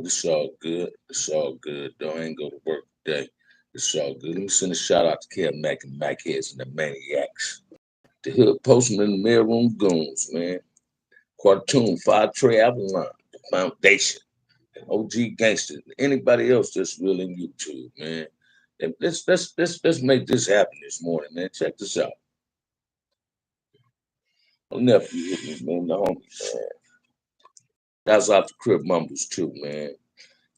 But it's all good. It's all good, though. I ain't go to work today. It's all good. Let me send a shout out to Kev Mack and Mac Heads and the Maniacs. The hood postman in the mailroom goons, man. Cartoon, Five Trey Avalon, the Foundation, and OG Gangster. Anybody else that's real in YouTube, man. And let's make this happen this morning, man. Check this out. My nephew hit me, man, the homie, man. That's out the Crip Mumbles too, man.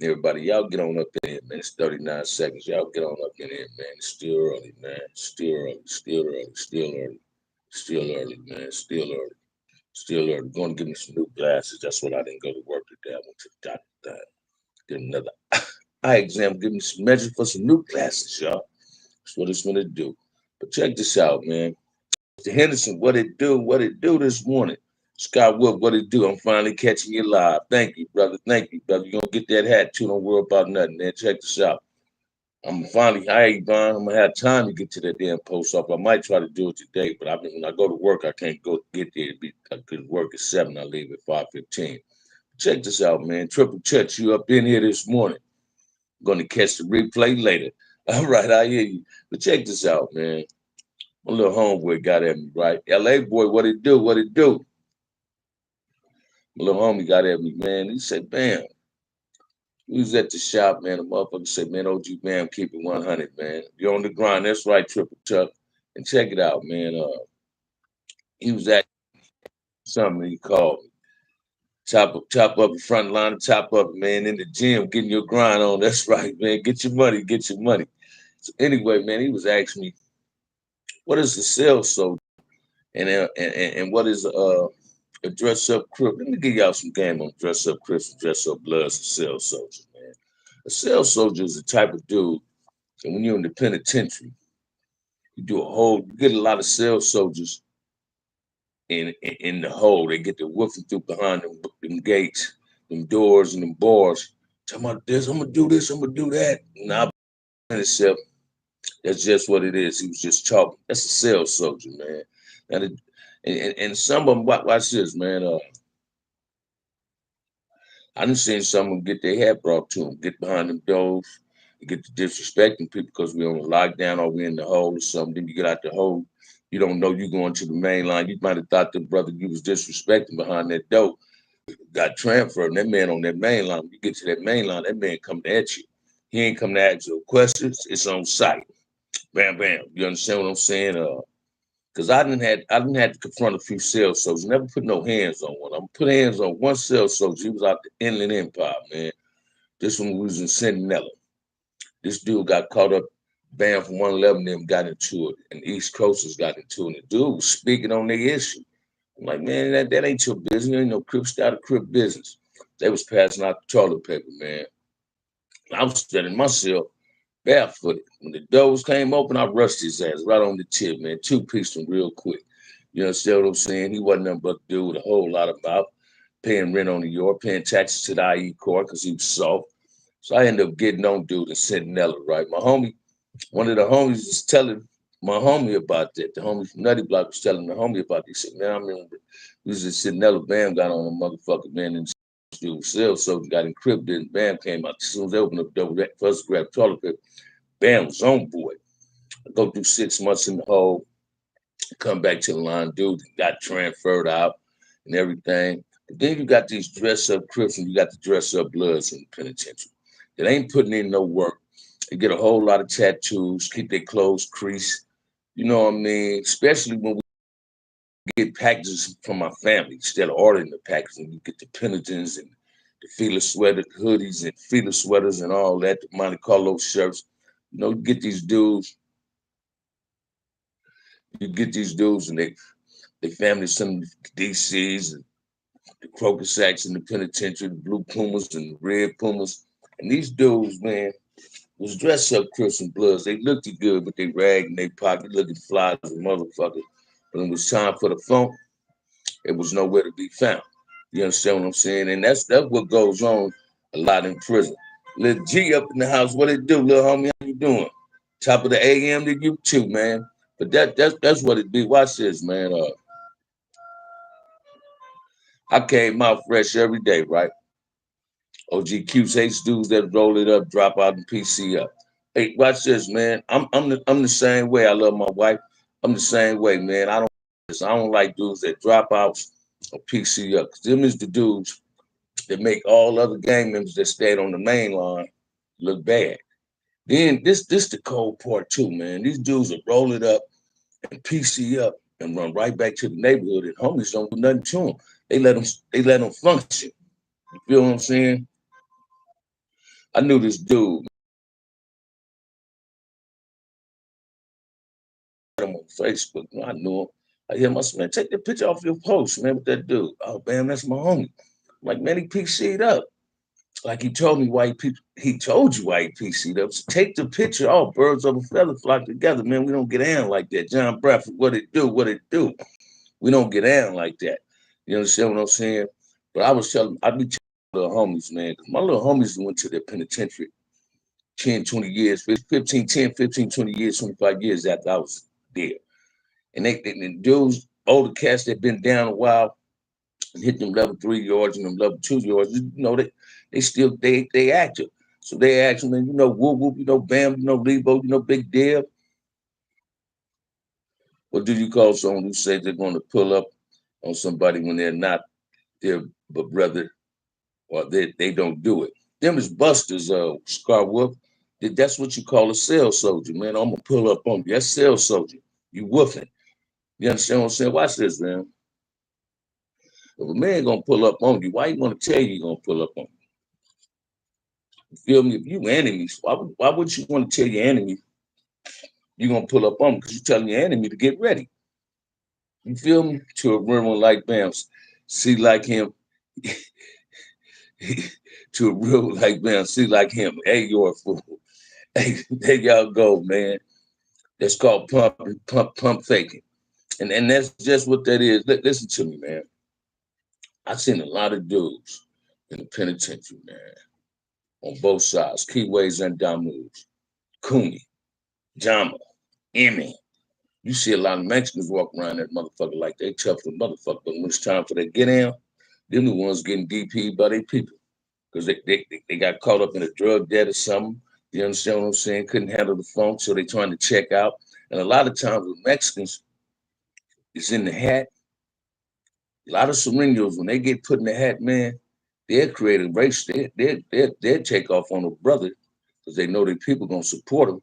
Everybody, y'all get on up in here, man. It's 39 seconds. Y'all get on up in here, man. It's still early, man. Still early, still early, still early, still early, man. Still early, still early. Going to give me some new glasses. That's what I didn't go to work today. I went to the doctor. Get another eye exam. Give me some measures for some new glasses, y'all. That's what it's going to do. But check this out, man. Mr. Henderson, what it do? What it do this morning? Scott Wood, what it do? I'm finally catching you live. Thank you, brother. Thank you, brother. You're going to get that hat, too. Don't worry about nothing, man. Check this out. I'm finally, hi, Yvonne. I'm going to have time to get to that damn post office. I might try to do it today, but when I go to work, I can't go get there. I could work at 7. I leave at 5:15. Check this out, man. Triple Touch, you up in here this morning. Going to catch the replay later. All right, I hear you. But check this out, man. My little homeboy got at me, right? LA boy, what it do? What it do? My little homie got at me, man. He said, bam. We was at the shop, man. The motherfucker said, man, OG Bam, keep it 100, man. You're on the grind. That's right, Triple Tuck. And check it out, man. He was at something he called me. Chop up the front line, chop up, man, in the gym, getting your grind on. That's right, man. Get your money, get your money. So anyway, man, he was asking me, what is the sales so and what is a dress up crip? Let me give y'all some game on dress up crips and dress up bloods and sales soldier, man. A sales soldier is the type of dude, and when you're in the penitentiary, you get a lot of sales soldiers in the hole. They get the woofing through behind them gates, them doors, and them bars. Talking about this, I'm gonna do this, I'm gonna do that. Nah, itself, that's just what it is. He was just talking. That's a sales soldier, man. And some of them, watch this, man. I done seen some of them get their head brought to them, get behind them doors, and get to disrespecting people because we on a lockdown or we in the hole or something. Then you get out the hole, you don't know you going to the main line. You might have thought the brother you was disrespecting behind that door got transferred. And that man on that main line, when you get to that main line, that man coming at you. He ain't coming to ask you questions. It's on site. Bam, bam. You understand what I'm saying? Because I didn't had to confront a few sales soldiers. Never put no hands on one. I'm put hands on one sales soldier. He was out the Inland Empire, man. This one was in Centinela. This dude got caught up, banned from 111, them got into it, and East Coasters got into it. And the dude was speaking on their issue. I'm like, man, that ain't your business. You ain't no Crip style of Crip business. They was passing out the toilet paper, man. I was standing myself barefooted. When the doors came open, I rushed his ass right on the tip, man. Two-piece him real quick. You understand what I'm saying? He wasn't nothing but a dude with a whole lot of mouth, paying rent on New York, paying taxes to the IE court because he was soft. So I ended up getting on dude in Centinela, right? One of the homies was telling my homie about that. The homie from Nutty Block was telling the homie about it. He said, man, I remember we was in Centinela, Bam got on a motherfucker, man, and dude sales so got encrypted and Bam came out. As soon as they opened up the door, first grabbed toilet paper, Bam was on board. I go through 6 months in the hole, come back to the line, dude got transferred out and everything. But then you got these dress up Crips and you got the dress up Bloods in the penitentiary that ain't putting in no work. They get a whole lot of tattoos, keep their clothes creased. You know what I mean? Especially when we get packages from my family instead of ordering the package, and you get the penitents and the Fila sweater hoodies and Fila sweaters and all that, the Monte Carlo shirts. You know, you get these dudes and they family some DCs and the Crocus Sacks in the penitentiary, the blue Pumas and the red Pumas. And these dudes, man, was dressed up Crips and Bloods. They looked good, but they ragged in their pocket, looking fly as a motherfucker. But when it was time for the funk, it was nowhere to be found. You understand what I'm saying? And that's what goes on a lot in prison. Lil G up in the house, what it do, little homie? How you doing? Top of the AM to you too, man. But that's what it be. Watch this, man. I came out fresh every day, right? OG Q's hates dudes that roll it up, drop out, and PC up. Hey, watch this, man. I'm the same way. I love my wife. I'm the same way, man. I don't like dudes that drop out or PC up. Cause them is the dudes that make all other gang members that stayed on the main line look bad. Then this the cold part too, man. These dudes will roll it up and PC up and run right back to the neighborhood, and homies don't do nothing to them. They let them function. You feel what I'm saying? I knew this dude on Facebook. I knew him. I hear my man, take the picture off your post, man, with that dude. Oh, man, that's my homie. I'm like, man, he PC'd up. Like he told me why he told you why he PC'd up. So take the picture off. Birds of a feather flock together, man. We don't get down like that. John Bradford, what it do? What it do? We don't get down like that. You understand what I'm saying? But I'd be telling little homies, man, because my little homies went to the penitentiary 10, 20 years, 15, 10, 15, 20 years, 25 years after I was there. And and dudes, older cats that been down a while and hit them level 3 yards and them level 2 yards, they still they active. So they ask them, whoop whoop, Bam, Lebo, Big Dev. What do you call someone who says they're going to pull up on somebody when they're not their but brother, or they don't do it? Them is busters, Scar Wolf. That's what you call a cell soldier, man. I'm gonna pull up on you. That's cell soldier. You woofing. You understand what I'm saying? Watch this, man. If a man gonna pull up on you, why you want to tell you he gonna pull up on you? You feel me? If you enemies, why would you want to tell your enemy you gonna pull up on him? Because you're telling your enemy to get ready. You feel me? To a real one like Bam, see like him. To a real like Bam, see like him. Hey, you're a fool. Hey, there y'all go, man. That's called pump faking. And that's just what that is. Listen to me, man. I've seen a lot of dudes in the penitentiary, man, on both sides, Keyways and Damus, Cooney, Jama, Emmy. You see a lot of Mexicans walk around that motherfucker like they tough as motherfucker. But when it's time for they get down, them the ones getting DP'd by their people. Because they got caught up in a drug debt or something. You understand what I'm saying? Couldn't handle the funk, so they trying to check out. And a lot of times with Mexicans, it's in the hat. A lot of Serenos, when they get put in the hat, man, they'll create a race. They'll take off on a brother because they know their people gonna support them.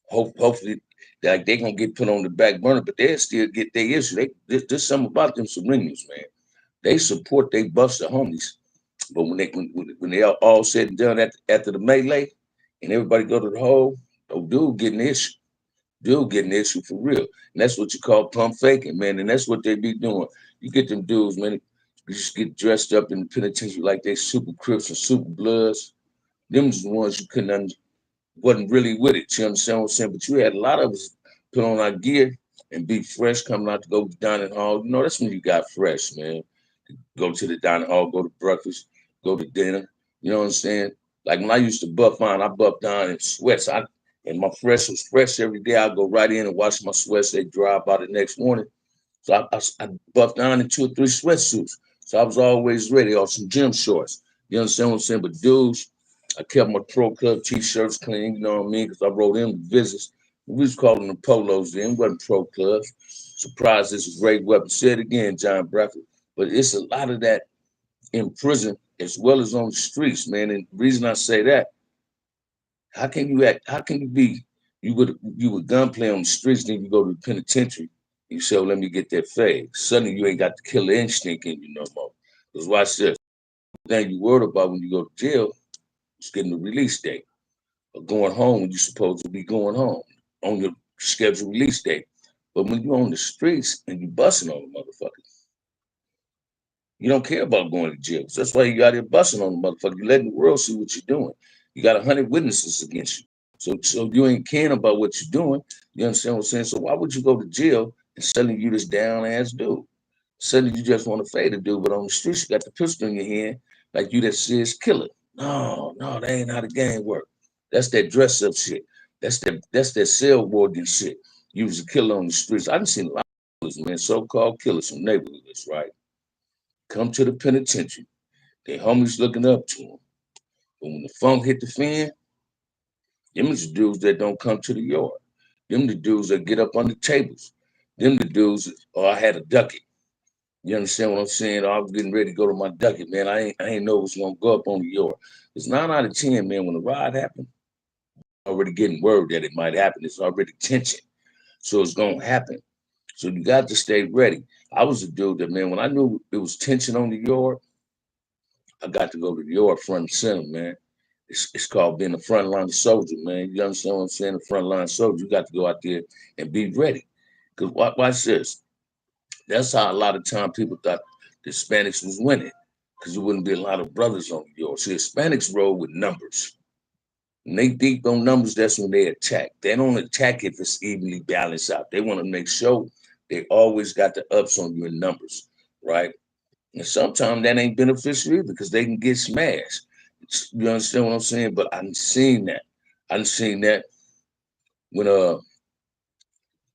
Hopefully, like they gonna get put on the back burner, but they'll still get their issue. There's something about them Serenos, man. They support they bust the homies, but when they all said and done after the melee, and everybody go to the hole, oh dude getting issue. Dude getting issue for real. And that's what you call pump faking, man. And that's what they be doing. You get them dudes, man, you just get dressed up in the penitentiary like they super Crips and super Bloods. Them's the ones you wasn't really with it. You understand what I'm saying? But you had a lot of us put on our gear and be fresh coming out to go to dining hall. That's when you got fresh, man. Go to the dining hall, go to breakfast, go to dinner. You know what I'm saying? Like when I used to buff on, I buffed down in sweats. And my fresh was fresh every day. I'd go right in and wash my sweats. They dry by the next morning. So I buffed down in 2 or 3 sweatsuits. So I was always ready, or some gym shorts. You understand what I'm saying? But dudes, I kept my pro club t-shirts clean, you know what I mean? Because I wrote in the visits. We was calling them polos then, wasn't pro clubs. Surprised this was great weapon. Say it again, John Bradford. But it's a lot of that in prison as well as on the streets, man. And the reason I say that, how can you act? How can you be? You would gunplay on the streets, then you go to the penitentiary. You say, "Oh, let me get that fade." Suddenly, you ain't got the killer instinct in you no more. Because watch this. The thing you worried about when you go to jail is getting the release date or going home when you're supposed to be going home on your scheduled release date. But when you're on the streets and you busting on the motherfucker, you don't care about going to jail. So that's why you got here busting on the motherfucker. You letting the world see what you're doing. You got 100 witnesses against you. So you ain't caring about what you're doing. You understand what I'm saying? So why would you go to jail and suddenly you this down ass dude? Suddenly you just want to fade a dude, but on the streets you got the pistol in your hand like you that serious killer. No, that ain't how the game work. That's that dress up shit. That's that cell warden shit. You was a killer on the streets. I done seen a lot of killers, man, so-called killers from neighborhoods, right? Come to the penitentiary. Their homies looking up to them. But when the funk hit the fan, them is the dudes that don't come to the yard. Them the dudes that get up on the tables. Them the dudes, I had a ducket. You understand what I'm saying? I was getting ready to go to my ducket, man. I ain't know it was gonna go up on the yard. It's 9 out of 10, man. When the ride happened, already getting word that it might happen. It's already tension. So it's gonna happen. So you got to stay ready. I was a dude that, man, when I knew it was tension on the yard, I got to go to the yard front and center, man. It's called being a frontline soldier, man. You understand what I'm saying? A frontline soldier, you got to go out there and be ready. Because watch this. That's how a lot of time people thought the Hispanics was winning, because there wouldn't be a lot of brothers on the yard. See, Hispanics roll with numbers. When they deep on numbers, that's when they attack. They don't attack if it's evenly balanced out. They want to make sure they always got the ups on you in numbers, right? And sometimes that ain't beneficial either, because they can get smashed. You understand what I'm saying? But I done seen that. I done seen that when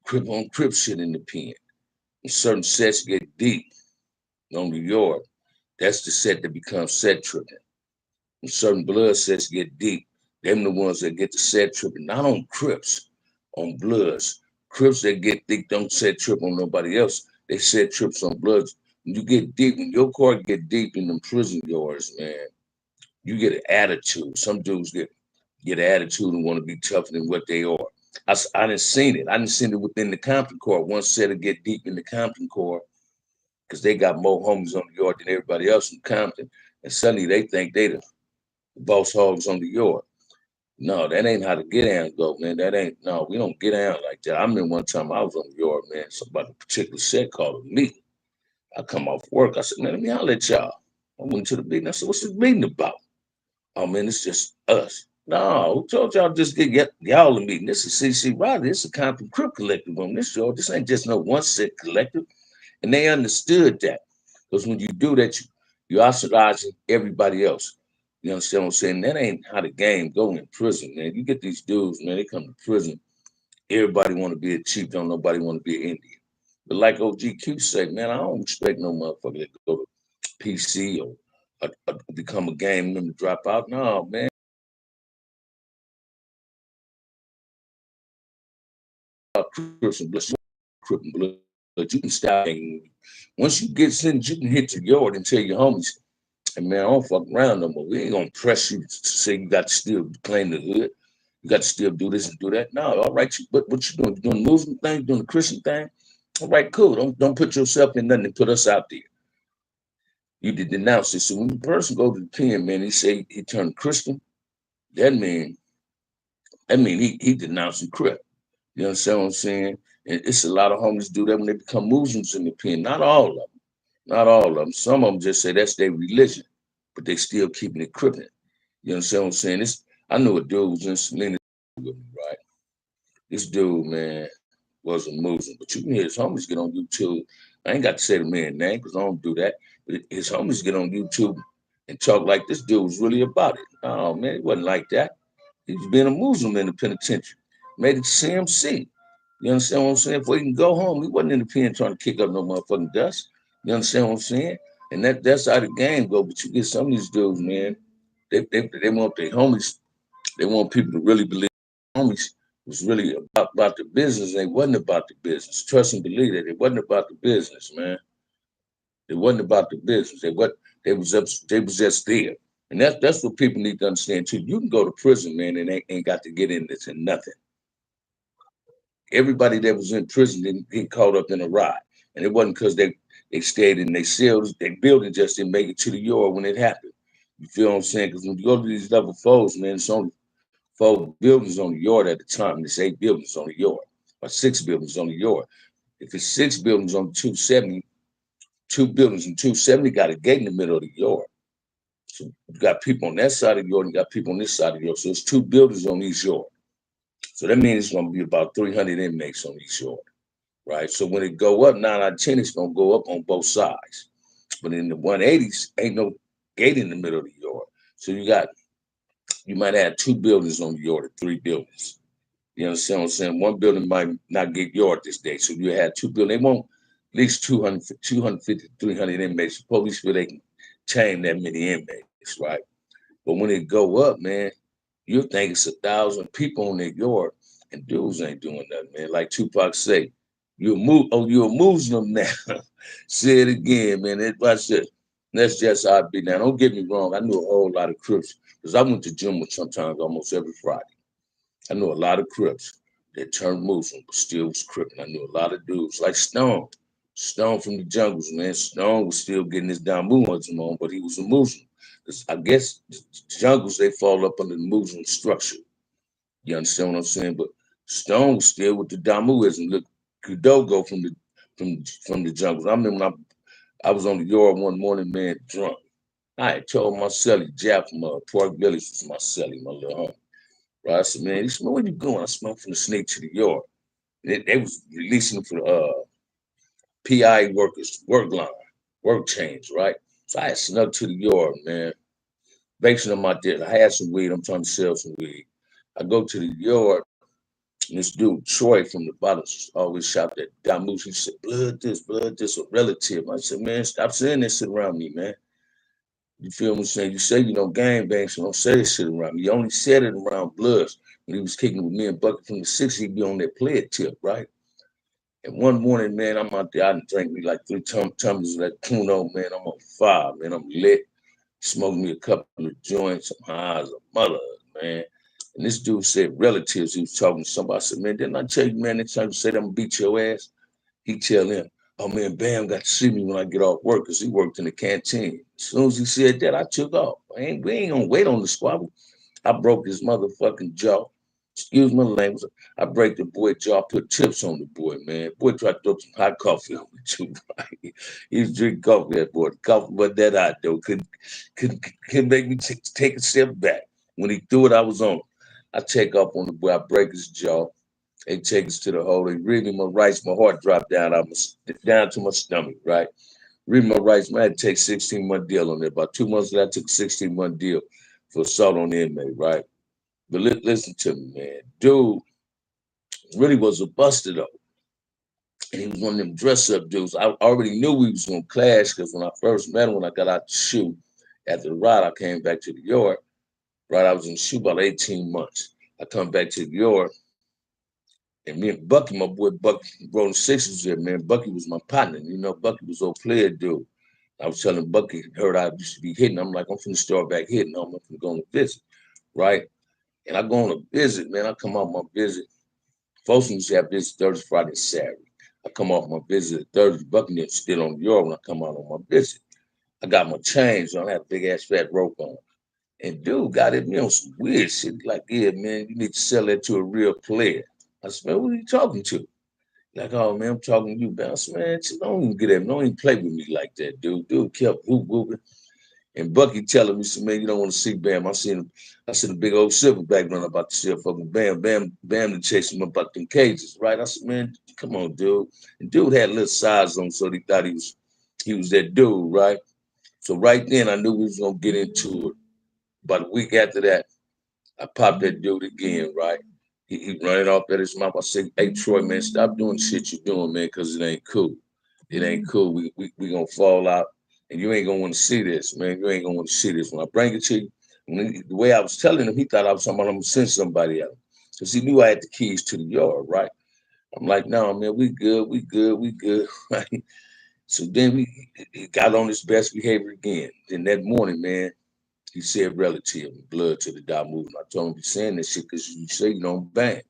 Crip on Crip shit in the pen. When certain sets get deep on the yard, that's the set that becomes set tripping. When certain blood sets get deep, them the ones that get the set tripping. Not on Crips, on Bloods. Crips that get thick don't set trip on nobody else. They set trips on Bloods. When you get deep, when your car get deep in them prison yards, man, you get an attitude. Some dudes get an attitude and want to be tougher than what they are. I didn't seen it. I didn't seen it within the Compton Corps. One set to get deep in the Compton Corps because they got more homies on the yard than everybody else in Compton. And suddenly they think they the boss hogs on the yard. No, that ain't how to get down go, man. That ain't, no, we don't get down like that. I remember one time I was on the yard, man. Somebody a particular set called me. I come off work. I said, man, let me holler at y'all. I went to the meeting. I said, what's this meeting about? Oh man, it's just us. No, who told y'all just get y'all a meeting? This is CC Riley. This is a Compton Crip collective on this show. This ain't just no one set collective. And they understood that. Because when you do that, you ostracizing everybody else. You understand what I'm saying? That ain't how the game go in prison, man. You get these dudes, man, they come to prison. Everybody want to be a chief, don't nobody want to be an Indian. But like OGQ said, man, I don't expect no motherfucker to go to PC or become a gang member, drop out. No, man. Crips and Blood, Crip and Blood, but you can stop. Once you get sentenced, you can hit your yard and tell your homies, "Hey man, I don't fuck around no more. We ain't gonna press you to say you got to still claim the hood. You got to still do this and do that. No, all right. But what you doing? You doing the Muslim thing? You doing the Christian thing? All right, cool. Don't put yourself in nothing and put us out there. You did denounce it. So when the person go to the pen, man, he say he turned Christian. That mean he denouncing Crip. You understand what I'm saying? And it's a lot of homies do that when they become Muslims in the pen. Not all of them. Not all of them. Some of them just say that's their religion, but they still keeping it crippin'. You understand what I'm saying? I knew a dude was in Selena with me, right? This dude, man, was a Muslim, but you can hear his homies get on YouTube. I ain't got to say the man's name because I don't do that. But his homies get on YouTube and talk like this dude was really about it. Oh man, it wasn't like that. He was being a Muslim in the penitentiary. Made it CMC. You understand what I'm saying? Before he can go home, he wasn't in the pen trying to kick up no motherfucking dust. You understand what I'm saying? And that's how the game go. But you get some of these dudes, man, they want their homies, they want people to really believe homies was really about the business. They wasn't about the business. Trust and believe that it wasn't about the business, man. It wasn't about the business. They was just there. And that's what people need to understand too. You can go to prison, man, and they ain't got to get into nothing. Everybody that was in prison didn't get caught up in a riot. And it wasn't because they stayed in their cells, their building just didn't make it to the yard when it happened. You feel what I'm saying? Because when you go to these level fours, man, it's only 4 buildings on the yard at the time. And it's 8 buildings on the yard, or 6 buildings on the yard. If it's 6 buildings on 270, 2 buildings and 270 got a gate in the middle of the yard. So you got people on that side of the yard and you got people on this side of the yard. So it's 2 buildings on each yard. So that means it's going to be about 300 inmates on each yard, right? So when it go up 9 out of 10, it's going to go up on both sides. But in the 180s, ain't no gate in the middle of the yard. So you might have 2 buildings on the yard or 3 buildings. You understand what I'm saying? One building might not get yard this day. So you had 2 buildings. They want at least 250, 300 inmates. The police feel they can tame that many inmates, right? But when it go up, man, you think it's 1,000 people on their yard, and dudes ain't doing nothing, man. Like Tupac say, you're a Muslim now. Say it again, man. Watch this. That's just how I be now. Don't get me wrong. I knew a whole lot of Crips because I went to gym with sometimes almost every Friday. I knew a lot of Crips that turned Muslim, but still was Crippin'. I knew a lot of dudes like Stone. Stone from the jungles, man. Stone was still getting his Damuism on, but he was a Muslim. 'Cause I guess the jungles, they fall up under the Muslim structure. You understand what I'm saying? But Stone was still with the Damuism. Look, Kudogo from the jungles. I remember when I was on the yard one morning, man, drunk. I had told my celly, Jap from Park Village was my celly, my little homie. Right? I said, man, he said, where you going? I smelled from the snake to the yard. They was releasing for PI workers, work line, work change, right? So I had snuck to the yard, man. Basing on my deal. I had some weed. I'm trying to sell some weed. I go to the yard, and this dude, Troy from the bottom, always shouted at Damus. He said, blood this, a relative. I said, man, stop saying this shit around me, man. You feel what I'm saying? You say you don't gang bang, so don't say this shit around me. You only said it around Bloods. When he was kicking with me and Bucket from the 60s, he'd be on that player tip, right? And one morning, man, I'm out there. I done drank me like three tumblers of that Kuno, man. I'm on fire, man. I'm lit. Smoked me a couple of joints. I'm high as a mother, man. And this dude said relatives. He was talking to somebody. I said, man, didn't I tell you, man, next time you say that I'm gonna beat your ass? He tell him, oh man, Bam got to see me when I get off work because he worked in the canteen. As soon as he said that, I took off. We ain't gonna wait on the squabble. I broke his motherfucking jaw. Excuse my language. I break the boy jaw, put tips on the boy, man. Boy tried to throw some hot coffee on me too, right? He was drinking coffee, that boy. Coffee, but that I though could make me take a step back. When he threw it, I was on him. I take off on the boy. I break his jaw. They take us to the hole. They read me my rights. My heart dropped down to my stomach, right? Read my rights. Man, I had to take 16-month deal on it. About 2 months later, I took a 16-month deal for assault on the inmate, right? But listen to me, man. Dude really was a buster, though. And he was one of them dress-up dudes. I already knew we was going to clash because when I first met him, when I got out the shoe, after the ride, I came back to the yard, right? I was in the shoe about 18 months. I come back to the yard, and me and Bucky, my boy Bucky, rolling sixes there, man. Bucky was my partner. You know, Bucky was old player dude. I was telling Bucky, heard I used to be hitting. I'm like, I'm finna start back hitting. I'm finna go on a visit, right? And I go on a visit, man. I come out my visit. Folks used to have visit Thursday, Friday, Saturday. I come off my visit Thursday. Bucky was still on the yard when I come out on my visit. I got my chains on. I had a big ass fat rope on. And dude got at me on some weird shit. Like, yeah, man, you need to sell that to a real player. I said, man, what are you talking to? Like, oh man, I'm talking to you, man. I said, man, don't even get at me. Don't even play with me like that, dude. Dude kept whooping. And Bucky telling me, said, man, you don't want to see Bam. I seen a big old silverback run about to see a fucking Bam to chase him up them cages, right? I said, man, come on, dude. And dude had a little size on, so he thought he was that dude, right? So right then I knew we was gonna get into it. About a week after that, I popped that dude again, right? He running off at his mouth. I said, hey Troy, man, stop doing the shit you're doing, man, because it ain't cool. It ain't cool. We gonna fall out, and you ain't gonna want to see this, man. You ain't gonna want to see this. When I bring it to you, the way I was telling him, he thought I was talking about I'm gonna send somebody out. Because he knew I had the keys to the yard, right? I'm like, no, man, we good, right? So then he got on his best behavior again. Then that morning, man, he said relative and blood to the dot movement. I told him, be saying this shit because you say you don't bang.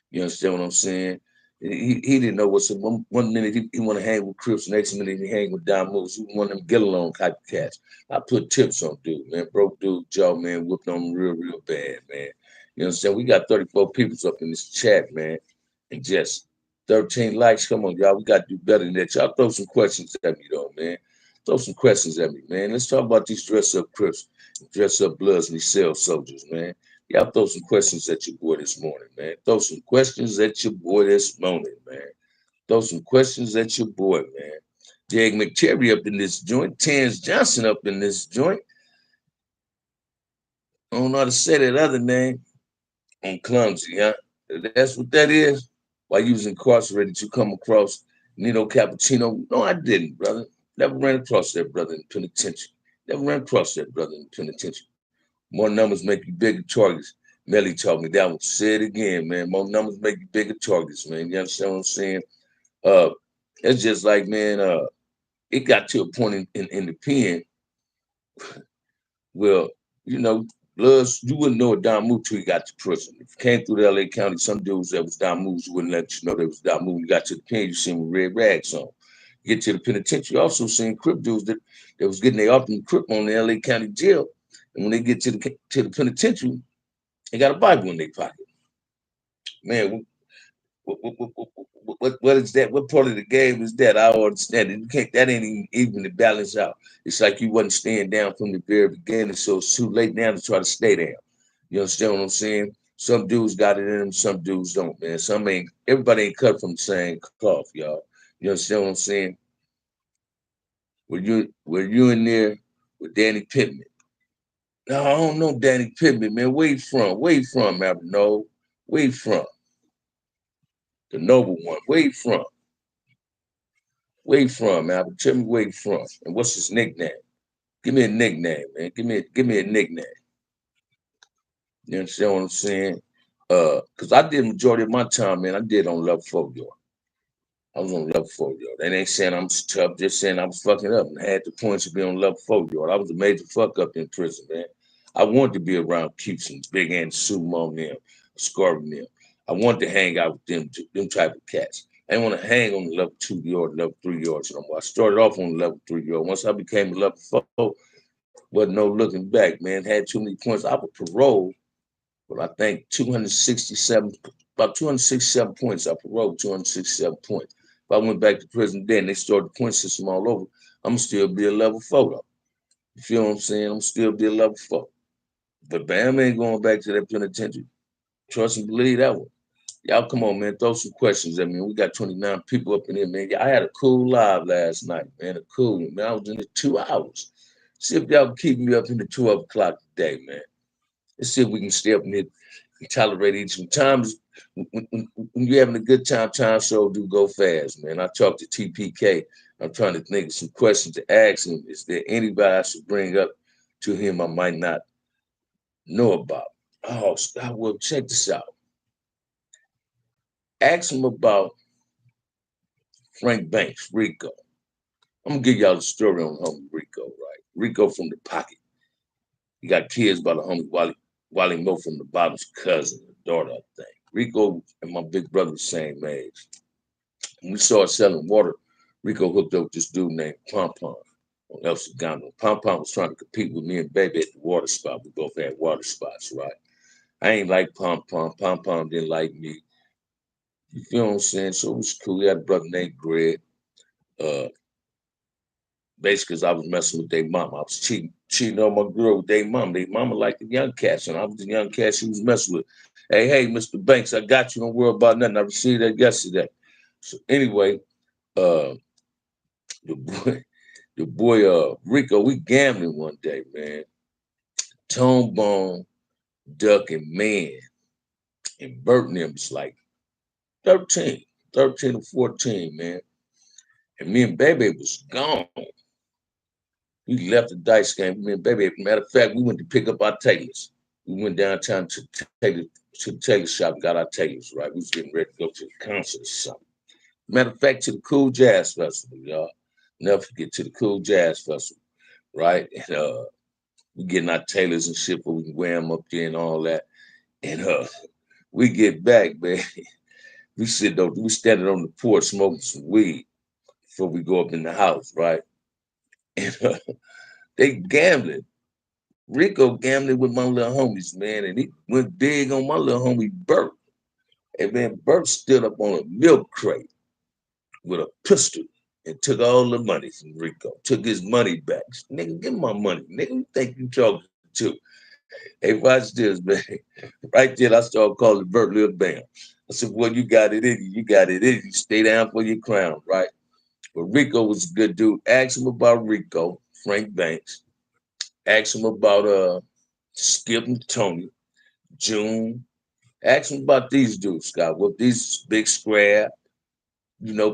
You understand what I'm saying? He didn't know what's up. One minute he want to hang with Crips, next minute he hang with Don Moves. He one of them get along type of cats. I put tips on dude, man. Broke dude jaw, man, whipped on him real bad, man. You understand? We got 34 people up in this chat, man. And just 13 likes. Come on, y'all. We got to do better than that. Y'all throw some questions at me, though, man. Throw some questions at me, man. Let's talk about these dress up Crips, dress up Bloods, and these cell soldiers, man. Y'all throw some questions at your boy this morning, man. Throw some questions at your boy this morning, man. Throw some questions at your boy, man. Jag McTerry up in this joint. Terrence Johnson up in this joint. I don't know how to say that other name. I'm clumsy, huh? That's what that is? While you was incarcerated, you come across Nino Cappuccino? No, I didn't, brother. Never ran across that brother in the penitentiary. Never ran across that brother in the penitentiary. More numbers make you bigger targets. Melly told me that one. Say it again, man. More numbers make you bigger targets, man. You understand what I'm saying? Uh, it's just like, man, it got to a point in the pen. Well, you know, Bloods, you wouldn't know a Damu till you got to prison. If you came through the LA County, some dudes that was Damus wouldn't let you know they was Damu. You got to the pen, you seen with red rags on. You get to the penitentiary, you also seen Crip dudes that was getting their often Crip on the LA County jail. And when they get to the penitentiary, they got a Bible in their pocket. Man, what is that? What part of the game is that? I don't understand it. You can't. That ain't even to balance out. It's like you wasn't staying down from the very beginning, so it's too late now to try to stay down. You understand what I'm saying? Some dudes got it in them, some dudes don't, man. Some ain't. Everybody ain't cut from the same cloth, y'all. You understand what I'm saying? Were you in there with Danny Pittman? No, I don't know Danny Pittman, man. Where you from? Where you from, man? No, where you from? The noble one. Where you from? Where you from, man? Tell me where you from and what's his nickname. Give me a nickname, man. Give me a nickname. You understand what I'm saying? Cause I did majority of my time, man. I did on level 4 yard. I was on level 4 yard. They ain't saying I'm tough, just saying I was fucking up and had the points to be on level 4 yard. I was a major fuck up in prison, man. I wanted to be around Cupes and Big Ant Sumo them, Scarvin them. I wanted to hang out with them type of cats. I didn't want to hang on the level 2 yard, level 3 yards no more. I started off on the level 3 yard. Once I became a level 4, wasn't no looking back, man. Had too many points. I was paroled, but I think 267, about 267 points. I paroled 267 points. If I went back to prison then, they started the point system all over. I'm gonna still be a level 4 though. You feel what I'm saying? I'm still be a level 4. But Bam ain't going back to that penitentiary. Trust and believe that one. Y'all come on, man. Throw some questions at me. We got 29 people up in here, man. I had a cool live last night, man. A cool one, man. I was in it 2 hours. See if y'all can keep me up in the 12 o'clock today, man. Let's see if we can stay up in it and tolerate each. Sometimes when you're having a good time, time show do go fast, man. I talked to TPK. I'm trying to think of some questions to ask him. Is there anybody I should bring up to him I might not know about? Oh, well, check this out. Ask him about Frank Banks, Rico. I'm gonna give y'all the story on homie Rico, right? Rico from the pocket. He got kids by the homie Wally Mo from the bottom's cousin, the daughter, I think. Rico and my big brother the same age. When we started selling water, Rico hooked up with this dude named Pom Pom on El Segundo. Pom Pom was trying to compete with me and Baby at the water spot. We both had water spots, right? I ain't like Pom Pom. Pom Pom didn't like me. You feel what I'm saying? So it was cool. We had a brother named Greg. Uh, basically, because I was messing with their mom. I was cheating on my girl with their mom. Their mama liked the young cats, and I was the young cat she was messing with. Hey, Mr. Banks, I got you. Don't worry about nothing. I received that yesterday. So anyway, uh, the boy, Rico, we gambling one day, man. Tone Bone, Duck, and Man, and Bert and them was like 13, 13 or 14, man. And me and Baby was gone. We left the dice game. Me and Baby, matter of fact, we went to pick up our tailors. We went downtown to the tailor shop and got our tailors, right? We was getting ready to go to the concert or something. Matter of fact, to the Cool Jazz Festival, y'all. Never forget, to the Cool Jazz Festival, right? And we getting our tailors and shit, but we can wear them up there and all that. And we get back, man. We standing on the porch smoking some weed before we go up in the house, right? And they gambling. Rico gambling with my little homies, man, and he went big on my little homie Bert. And man, Bert stood up on a milk crate with a pistol and took all the money from Rico. Took his money back. Nigga, give me my money. Nigga, who think you talking to? Hey, watch this, man. Right then, I started calling Bert Lil Bam. I said, well, you got it in you. You got it in you. Stay down for your crown, right? But Rico was a good dude. Ask him about Rico, Frank Banks. Ask him about Skip and Tony, June. Ask him about these dudes, Scott. Well, these Big Scrab,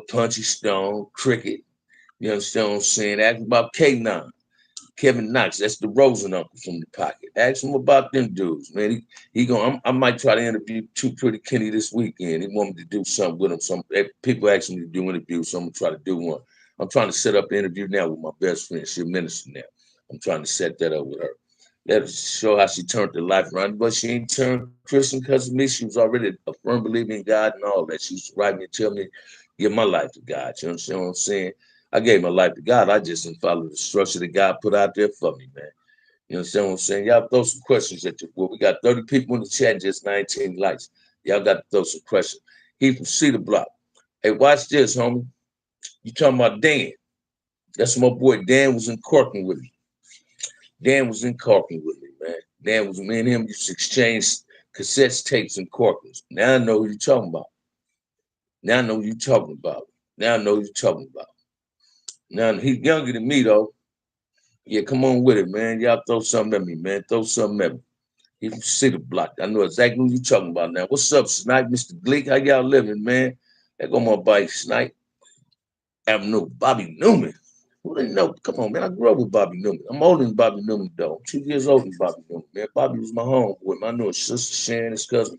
Punchy Stone, Cricket. You understand what I'm saying? Ask him about K9. Kevin Knox, that's the Rosen uncle from the pocket. Ask him about them dudes, man. He going. I might try to interview Too Pretty Kenny this weekend. He want me to do something with him. Some people asking me to do interviews, so I'm gonna try to do one. I'm trying to set up an interview now with my best friend. She's a minister now. I'm trying to set that up with her. That show how she turned her life around, but she ain't turned Christian because of me. She was already a firm believer in God and all that. She used to write me and tell me, give my life to God. You understand what I'm saying? I gave my life to God. I just didn't follow the structure that God put out there for me, man. You understand what I'm saying? Y'all throw some questions at the board. We got 30 people in the chat, just 19 likes. Y'all got to throw some questions. He from Cedar Block. Hey, watch this, homie. You talking about Dan. That's my boy. Dan was in Corking with me. Dan was in Corking with me, man. Dan was me and him used to exchange cassettes, tapes, and Corkings. Now I know who you talking about. Now I know who you talking about. Now I know who you talking about. Now he's younger than me though. Yeah, come on with it, man. Y'all throw something at me, man. Throw something at me. He from City Block. I know exactly who you talking about now. What's up, Snipe? Mr. Gleek? How y'all living, man? There go my bike, Snipe. Avenue. Bobby Newman. Who didn't know? Come on, man. I grew up with Bobby Newman. I'm older than Bobby Newman, though. I'm 2 years older than Bobby Newman, man. Bobby was my homeboy. I knew his sister Sharon, his cousin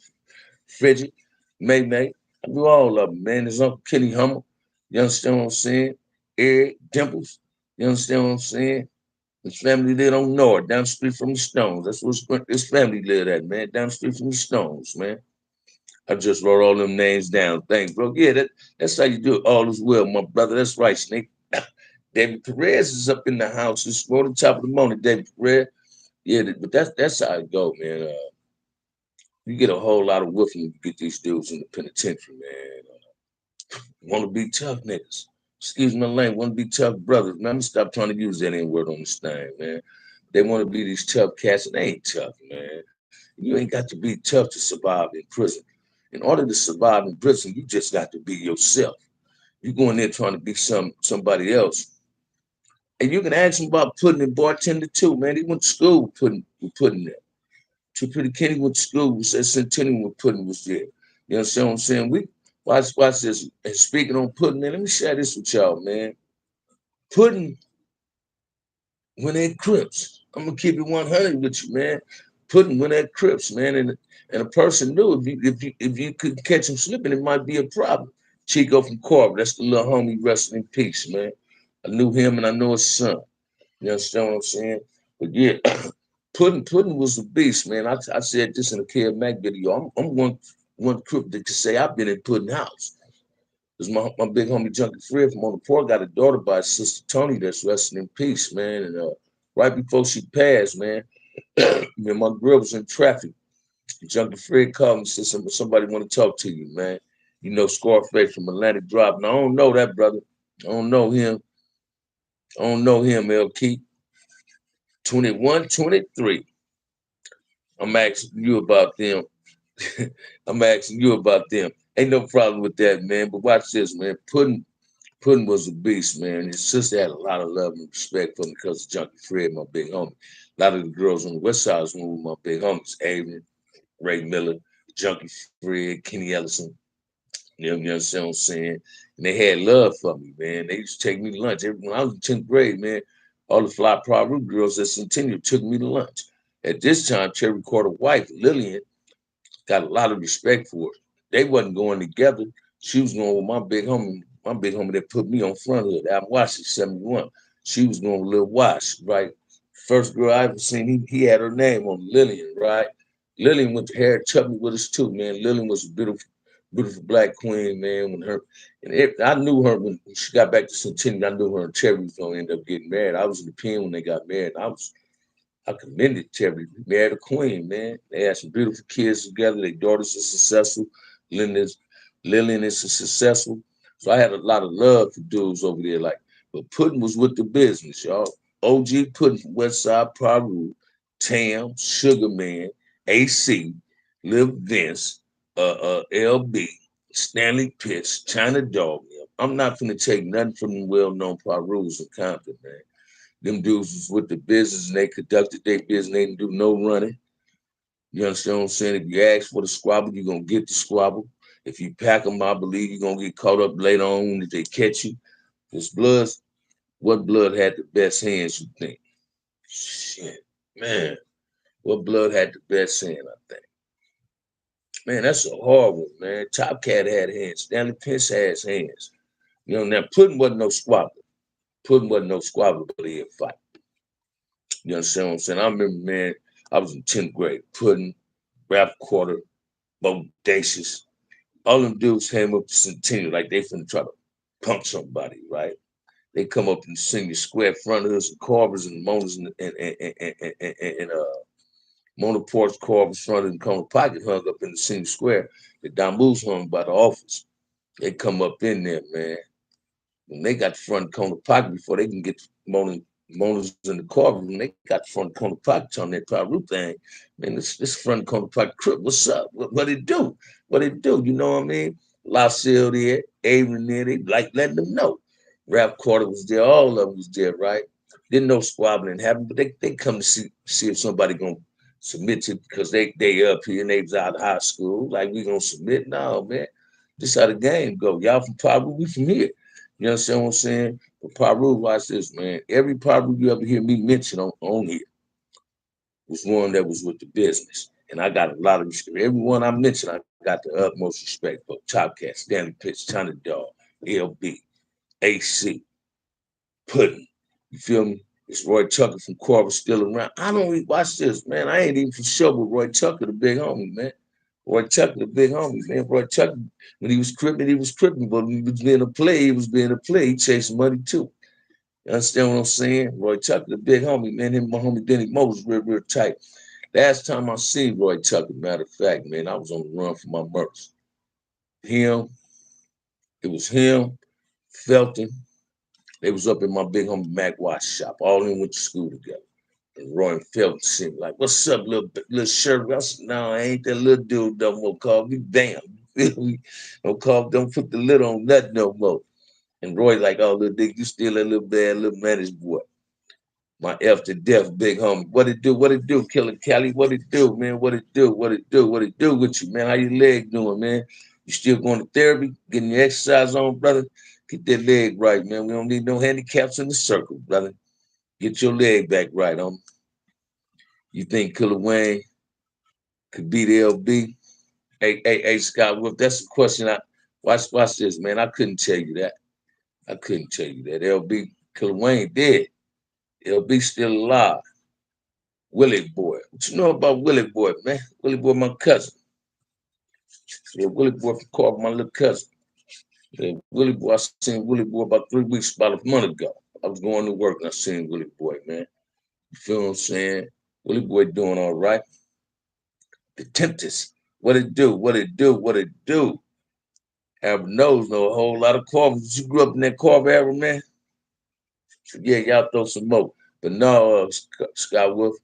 Frigid, May May. I knew all of them, man. His uncle Kenny Hummer. You understand what I'm saying? Eric Dimples. You understand what I'm saying? His family lived on North, down the street from the Stones. That's where his family lived at, man. Down the street from the Stones, man. I just wrote all them names down. Thanks, bro. Yeah, that's how you do it. All is well, my brother. That's right, Snake. David Perez is up in the house. It's on the top of the morning, David Perez. Yeah, but that's how it go, man. You get a whole lot of woofing when you get these dudes in the penitentiary, man. Want to be tough niggas. Excuse my language. Want to be tough brothers. Man, I'm gonna stop trying to use that N word on this thing, man. They want to be these tough cats, and they ain't tough, man. You ain't got to be tough to survive in prison. In order to survive in prison, you just got to be yourself. You go in there trying to be somebody else. And you can ask him about Puddin' and bartender too, man. He went to school with Puddin' there. Too Pretty Kenny went to school with Centennial when Puddin' was there. You understand what I'm saying? We watch this. And speaking on Puddin', man, let me share this with y'all, man. Puddin' when they Crips. I'm gonna keep it 100 with you, man. Puddin' when they Crips, man, and a person knew if you could catch him slipping, it might be a problem. Chico from Corp, that's the little homie, resting in peace, man. I knew him and I know his son. You understand what I'm saying? But yeah, Puddin' was a beast, man. I said this in a Kid Mac video. I'm one Crip that could say I've been in Puddin' house. Because my big homie Junkie Fred from on the port got a daughter by his sister Tony that's resting in peace, man. And right before she passed, man, my girl was in traffic. Junkie Fred called me and said, somebody want to talk to you, man. You know Scarface from Atlantic Drive. Now, I don't know that, brother. I don't know him. I don't know him, LK. 21, 23. I'm asking you about them. I'm asking you about them. Ain't no problem with that, man. But watch this, man. Puddin' was a beast, man. His sister had a lot of love and respect for him because of Junkie Fred, my big homie. A lot of the girls on the west side was one with my big homies, Avon, Ray Miller, Junkie Fred, Kenny Ellison. You understand what I'm saying? And they had love for me, man. They used to take me to lunch. When I was in 10th grade, man, all the Fly Peru girls at Centennial took me to lunch. At this time, Cherry Carter wife, Lillian, got a lot of respect for her. They wasn't going together. She was going with my big homie that put me on front hood, Adam Washington, 71. She was going with Lil Wash, right? First girl I ever seen, he had her name on Lillian, right? Lillian went to Harriet Tubman with us too, man. Lillian was a beautiful black queen, man. I knew her when she got back to Centennial. I knew her and Cherry was gonna end up getting married. I was in the pen when they got married. I commended Cherry. Married a queen, man. They had some beautiful kids together. Their daughters are successful. Lillian is successful. So I had a lot of love for dudes over there. But Puddin' was with the business, y'all. OG Puddin' from Westside Peru, Tam, Sugar Man, AC, Lil Vince, LB, Stanley Pitts, China Dog. I'm not gonna take nothing from the well-known Perus in Compton, man. Them dudes was with the business and they conducted their business. They didn't do no running. You understand what I'm saying? If you ask for the squabble, you're going to get the squabble. If you pack them, I believe you're going to get caught up later on if they catch you. Because what blood had the best hands, you think? Shit, man. What Blood had the best hand, I think. Man, that's a hard one, man. Top Cat had hands. Stanley Pince has hands. You know, now Puddin' wasn't no squabbler. Puddin' wasn't no squabbler, but he'd fight. You understand what I'm saying? I remember, man, I was in 10th grade. Puddin', Rap Quarter, Bodacious. All them dudes came up to Centennial like they finna try to punk somebody, right? They come up and sing the square front of us and Carvers and Monas and Mona Porch Carvers front and Corner Pocket hung up in the senior square. The Damus hung by the office. They come up in there, man. When they got the front corner pocket before they can get Mona's in the Carver, when they got the front corner pocket on that Paru thing, man, this front corner pocket Crip, what's up? What it do? What it do? You know what I mean? LaSalle there, Aaron there, they like letting them know. Rap Quarter was there, all of them was there, right? Didn't know squabbling happened, but they come to see if somebody gonna submit to because they up here and they was out of high school. Like we gonna submit? No, man. This how the game go. Y'all from Paru, we from here. You understand what I'm saying? But Paru, watch this, man. Every Paru you ever hear me mention on here was one that was with the business. And I got a lot of respect. Everyone I mentioned, I got the utmost respect for. Top Cat, Stanley Pitts, China Dog, LB, AC, Puddin'. You feel me? It's Roy Tucker from Corvus still around. I don't even watch this, man. I ain't even for sure with Roy Tucker, the big homie, man. Roy Tucker, the big homie, man. Roy Tucker, when he was cripping, but when he was being a play, he was being a play. He chasing money too. You understand what I'm saying? Roy Tucker, the big homie, man. Him and my homie Denny Mo was real tight. Last time I seen Roy Tucker, matter of fact, man, I was on the run for my murders. It was him, Felton. They was up in my big homie Mac Watch shop. All of them went to school together. And Roy and Felton seemed like, what's up, little shirt? I said, no, I ain't that little dude no more. Call me damn. Don't put the lid on nothing no more. And Roy like, oh, little dick, you still a little bad little managed boy. My F to death, big homie. What it do, Killer Cali? What it do, man? What it do with you, man? How your leg doing, man? You still going to therapy, getting your exercise on, brother? Get that leg right, man. We don't need no handicaps in the circle, brother. Get your leg back right, You think Killer Wayne could beat LB? Hey, Scott Wolf, that's a question. Watch this, man. I couldn't tell you that. LB, Killer Wayne dead. LB still alive. Willie Boy. What you know about Willie Boy, man? Willie Boy, my cousin. Yeah, Willie Boy from Carver, my little cousin. Yeah, Willie Boy, I seen Willie Boy about 3 weeks, about a month ago. I was going to work and I seen Willie Boy, man. You feel what I'm saying? Willie Boy doing all right. The Tempters. What it do? Albert knows know a whole lot of Carvers. You grew up in that Carver era, man. So yeah, y'all throw some more. But no, Scott Wolf,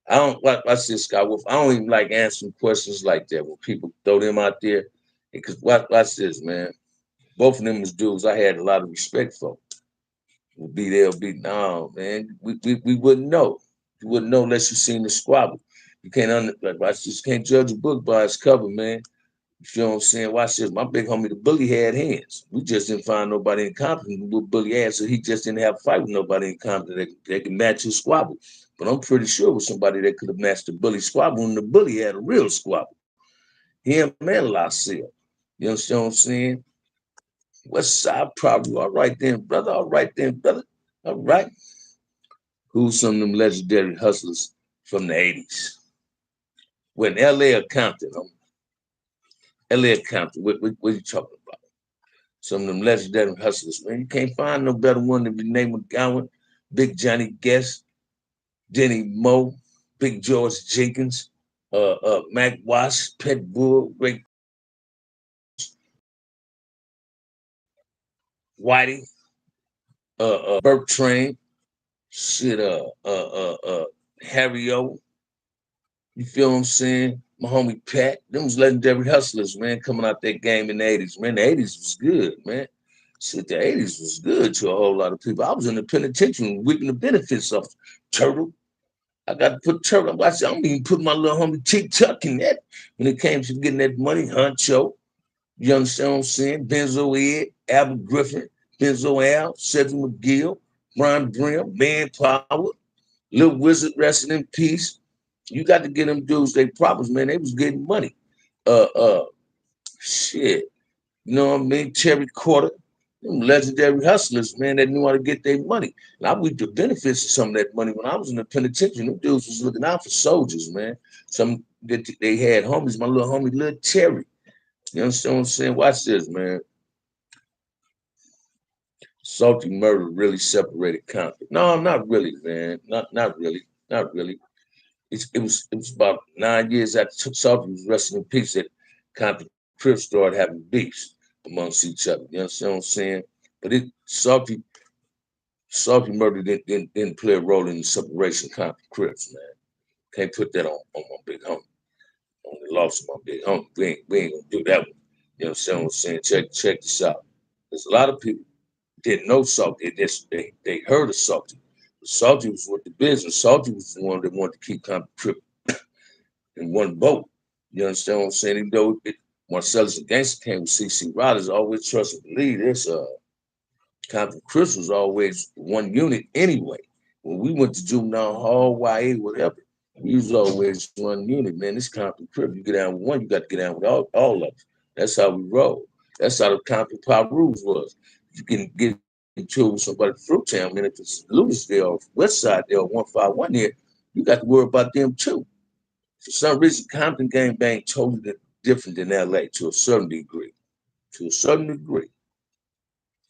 I don't like I said Scott Wolf. I don't even like answering questions like that when people throw them out there. Because watch this, man. Both of them was dudes I had a lot of respect for. Would be there, be no, man. We wouldn't know. You wouldn't know unless you seen the squabble. You can't watch this. Can't judge a book by its cover, man. You feel what I'm saying? Watch this. My big homie, the bully, had hands. We just didn't find nobody incompetent with bully had, so he just didn't have a fight with nobody incompetent that could match his squabble. But I'm pretty sure it was somebody that could have matched the bully squabble, and the bully had a real squabble. Him and LaSalle. You understand what I'm saying? West Side problem. All right then, brother. All right. Who's some of them legendary hustlers from the 80s? When LA or Compton, LA or Compton, what are you talking about? Some of them legendary hustlers, man. You can't find no better one than the name of Gowan, Big Johnny Guest, Denny Moe, Big George Jenkins, Mac Wash, Pet Bull, Ray Whitey, Burt Train, shit, Harry O. You feel what I'm saying? My homie Pat, them was legendary hustlers, man, coming out that game in the 80s. Man, the 80s was good, man. Shit, the 80s was good to a whole lot of people. I was in the penitentiary reaping the benefits of Turtle. I got to put Turtle. I said, I'm even put my little homie T Tuck in that when it came to getting that money. Huncho, you understand what I'm saying? Benzo Ed, Albert Griffin, Benzo Al, Cedric McGill, Brian Brim, Man Power. Little Wizard resting in peace. You got to get them dudes they problems, man. They was getting money. Uh uh shit. You know what I mean? Cherry Quarter. Them legendary hustlers, man, that knew how to get their money. And I reaped the benefits of some of that money when I was in the penitentiary. Them dudes was looking out for soldiers, man. Some that they had homies, my little homie, Little Cherry. You understand what I'm saying? Watch this, man. Salty murder really separated Compton. No, not really, man. Not really. Not really. It was about 9 years after Salty was resting in peace that Compton Crips started having beefs amongst each other. You understand what I'm saying? But Salty murder didn't play a role in the separation of Compton Crips, man. Can't put that on my big homie. On the loss of my big homie. We ain't gonna do that one. You understand what I'm saying? Check this out. There's a lot of people didn't know Salty. They heard of Salty. Salty was with the business. Salty was the one that wanted to keep Compton Crip in one boat. You understand what I'm saying? Even though Marcellus and Gangster came with CC Riders, I always trust and believe this. Compton Chris was always one unit anyway. When we went to juvenile hall, YA, whatever, we was always one unit, man. This Compton Crip, you get down with one, you got to get down with all of them. That's how we roll. That's how the Compton Power Rules was. If you can get into it with somebody at Fruittown, man, if it's Louisville or West Side there or 151 there, you got to worry about them too. For some reason, Compton gang bang totally different than LA to a certain degree. To a certain degree.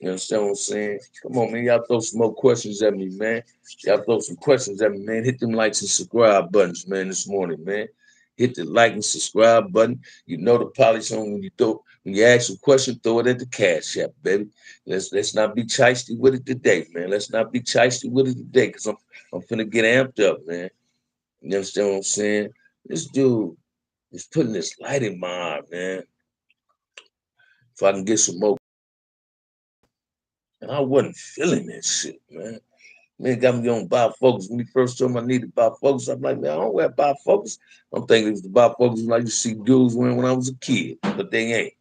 You understand what I'm saying? Come on, man. Y'all throw some more questions at me, man. Y'all throw some questions at me, man. Hit them likes and subscribe buttons, man, this morning, man. Hit the like and subscribe button. You know the polish on when you ask a question, throw it at the cash app, baby. Let's not be chysty with it today, man. Let's not be chysty with it today, because I'm finna get amped up, man. You understand what I'm saying? This dude is putting this light in my eye, man. If I can get some more, and I wasn't feeling that shit, man. Man got me on bifocals. When he first told me I needed bifocals, I'm like, man, I don't wear bifocals. I'm thinking it was the bifocals like you see dudes wearing when I was a kid, but they ain't.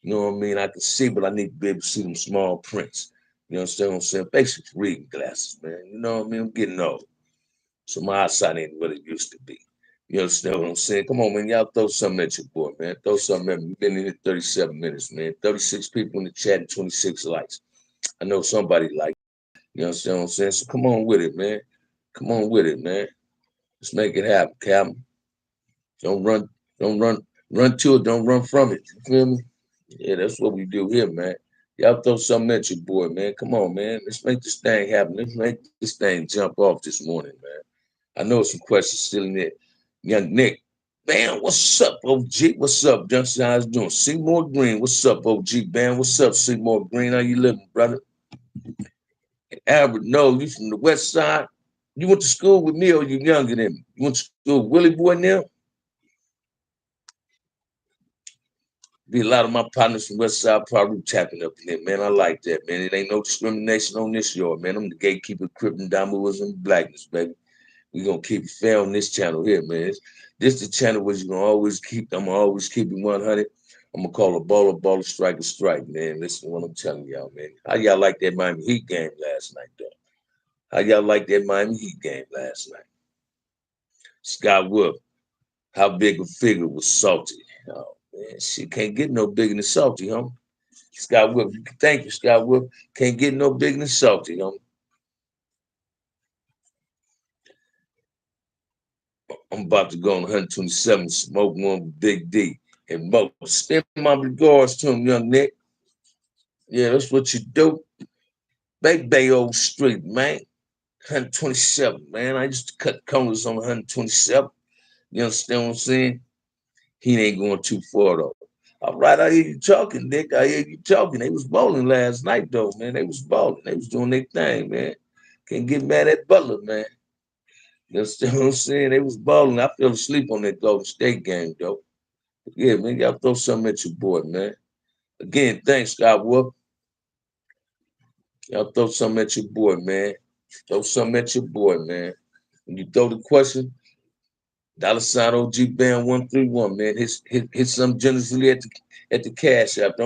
You know what I mean? I can see, but I need to be able to see them small prints. You understand what I'm saying? Basic reading glasses, man. You know what I mean? I'm getting old. So my eyesight ain't what it used to be. You understand what I'm saying? Come on, man. Y'all throw something at your boy, man. Throw something at me. We've been in here 37 minutes, man. 36 people in the chat and 26 likes. I know somebody like it. You understand what I'm saying? So come on with it, man. Come on with it, man. Let's make it happen, Captain. Don't run, run to it. Don't run from it. You feel me? Yeah, that's what we do here, man. Y'all throw something at your boy, man. Come on, man. Let's make this thing happen. Let's make this thing jump off this morning, man. I know some questions still in there. Young Nick, man, what's up, OG? What's up, Johnson? How's doing? Seymour Green, what's up, OG? Man, what's up, Seymour Green? How you living, brother? Albert, no, you from the west side? You went to school with me or you younger than me? You went to school with Willie Boy now? Be a lot of my partners from West Side probably tapping up in there, man. I like that, man. It ain't no discrimination on this yard, man. I'm the gatekeeper, Crip and Damoism and blackness, baby. We gonna keep it fair on this channel here, man. This the channel where you gonna always keep. I'm gonna always keep it 100. I'm gonna call a baller, strike a strike, man. Listen to what I'm telling y'all, man. How y'all like that Miami Heat game last night, though? How y'all like that Miami Heat game last night? Scott Wood, how big a figure was Salty? Oh man, she can't get no bigger than Salty, homie. Scott Wood, thank you, Scott Wood. Can't get no bigger than Salty, homie. I'm about to go on 127, smoke one with Big D. And Mo, send my regards to him, young Nick. Yeah, that's what you do. Bay Old Street, man. 127, man. I used to cut corners on 127. You understand what I'm saying? He ain't going too far, though. All right, I hear you talking, Nick. I hear you talking. They was bowling last night, though, man. They was bowling. They was doing their thing, man. Can't get mad at Butler, man. You understand what I'm saying? They was balling. I fell asleep on that Golden State game, though. But yeah, man, y'all throw something at your boy, man. Again, thanks, Scott Whoop. Y'all throw something at your boy, man. Throw something at your boy, man. When you throw the question, $ OG Band 131, man. Hit some generously at the cash app.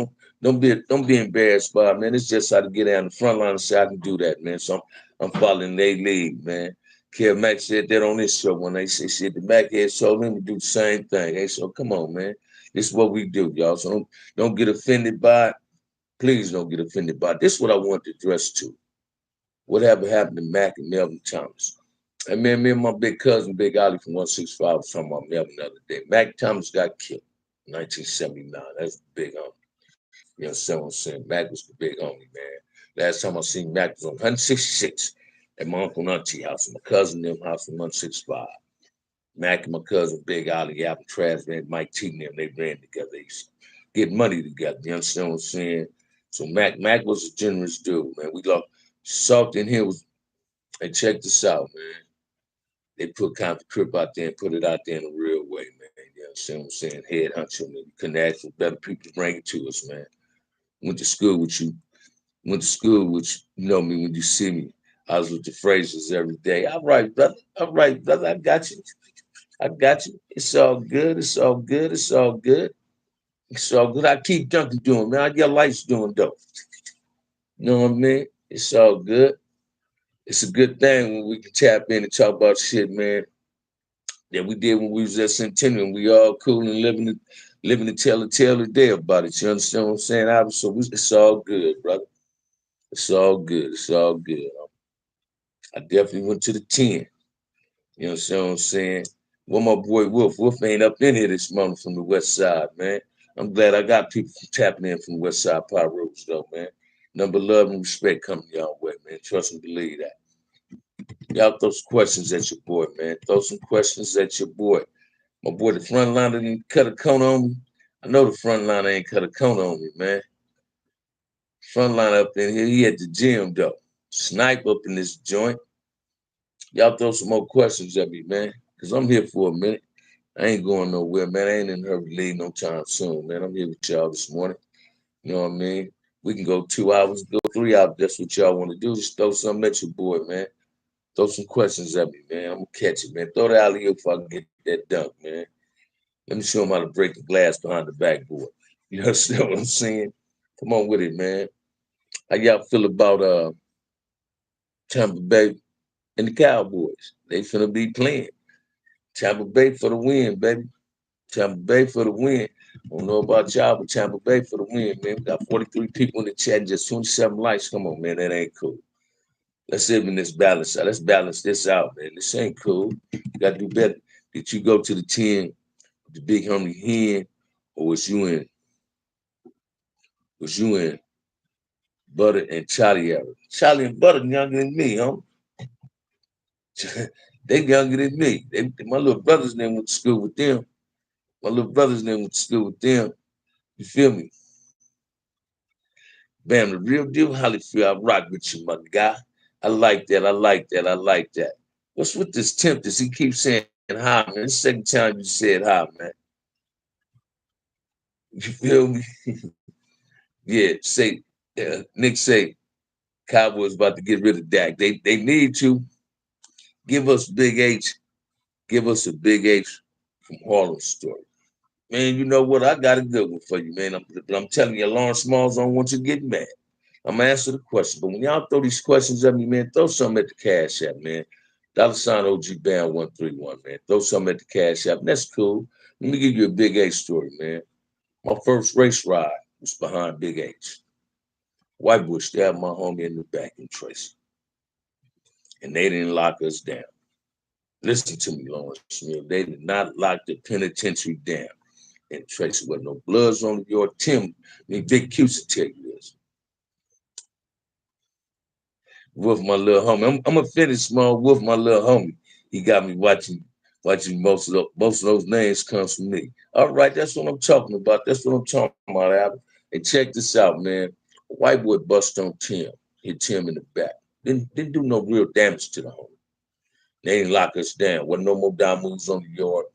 Don't be embarrassed by it, man. It's just how to get out in the front line so I can do that, man. So I'm following their lead, man. Kev Mack said that on his show when they say shit. The Mac head told him to do the same thing. Hey, so come on, man. This is what we do, y'all. So don't get offended by it. Please don't get offended by it. This is what I want to address to. Whatever happened to Mac and Melvin Thomas? And me and my big cousin, Big Ollie from 165, was talking about Melvin the other day. Mac Thomas got killed in 1979. That's big homie. You understand what I'm saying? Mac was the big homie, man. Last time I seen Mac was on 166 at my uncle and auntie house, and my cousin them house from 165. Mac and my cousin Big Ollie, Apple Trash, man, Mike T and them, they ran together. They used to get money together. You understand what I'm saying? So Mac was a generous dude, man. We lost salt in here was, and check this out, man. They put kind of Crip out there and put it out there in a real way, man. You understand what I'm saying? Head hunch, man. You connect with better people to bring it to us, man. Went to school with you. Went to school with you know me when you see me. I was with the phrases every day. All right, brother. All right, brother. I got you. I got you. It's all good. It's all good. It's all good. It's all good. I keep Duncan doing, man. I get lights doing though. You know what I mean? It's all good. It's a good thing when we can tap in and talk about shit, man, that we did when we was at Centennial. We all cool and living to tell a tale today about it. You understand what I'm saying? So it's all good, brother. It's all good. It's all good. I definitely went to the 10. You know what I'm saying? Well, my boy Wolf. Wolf ain't up in here this morning from the west side, man. I'm glad I got people tapping in from the west side Pyros, though, man. Number love and respect coming y'all way, man. Trust and believe that. Y'all throw some questions at your boy, man. Throw some questions at your boy. My boy, the front liner didn't cut a corner on me. I know the front liner ain't cut a corner on me, man. Front line up in here, he at the gym, though. Snipe up in this joint. Y'all throw some more questions at me, man, because I'm here for a minute. I ain't going nowhere, man. I ain't in a hurry to leave no time soon, man. I'm here with y'all this morning. You know what I mean? We can go 2 hours, go 3 hours. That's what y'all want to do. Just throw something at your boy, man. Throw some questions at me, man. I'm going to catch it, man. Throw the alley if I can get that dunk, man. Let me show him how to break the glass behind the backboard. You understand what I'm saying? Come on with it, man. How y'all feel about Tampa Bay and the Cowboys? They finna be playing. Tampa Bay for the win, baby. Tampa Bay for the win. I don't know about y'all, but Tampa Bay for the win, man. We got 43 people in the chat and just 27 likes. Come on, man. That ain't cool. Let's even this balance out. Let's balance this out, man. This ain't cool. You gotta do better. Did you go to the 10, the big homie hen, or was you in Butter and Charlie era? Charlie and Butter younger than me, huh? They younger than me. My little brother's name went to school with them. My little brother's name went to school with them. You feel me? Bam, the real deal, Hollyfield. I rock with you, my guy. I like that. I like that. I like that. What's with this Tempest? He keeps saying hi, man. It's the second time you said hi, man. You feel me? Yeah, Nick say Cowboys about to get rid of Dak. They need to give us Big H. Give us a Big H from Harlem story. Man, you know what? I got a good one for you, man. I'm telling you, Lawrence Smalls don't want you to get mad. I'm gonna answer the question, but when y'all throw these questions at me, man, throw something at the Cash App, man. $ OG Band 131, man. Throw something at the Cash App. That's cool. Let me give you a Big H story, man. My first race ride was behind Big H. White Bush, they had my homie in the back in Tracy. And they didn't lock us down. Listen to me, Lawrence Smith. They did not lock the penitentiary down. And Tracy wasn't no bloods on your Tim. I mean, Big Q to tell you this. With my little homie. I'm gonna finish small with my little homie. He got me watching most of those names come from me. All right, that's what I'm talking about. That's what I'm talking about, Albert. And check this out, man. A white boy bust on Tim, hit Tim in the back. Didn't do no real damage to the homie. They didn't lock us down. Wasn't no more down moves on the yard.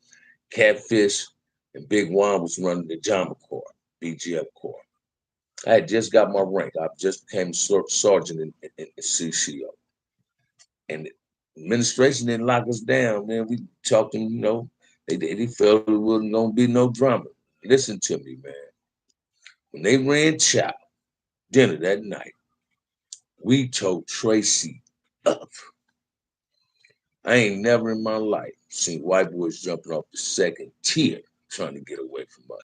Catfish and Big Juan was running the Jama Corps, BGF Corps. I had just got my rank. I just became sergeant in CCO. And the administration didn't lock us down, man. We talking, they felt it wasn't gonna be no drama. Listen to me, man. When they ran chow dinner that night, we told Tracy up. I ain't never in my life seen white boys jumping off the second tier trying to get away from us.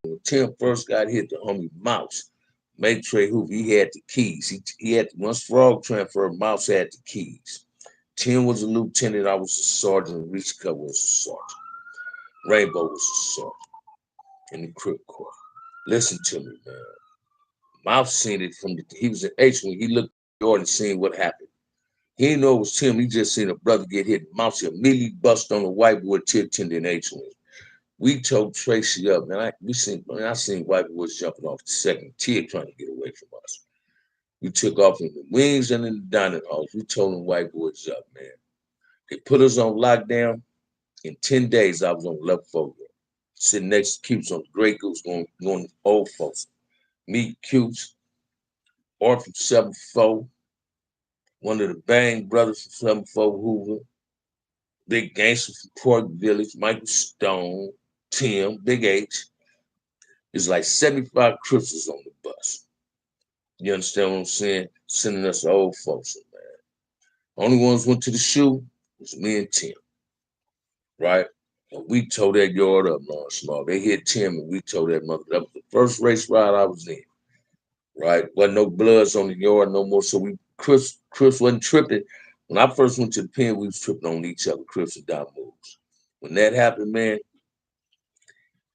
When Tim first got hit, the homie Mouse made Trey Hoover. He had the keys. He had once Frog transferred, Mouse had the keys. Tim was a lieutenant. I was a sergeant. Reese Cup was a sergeant. Rainbow was a sergeant in the Crip Corps. Listen to me, man. Mouse seen it from he was an H when he looked at the door and seen what happened. He didn't know it was Tim. He just seen a brother get hit. Mouse immediately bust on the white boy tending H wing. We told Tracy up, man. I seen white boys jumping off the second tier trying to get away from us. We took off in the wings and in the dining halls. We told them white boys up, man. They put us on lockdown. In 10 days, I was on level 4, sitting next to Cupes on the Grey Goose, going to old folks. Me, Cupes, Art from 7-4, one of the Bang brothers from 7-4 Hoover, Big Gangster from Port Village, Michael Stone, Tim, Big H. It's like 75 Crips on the bus. You understand what I'm saying? Sending us old folks, man. Only ones went to the shoe was me and Tim, right? And we tore that yard up, Lawrence Small. They hit Tim and we tore that mother. That was the first race ride I was in, right? Wasn't no bloods on the yard no more. So Chris wasn't tripping. When I first went to the pen, we was tripping on each other, Chris and Don Moves. When that happened, man,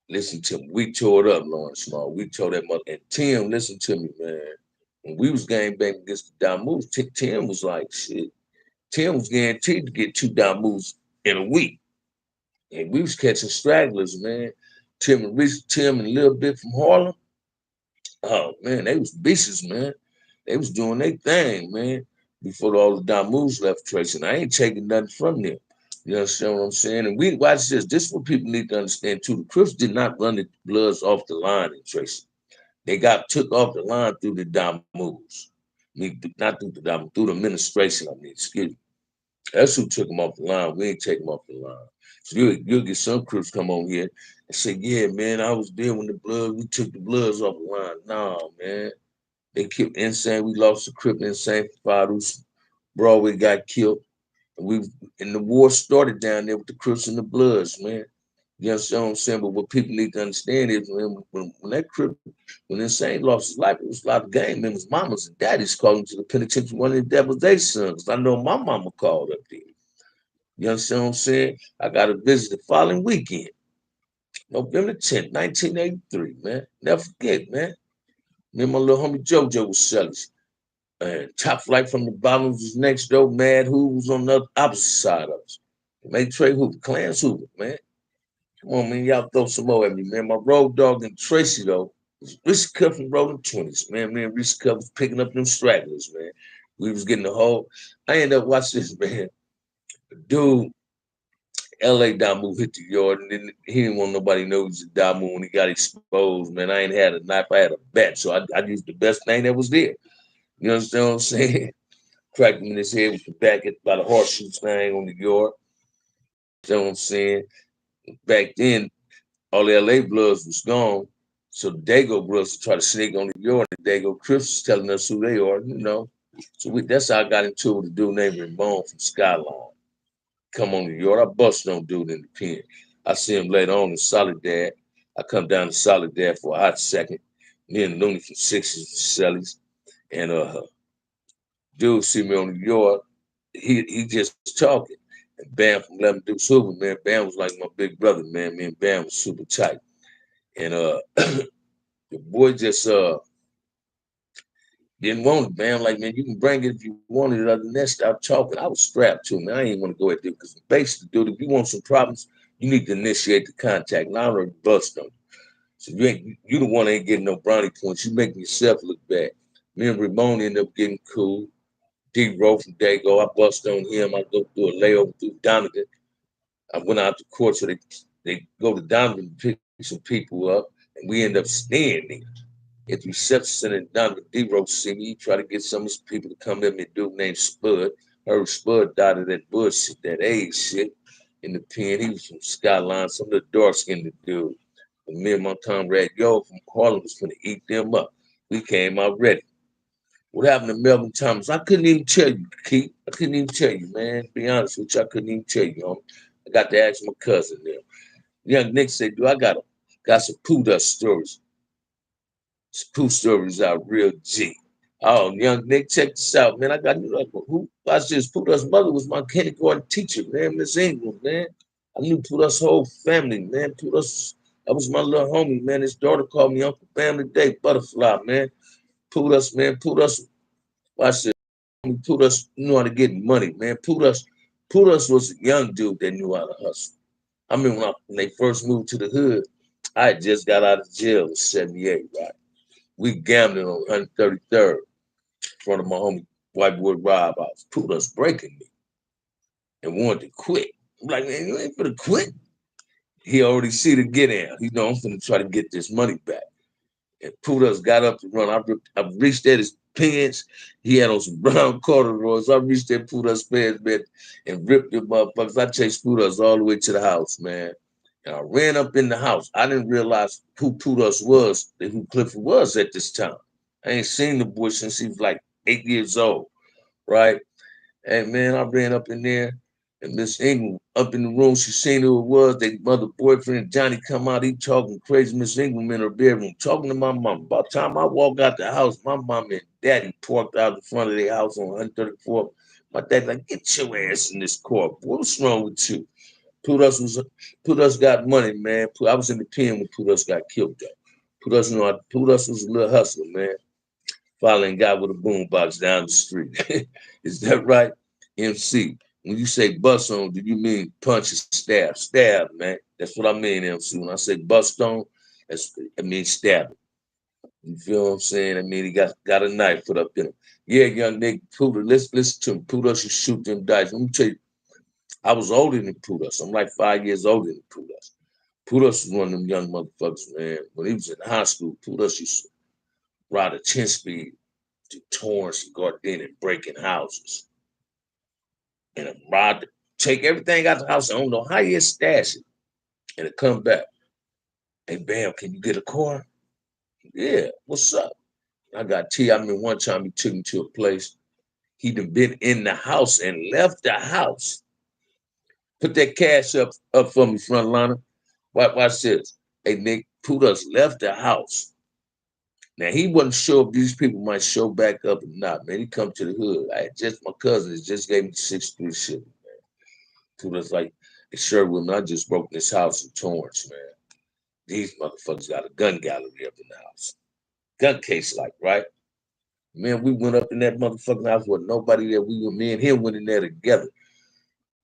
listen to me. We tore it up, Lawrence Small. We tore that mother. And Tim, listen to me, man. When we was game bang against the Don Moves, Tim was like, shit. Tim was guaranteed to get 2 Don Moves in a week. And we was catching stragglers, man. Tim and a little bit from Harlem. Oh man, they was beasts, man. They was doing their thing, man. Before all the Don Moves left Tracy. And I ain't taking nothing from them. You understand what I'm saying? And we watch this. This is what people need to understand too. The Crips did not run the Bloods off the line in Tracy. They got took off the line through the Don Moves. Not through the Don, through the administration, excuse me. That's who took them off the line. We ain't take them off the line. So you'll get some Crips come on here and say, yeah, man, I was there when we took the Bloods off the line. Nah, man. They kept Insane. We lost the Crip Insane Fathers. Broadway got killed. And the war started down there with the Crips and the Bloods, man. You understand what I'm saying? But what people need to understand is when that Crip, when Insane lost his life, it was a lot of gang members, mamas and daddies calling to the penitentiary, one of the devil's day sons. I know my mama called up there. You understand what I'm saying? I got a visit the following weekend, November 10th, 1983, man. Never forget, man. Me and my little homie JoJo was sellers. And Top Flight from the bottom was next door. Mad Who was on the opposite side of us. Made Trey Hoover, Clarence Hoover, man. Come on, man. Y'all throw some more at me, man. My road dog and Tracy, though, was Reese Cup from Rolling 20s, man. Me and Reese Cup was picking up them stragglers, man. We was getting the whole. I ended up watching this, man. Dude, LA Damu hit the yard, and then he didn't want nobody to know he was a Damu when he got exposed, man. I ain't had a knife, I had a bat, so I used the best thing that was there. You understand what I'm saying? Cracked him in his head with the back by the horseshoe thing on the yard. You know what I'm saying? Back then, all the LA Bloods was gone. So the Dago Bloods try to sneak on the yard. The Dago Crips is telling us who they are, you know. So that's how I got into it with a dude named Ramon from Skyline. Come on the yard. I bust on dude in the pen. I see him later on in Solidad. I come down to Solidad for a hot second. Me and Looney from Sixes and Sellies. And dude see me on the yard. He just talking. And Bam from Lemon Deuce Hoover, man. Bam was like my big brother, man. Me and Bam was super tight. And the boy just didn't want it, Bam. Like, man, you can bring it if you want it. Other than that, stop talking. I was strapped to him. I didn't want to go at dude because basically, dude, if you want some problems, you need to initiate the contact. And I already bust on you. So you the one that ain't getting no brownie points. You making yourself look bad. Me and Ramon ended up getting cool. D-Row from Dago, I bust on him. I go through a layover through Donovan. I went out to court, so they go to Donovan to pick some people up, and we end up staying there. At the reception center in Donovan, D-Row see me, try to get some of his people to come in. A dude named Spud. Heard Spud died of that bullshit, that AIDS shit in the pen. He was from Skyline, some of the dark-skinned dude. And me and my comrade Yo from Harlem was going to eat them up. We came out ready. What happened to Melvin Thomas? I couldn't even tell you, Keith. I couldn't even tell you, man. To be honest with you, I couldn't even tell you. I got to ask my cousin there. Young Nick said, "Do I got some poo dust stories? Some poo stories out real G." Oh, young Nick, check this out, man. I got who? Watch this. Poo dust mother was my kindergarten teacher, man. Miss Ingram, man. I knew Poo dust whole family, man. Poo dust, that was my little homie, man. His daughter called me Uncle Family Day, Butterfly, man. Poo dust, man. Poo dust. Watch this. Pudas knew how to get money, man. Pudas was a young dude that knew how to hustle. I mean, when they first moved to the hood, I had just got out of jail in '78, right? We gambling on 133rd in front of my homie White Boy Rob house. Pudas breaking me and wanted to quit. I'm like, man, you ain't finna quit. He already see the get in. He know I'm finna try to get this money back. And Pudas got up to run. I reached at his pants. He had on some brown corduroys. I reached at Pudas' pants, man, and ripped them motherfuckers. I chased Pudas all the way to the house, man. And I ran up in the house. I didn't realize who Pudas was, who Clifford was at this time. I ain't seen the boy since he was like 8 years old, right? Hey, man, I ran up in there. And Miss Ingram up in the room, she seen who it was. Their mother boyfriend Johnny come out, he talking crazy. Miss Ingram in her bedroom, talking to my mom. By the time I walk out the house, my mom and daddy parked out in front of their house on 134. My dad like, get your ass in this car. Boy, what's wrong with you? Put us got money, man. I was in the pen when Put got killed though. Put us was a little hustler, man. Following guy with a boombox down the street. Is that right? MC. When you say bust on, do you mean punch or stab? Stab, man. That's what I mean, MC. When I say bust on, I mean stab it. You feel what I'm saying? I mean, he got a knife put up in him. Yeah, young nigga, Puda, listen to him. Puda should shoot them dice. Let me tell you, I was older than Puda. I'm like 5 years older than Puda. Puda was one of them young motherfuckers, man. When he was in high school, Puda used to ride a 10-speed to Torrance and Gardena and breaking houses. And a rod take everything out the house. I don't know how you stash it. And it come back. Hey, bam, can you get a car? Yeah, what's up? I got T. I mean, one time he took me to a place. He'd have been in the house and left the house. Put that cash up for me, frontliner. Watch this. Hey, Nick, Pudas left the house. Now, he wasn't sure if these people might show back up or not, man. He come to the hood. My cousin just gave me 6-3 shit. Pudas like, hey, Sherwood, I just broke this house in Torrance, man. These motherfuckers got a gun gallery up in the house. Gun case like, right? Man, we went up in that motherfucking house with nobody there. Me and him went in there together.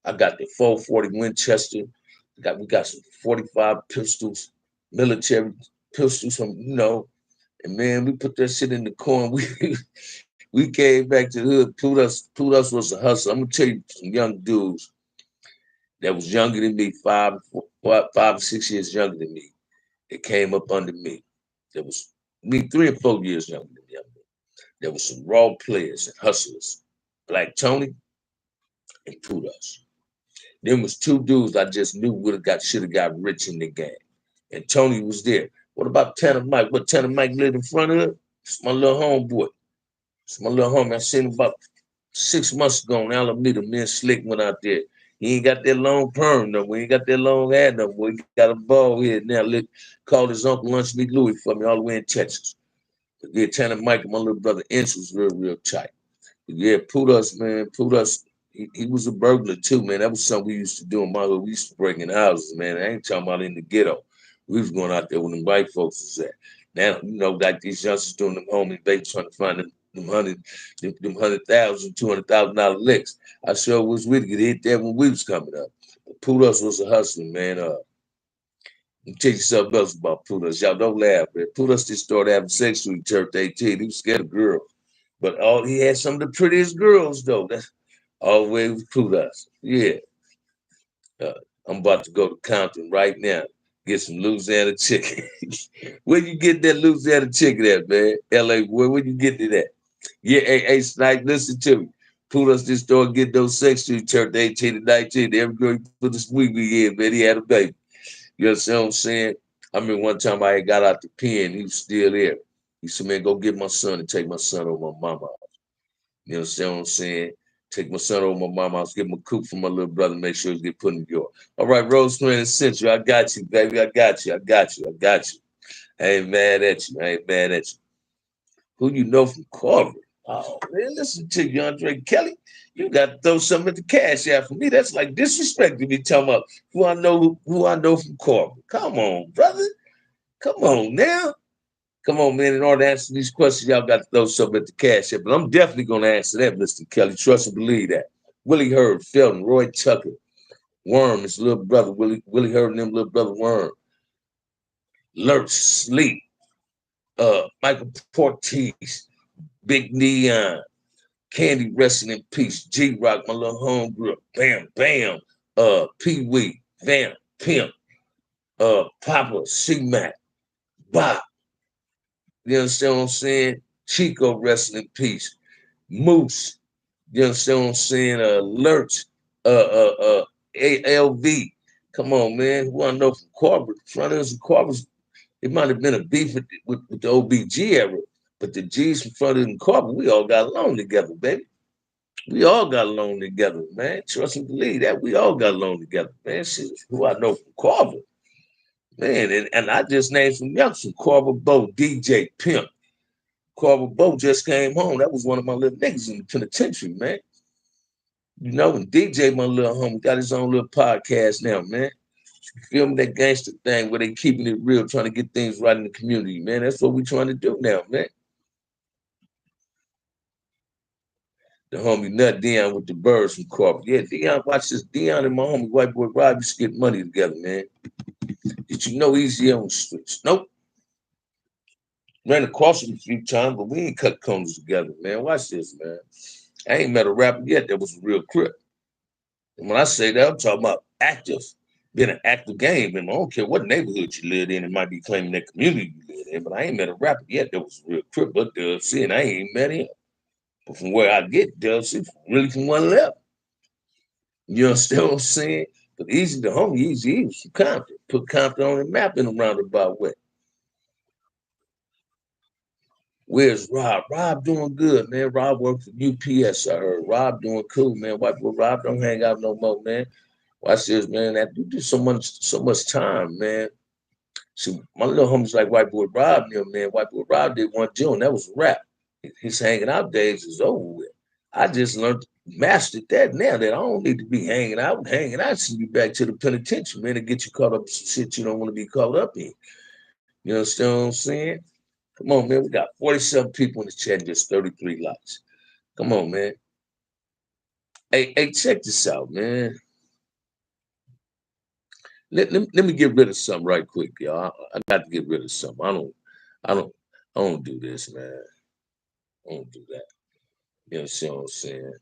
I got the 440 Winchester. We got some 45 pistols, military pistols from, and man, we put that shit in the corn. We came back to the hood. Plutus was a hustler. I'm gonna tell you some young dudes that was younger than me, 5 or 6 years younger than me. That came up under me. There was me 3 or 4 years younger than me. There was some raw players and hustlers, Black Tony and Plutus. Then was two dudes I just knew should have got rich in the game. And Tony was there. What about Tanner Mike? What Tanner Mike lived in front of her? It's my little homeboy. It's my little homie. I seen him about 6 months ago in Alameda. Me and Slick went out there. He ain't got that long perm no more. He ain't got that long hair no more. He got a bald head now. Called his uncle Lunch Meat Louie for me all the way in Texas. But yeah, Tanner Mike and my little brother Inch was real tight. But yeah, Pudas, man. Pudas, he was a burglar too, man. That was something we used to do in my hood. We used to break in houses, man. I ain't talking about in the ghetto. We was going out there when the white folks was at. Now, like these youngsters doing them home invasions trying to find them $100,000, $200,000 licks. I sure wish we'd get hit there when we was coming up. But Pudas was a hustler, man. Let me tell you something else about Pudas. Y'all don't laugh, man. Pudas just started having sex when he turned 18. He was scared of girls. But he had some of the prettiest girls, though. That's always Pudas. Yeah. I'm about to go to Compton right now. Get some Louisiana chicken. Where you get that Louisiana chicken at, man? LA, where you get it at? Yeah, hey, Snipe, listen to me. Pudas just started getting those sex when he turned 18 and 19. Every girl he put this wee in, man, he had a baby. You understand what I'm saying? I mean, one time I had got out the pen, he was still there. He said, man, go get my son and take my son over my mama. You understand what I'm saying? Take my son over my mama house, give him a coupe for my little brother, make sure he get put in the yard. All right, Rosemary and Central, I got you, baby. I got you. I got you. I got you. I ain't mad at you. I ain't mad at you. Who you know from Corver? Oh, man, listen to you, Andre Kelly. You got to throw something at the cash out for me. That's like disrespect to be talking about who I know from Corver. Come on, brother. Come on now. Come on, man. In order to answer these questions, y'all got to throw something at the cash out. But I'm definitely going to answer that, Mr. Kelly. Trust and believe that. Willie Hurd, Felton, Roy Tucker, Worm, his little brother, Willie Hurd and them little brother Worm, Lurch, Sleep, Michael Portis, Big Neon, Candy resting in peace, G Rock, my little homegirl, Bam Bam, Pee Wee, Vamp, Pimp, Papa, C Mac, Bop. You understand what I'm saying? Chico resting in peace, Moose. You understand what I'm saying? Lurch, ALV. Come on, man. Who I know from Corbett, front ends and Corbett, it might have been a beef with the OBG era, but the G's from front ends and Corbett, we all got along together, baby. We all got along together, man. Trust and believe that. We all got along together, man. Shit, who I know from Carver. Man, and I just named some youngsters from Carver Bo, DJ Pimp. Carver Bo just came home. That was one of my little niggas in the penitentiary, man. You know, and DJ, my little homie, got his own little podcast now, man. Feel me, that gangster thing where they keeping it real, trying to get things right in the community, man. That's what we trying to do now, man. The homie Nut Dion with the birds from Carver. Yeah, Dion, watch this. Dion and my homie White Boy Rob used to get money together, man. Did you know easy on the streets? Nope. Ran across him a few times, but we ain't cut cones together, man. Watch this, man. I ain't met a rapper yet that was a real Crip. And when I say that, I'm talking about active, being an active game. And I don't care what neighborhood you live in, it might be claiming that community you live in, but I ain't met a rapper yet that was a real Crip. But see, and I ain't met him. But from where I get, see, really from one level. You understand what I'm saying? But Easy the homie, Easy, he was from Compton. Put Compton on the map in a roundabout way. Where's Rob? Rob doing good, man. Rob worked for UPS, I heard. Rob doing cool, man. White boy Rob don't hang out no more, man. Watch this, man. That you do so much time, man. See, my little homies like White Boy Rob, you know, man. White Boy Rob did one deal, and that was a rap. His hanging out days is over with. I just learned, mastered that now that I don't need to be hanging out. Hanging out should be back to the penitentiary, man, to get you caught up in some shit you don't want to be caught up in. You understand what I'm saying? Come on, man. We got 47 people in the chat and just 33 likes. Come on, man. Hey, check this out, man. Let me get rid of something right quick, y'all. I got to get rid of something. I don't do this, man. I don't do that. You understand what I'm saying?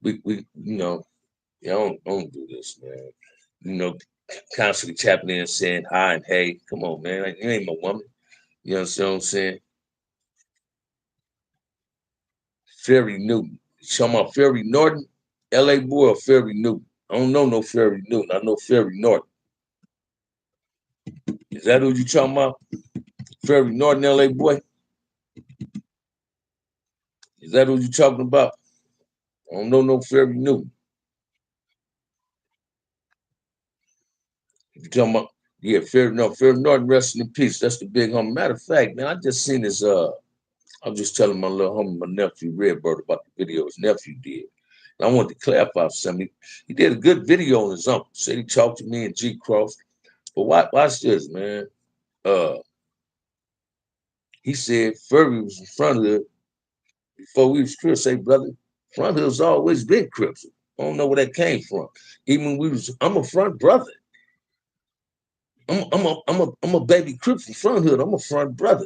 We yeah, I don't do this, man. You know, constantly tapping in saying hi and hey. Come on, man. Like, you ain't my woman. You understand what I'm saying? Ferry Newton. You talking about Ferry Norton? LA boy or Ferry Newton? I don't know no Ferry Newton. I know Ferry Norton. Is that who you talking about? Ferry Norton, LA boy? Is that who you talking about? I don't know no Ferry Newton. If you talking about, yeah, Ferry Norton, resting in peace. That's the big homie. Matter of fact, man, I just seen his I'm just telling my little homie, my nephew Redbird, about the video his nephew did. And I wanted to clarify something. He did a good video on his uncle. Said he talked to me and G Cross. But watch this, man. He said Furby was in front of it before we was Crips. Say, brother, front hill's always been Crips. I don't know where that came from. Even when I'm a front brother. I'm a baby Crip from front hood. I'm a front brother.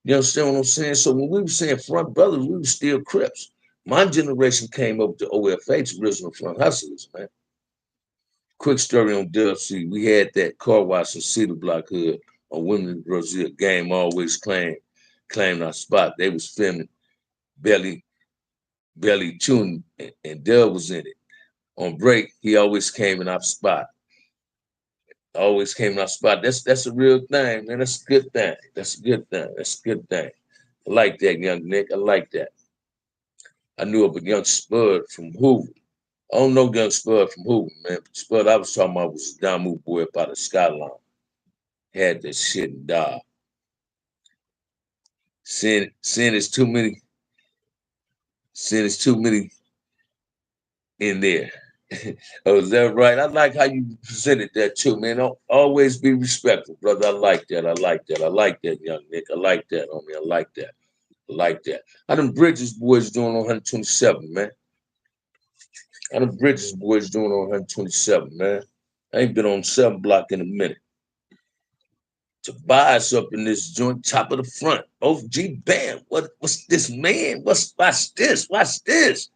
You understand what I'm saying? So when we were saying front brothers, we were still Crips. My generation came up to OFH, original front hustlers, man. Quick story on Dub C. We had that car wash in Cedar Block Hood on Women Brazil. Game always claimed our spot. They was filming Belly Tune, and Dub was in it. On break, he always came in our spot. Always came in our spot. That's a real thing, man. That's a good thing. That's a good thing. That's a good thing. I like that, young Nick. I like that. I knew of a young Spud from Hoover. I don't know young Spud from Hoover, man. Spud I was talking about was a Damu boy up out of Skyline. Had that shit and died. Sin is too many. Sin is too many in there. Oh, is that right? I like how you presented that too, man. Always be respectful, brother. I like that. I like that. I like that, young Nick. I like that, homie. I like that. I like that. How them Bridges boys doing on 127, man? How them Bridges boys doing on 127, man? I ain't been on 7 block in a minute. Tobias up in this joint, top of the front. OG Bam. What's this, man? Watch this? Watch this.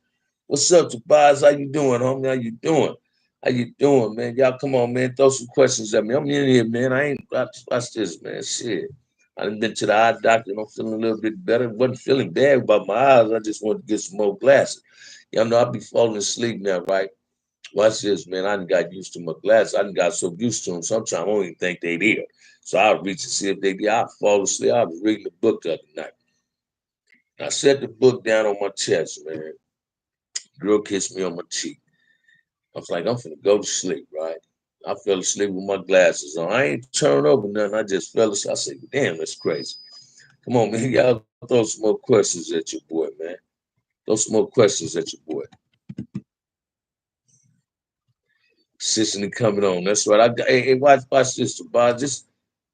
What's up, Tobias? How you doing, homie? How you doing? How you doing, man? Y'all come on, man. Throw some questions at me. I'm in here, man. I ain't watch this, man. Shit. I done been to the eye doctor and I'm feeling a little bit better. Wasn't feeling bad about my eyes. I just wanted to get some more glasses. Y'all know I be falling asleep now, right? Watch this, man. I done got used to my glasses. I done got so used to them. Sometimes I don't even think they there. So I'll reach and see if they there. I'll fall asleep. I was reading the book the other night. I set the book down on my chest, man. Girl kissed me on my cheek. I was like, I'm finna go to sleep, right? I fell asleep with my glasses on. I ain't turned over nothing. I just fell asleep. I said, damn, that's crazy. Come on, man. Y'all throw some more questions at your boy, man. Throw some more questions at your boy. Sissy coming on. That's right. I got, hey, watch this, Bob. This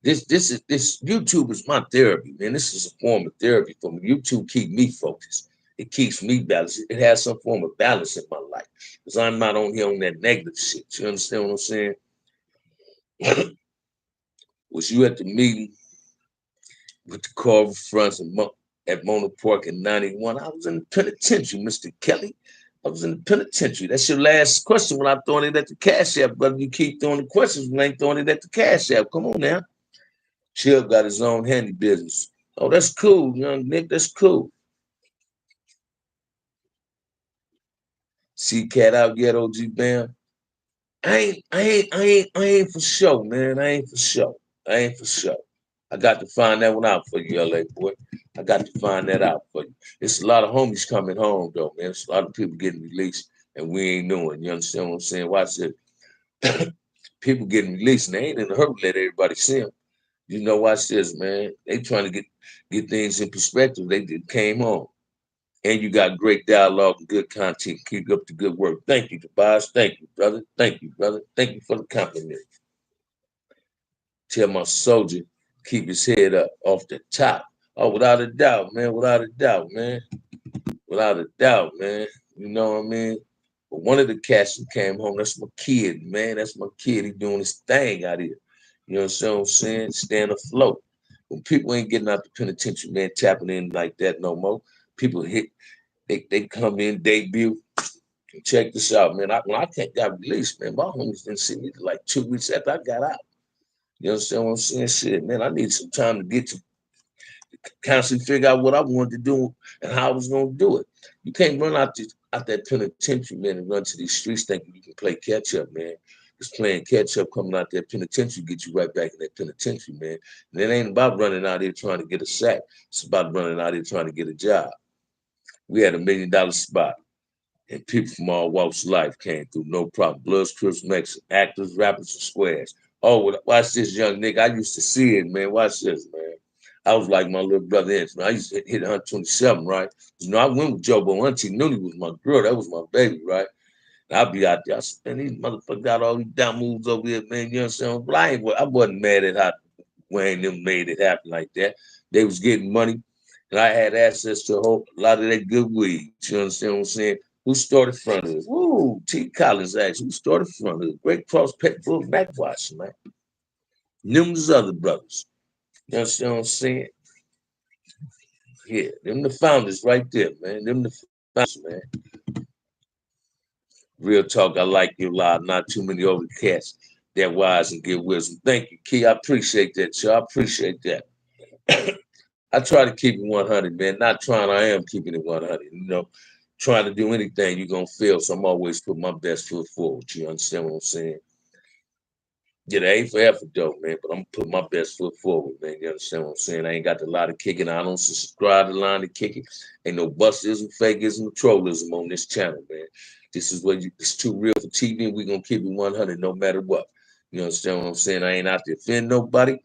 YouTube is my therapy, man. This is a form of therapy for me. YouTube keep me focused. It keeps me balanced. It has some form of balance in my life because I'm not on here on that negative shit. You understand what I'm saying? Was you at the meeting with the Carver Fronts at Mona Park in '91? I was in the penitentiary, Mr. Kelly. I was in the penitentiary. That's your last question when I'm throwing it at the Cash App, brother. You keep throwing the questions when I ain't throwing it at the Cash App. Come on now. Chill got his own handy business. Oh, that's cool, young Nick. That's cool. See Cat out yet, OG Bam? I ain't for sure, man. I ain't for sure. I ain't for sure. I got to find that one out for you, LA boy. I got to find that out for you. It's a lot of homies coming home, though, man. It's a lot of people getting released, and we ain't knowing. You understand what I'm saying? Watch it. People getting released, and they ain't in a hurry to let everybody see them. You know, watch this, man. They trying to get things in perspective. They came home. And you got great dialogue and good content. Keep up the good work. Thank you, Tobias. Thank you, brother. Thank you, brother. Thank you for the compliment. Tell my soldier, keep his head up off the top. Oh, without a doubt, man. Without a doubt, man. Without a doubt, man. You know what I mean? But one of the cats that came home, that's my kid, man. That's my kid. He doing his thing out here. You know what I'm saying? Staying afloat. When people ain't getting out the penitentiary, man, tapping in like that no more, people they come in, debut. Check this out, man. When I got released, man, my homies didn't see me like 2 weeks after I got out. You understand what I'm saying? Shit, man, I need some time to get to constantly figure out what I wanted to do and how I was going to do it. You can't run out that penitentiary, man, and run to these streets thinking you can play catch up, man. Because playing catch up coming out that penitentiary get you right back in that penitentiary, man. And it ain't about running out here trying to get a sack. It's about running out here trying to get a job. We had $1 million spot. And people from all walks of life came through, no problem. Bloods, Crips, Mexicans, actors, rappers, and squares. Oh, watch this, young nigga. I used to see it, man. Watch this, man. I was like my little brother Inch. I used to hit 127, right? You know, I went with Joe, but Auntie Noonie was my girl. That was my baby, right? And I'd be out there. I said, man, these motherfuckers got all these down moves over here, man. You know what I'm saying? But I wasn't mad at how Wayne them made it happen like that. They was getting money, and I had access to a lot of that good weed. You understand what I'm saying? Who started front of it? Woo, T. Collins actually. Who started front of it? Great Cross Pet Bull Backwash, man. Numerous other brothers. You understand what I'm saying? Yeah, them the founders right there, man. Them the founders, man. Real talk, I like you a lot. Not too many older cats that wise and get wisdom. Thank you, Key. I appreciate that, y'all. I appreciate that. I try to keep it 100, man. Not trying, I am keeping it 100. You know, trying to do anything, you're going to fail. So I'm always putting my best foot forward. You understand what I'm saying? Yeah, they ain't for effort though, man. But I'm gonna put my best foot forward, man. You understand what I'm saying? I ain't got the lot of kicking. I don't subscribe to the line of kicking. Ain't no bustism, fakeism, trollism on this channel, man. This is what it's too real for TV, and we gonna keep it 100 no matter what. You understand what I'm saying? I ain't out to offend nobody.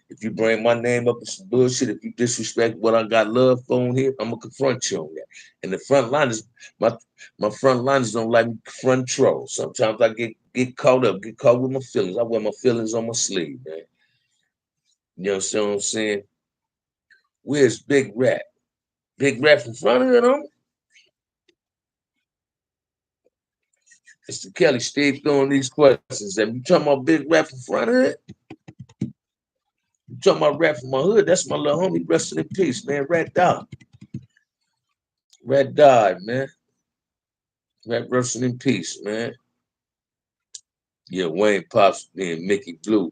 If you bring my name up with some bullshit, if you disrespect what I got love for on here, I'm gonna confront you on that. And the front liners, my my front liners don't like me front trolls. Sometimes I get caught up, get caught with my feelings. I wear my feelings on my sleeve, man. You understand what I'm saying? Where's Big Rat? Big Rat from front of it, on? Mr. Kelly, Steve throwing these questions. And you talking about Big Rat from front of it? You talking about Rat from my hood? That's my little homie. Resting in peace, man. Rat died. Rat died, man. Rat resting in peace, man. Yeah, Wayne Pops being Mickey Blue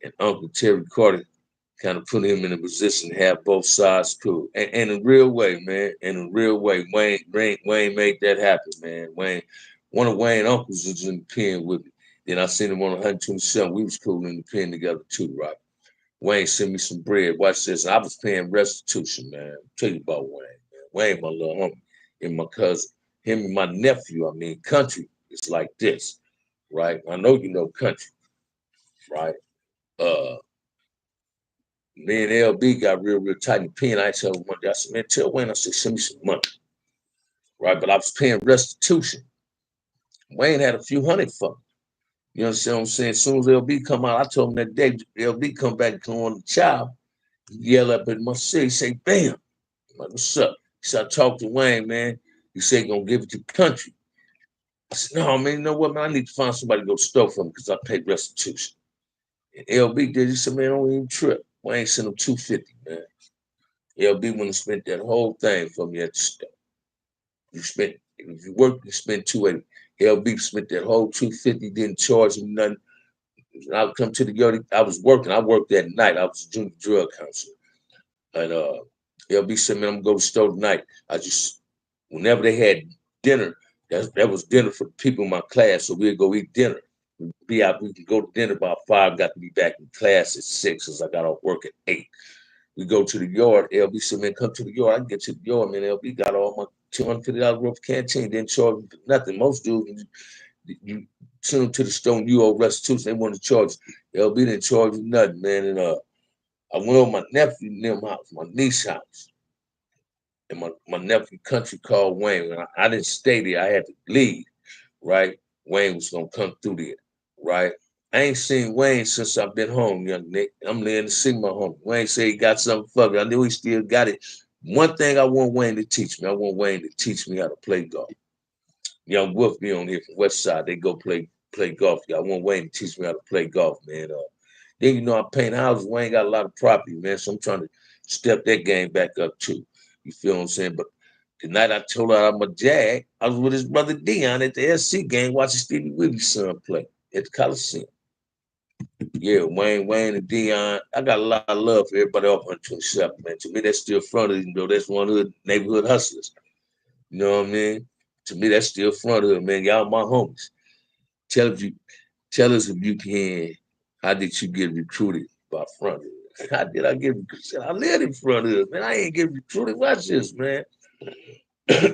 and Uncle Terry Carter kind of put him in a position to have both sides cool. And in a real way, man. In a real way, Wayne made that happen, man. One of Wayne's uncles was in the pen with me. Then I seen him on 127. We was cool in the pen together too, right? Wayne sent me some bread. Watch this. I was paying restitution, man. I'll tell you about Wayne, man. Wayne, my little homie, and my cousin. Him and my nephew, I mean, country. It's like this, right? I know you know country, right? Uh, Me and LB got real tight in the pen. I told him one day, I said, man, tell Wayne, I said, send me some money, right? But I was paying restitution. Wayne had a few hundred for me. You understand what I'm saying? As soon as LB come out, I told him that day, LB come back and come on the child, he yell up at my city, say, bam. I'm like, what's up? He said, I talked to Wayne, man. He said, gonna give it to the country. I said, no, man, you know what, man? I need to find somebody to go store for me because I paid restitution. And LB did. He said, man, don't even trip. Wayne sent him 250, man. LB wouldn't have spent that whole thing for me at the store. You spent, if you work, you spent 280. LB spent that whole 250, didn't charge him nothing. I would come to the yard. I was working. I worked that night. I was a junior drug counselor. And LB said, man, I'm gonna go to the store tonight. I just, whenever they had dinner, that was dinner for the people in my class. So we'd go eat dinner. We'd be out, we could go to dinner about 5, got to be back in class at 6 as I got off work at 8. We go to the yard. LB said, man, come to the yard. I can get to the yard, man. LB got all my $250 worth of canteen, didn't charge me nothing. Most dudes, you send them to the store and you owe restitution. They want to charge. LB didn't charge you nothing, man. And I went over my nephew near my house, my niece's house. And my nephew country called Wayne. And I didn't stay there. I had to leave, right? Wayne was going to come through there, right? I ain't seen Wayne since I've been home, young Nick. I'm laying to see my home. Wayne said he got something for me. I knew he still got it. One thing I want Wayne to teach me, I want Wayne to teach me how to play golf. Young Wolf be on here from West Side. They go play golf. I want Wayne to teach me how to play golf, man. Then you know I paint houses. Wayne got a lot of property, man. So I'm trying to step that game back up too. You feel what I'm saying? But the night I told her I'm a Jag, I was with his brother Dion at the SC game watching Stevie Willie's son play at the Coliseum. Yeah, Wayne and Dion. I got a lot of love for everybody off 127, man. To me, that's still front of it, you know, that's one of the neighborhood hustlers. You know what I mean? To me, that's still front of it, man. Y'all my homies. Tell if you tell us if you can, how did you get recruited by front of it? How did I get recruited? I lived in front of it, man. I ain't get recruited. Watch this, man.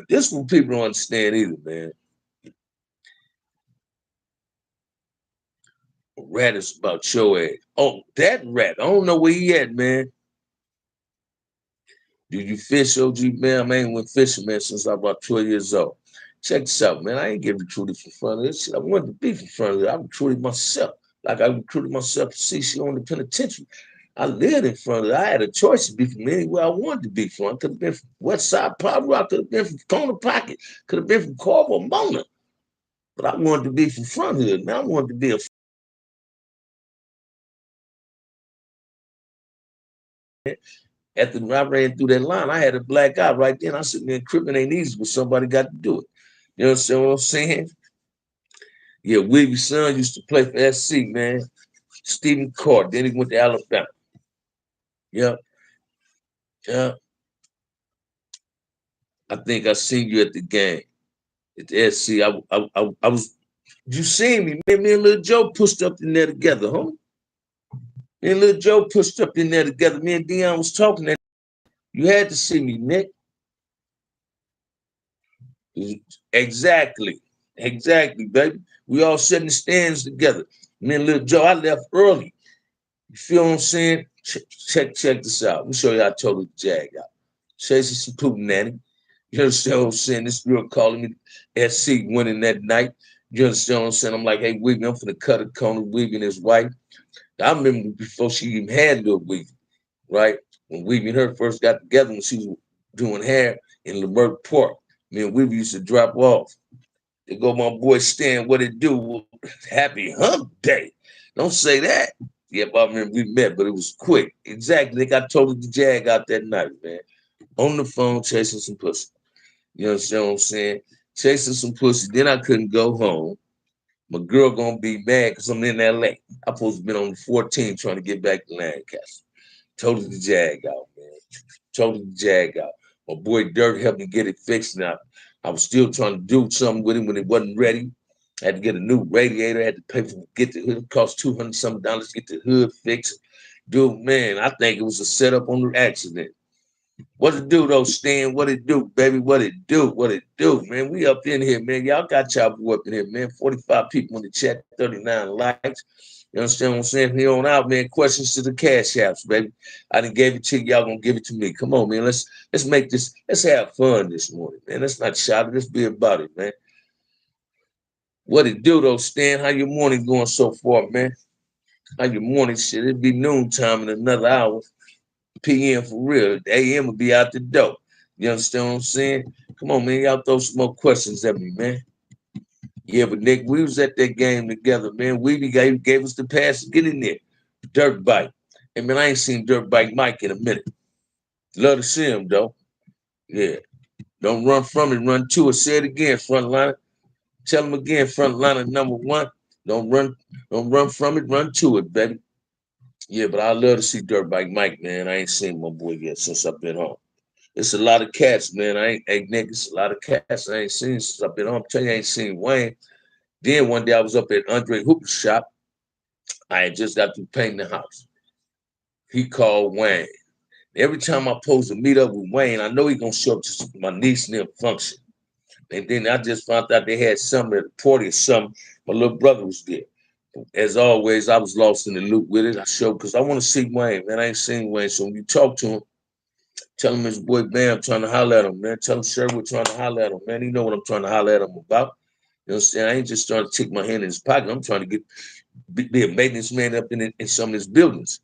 This one people don't understand either, man. Rat is about your age. Oh, that rat. I don't know where he at, man. Do you fish, OG, man? I ain't went fishing, man, since I was about 12 years old. Check this out, man. I ain't get recruited from front of this shit. I wanted to be from front of it. I recruited myself. Like I recruited myself to CC on the penitentiary. I lived in front of it. I had a choice to be from anywhere I wanted to be from. I could have been from West Side Pablo. I could have been from Corner Pocket. Could have been from Corvo Mona. But I wanted to be from front hood, man. I wanted to be a after I ran through that line, I had a black eye right then. I said, man, cripping ain't easy, but somebody got to do it. You understand what I'm saying? Yeah, Willie's son used to play for SC, man. Stephen Carter. Then he went to Alabama. Yeah, yeah. I think I seen you at the game at the SC. I was You seen me, man. Me and Lil Joe pushed up in there together, huh? Me and Lil Joe pushed up in there together. Me and Dion was talking. That you had to see me, Nick. Exactly. Exactly, baby. We all sat in the stands together. Me and Lil Joe, I left early. You feel what I'm saying? Check this out. Let me show you how I told the Jag out. Chasing some Putin nanny. You understand what I'm saying? This girl calling me SC winning that night. You understand what I'm saying? I'm like, hey, Weeby, I'm finna cut a corner. Weeby and his wife. I remember before she even had Lil Weeby, right? When Weeby and her first got together when she was doing hair in Lamert Park. Me and Weeby used to drop off. They go, my boy Stan, what it do? Happy hump day. Don't say that. Yep, I remember we met, but it was quick. Exactly. Like I told the Jag out that night, man. On the phone chasing some pussy. You understand what I'm saying? Chasing some pussy. Then I couldn't go home. My girl gonna be mad because I'm in LA. I supposed to be on the 14 trying to get back to Lancaster. Told the Jag out, man. Told the Jag out. My boy Dirk helped me get it fixed now. I was still trying to do something with it when it wasn't ready. I had to get a new radiator. I had to pay for get the hood. It cost $200 something to get the hood fixed. Dude, man, I think it was a setup on the accident. What it do though, Stan? What it do, baby? What it do? What it do, man? We up in here, man. Y'all got y'all boy up in here, man. 45 people in the chat, 39 likes. You understand what I'm saying? From here on out, man. Questions to the cash apps, baby. I done gave it to you. Y'all gonna give it to me. Come on, man. Let's make this. Let's have fun this morning, man. Let's not shout it. Let's be about it, man. What it do though, Stan? How your morning going so far, man? How your morning shit? It'll be noontime in another hour. PM for real. The AM will be out the door. You understand what I'm saying? Come on, man. Y'all throw some more questions at me, man. Yeah, but Nick, we was at that game together, man. We gave us the pass to get in there. Dirt bike. And man, I ain't seen Dirt Bike Mike in a minute. Love to see him though. Yeah. Don't run from it, run to it. Say it again, frontliner. Tell him again, frontliner number one. Don't run from it, run to it, baby. Yeah, but I love to see Dirt Bike Mike, man. I ain't seen my boy yet since I've been home. It's a lot of cats, man. I ain't, hey, niggas, a lot of cats I ain't seen since I've been home. I'm telling you, I ain't seen Wayne. Then one day I was up at Andre Hooper's shop. I had just got through painting the house. He called Wayne. Every time I pose to meet up with Wayne, I know he gonna show up to my niece and them function. And then I just found out they had something at the party or something. My little brother was there. As always, I was lost in the loop with it. I showed because I want to see Wayne, man. I ain't seen Wayne. So when you talk to him, tell him his boy Bam trying to holler at him, man. Tell him Sherwood trying to holler at him, man. He know what I'm trying to holler at him about. You know what I'm saying? I ain't just trying to stick my hand in his pocket. I'm trying to be a maintenance man up in some of his buildings.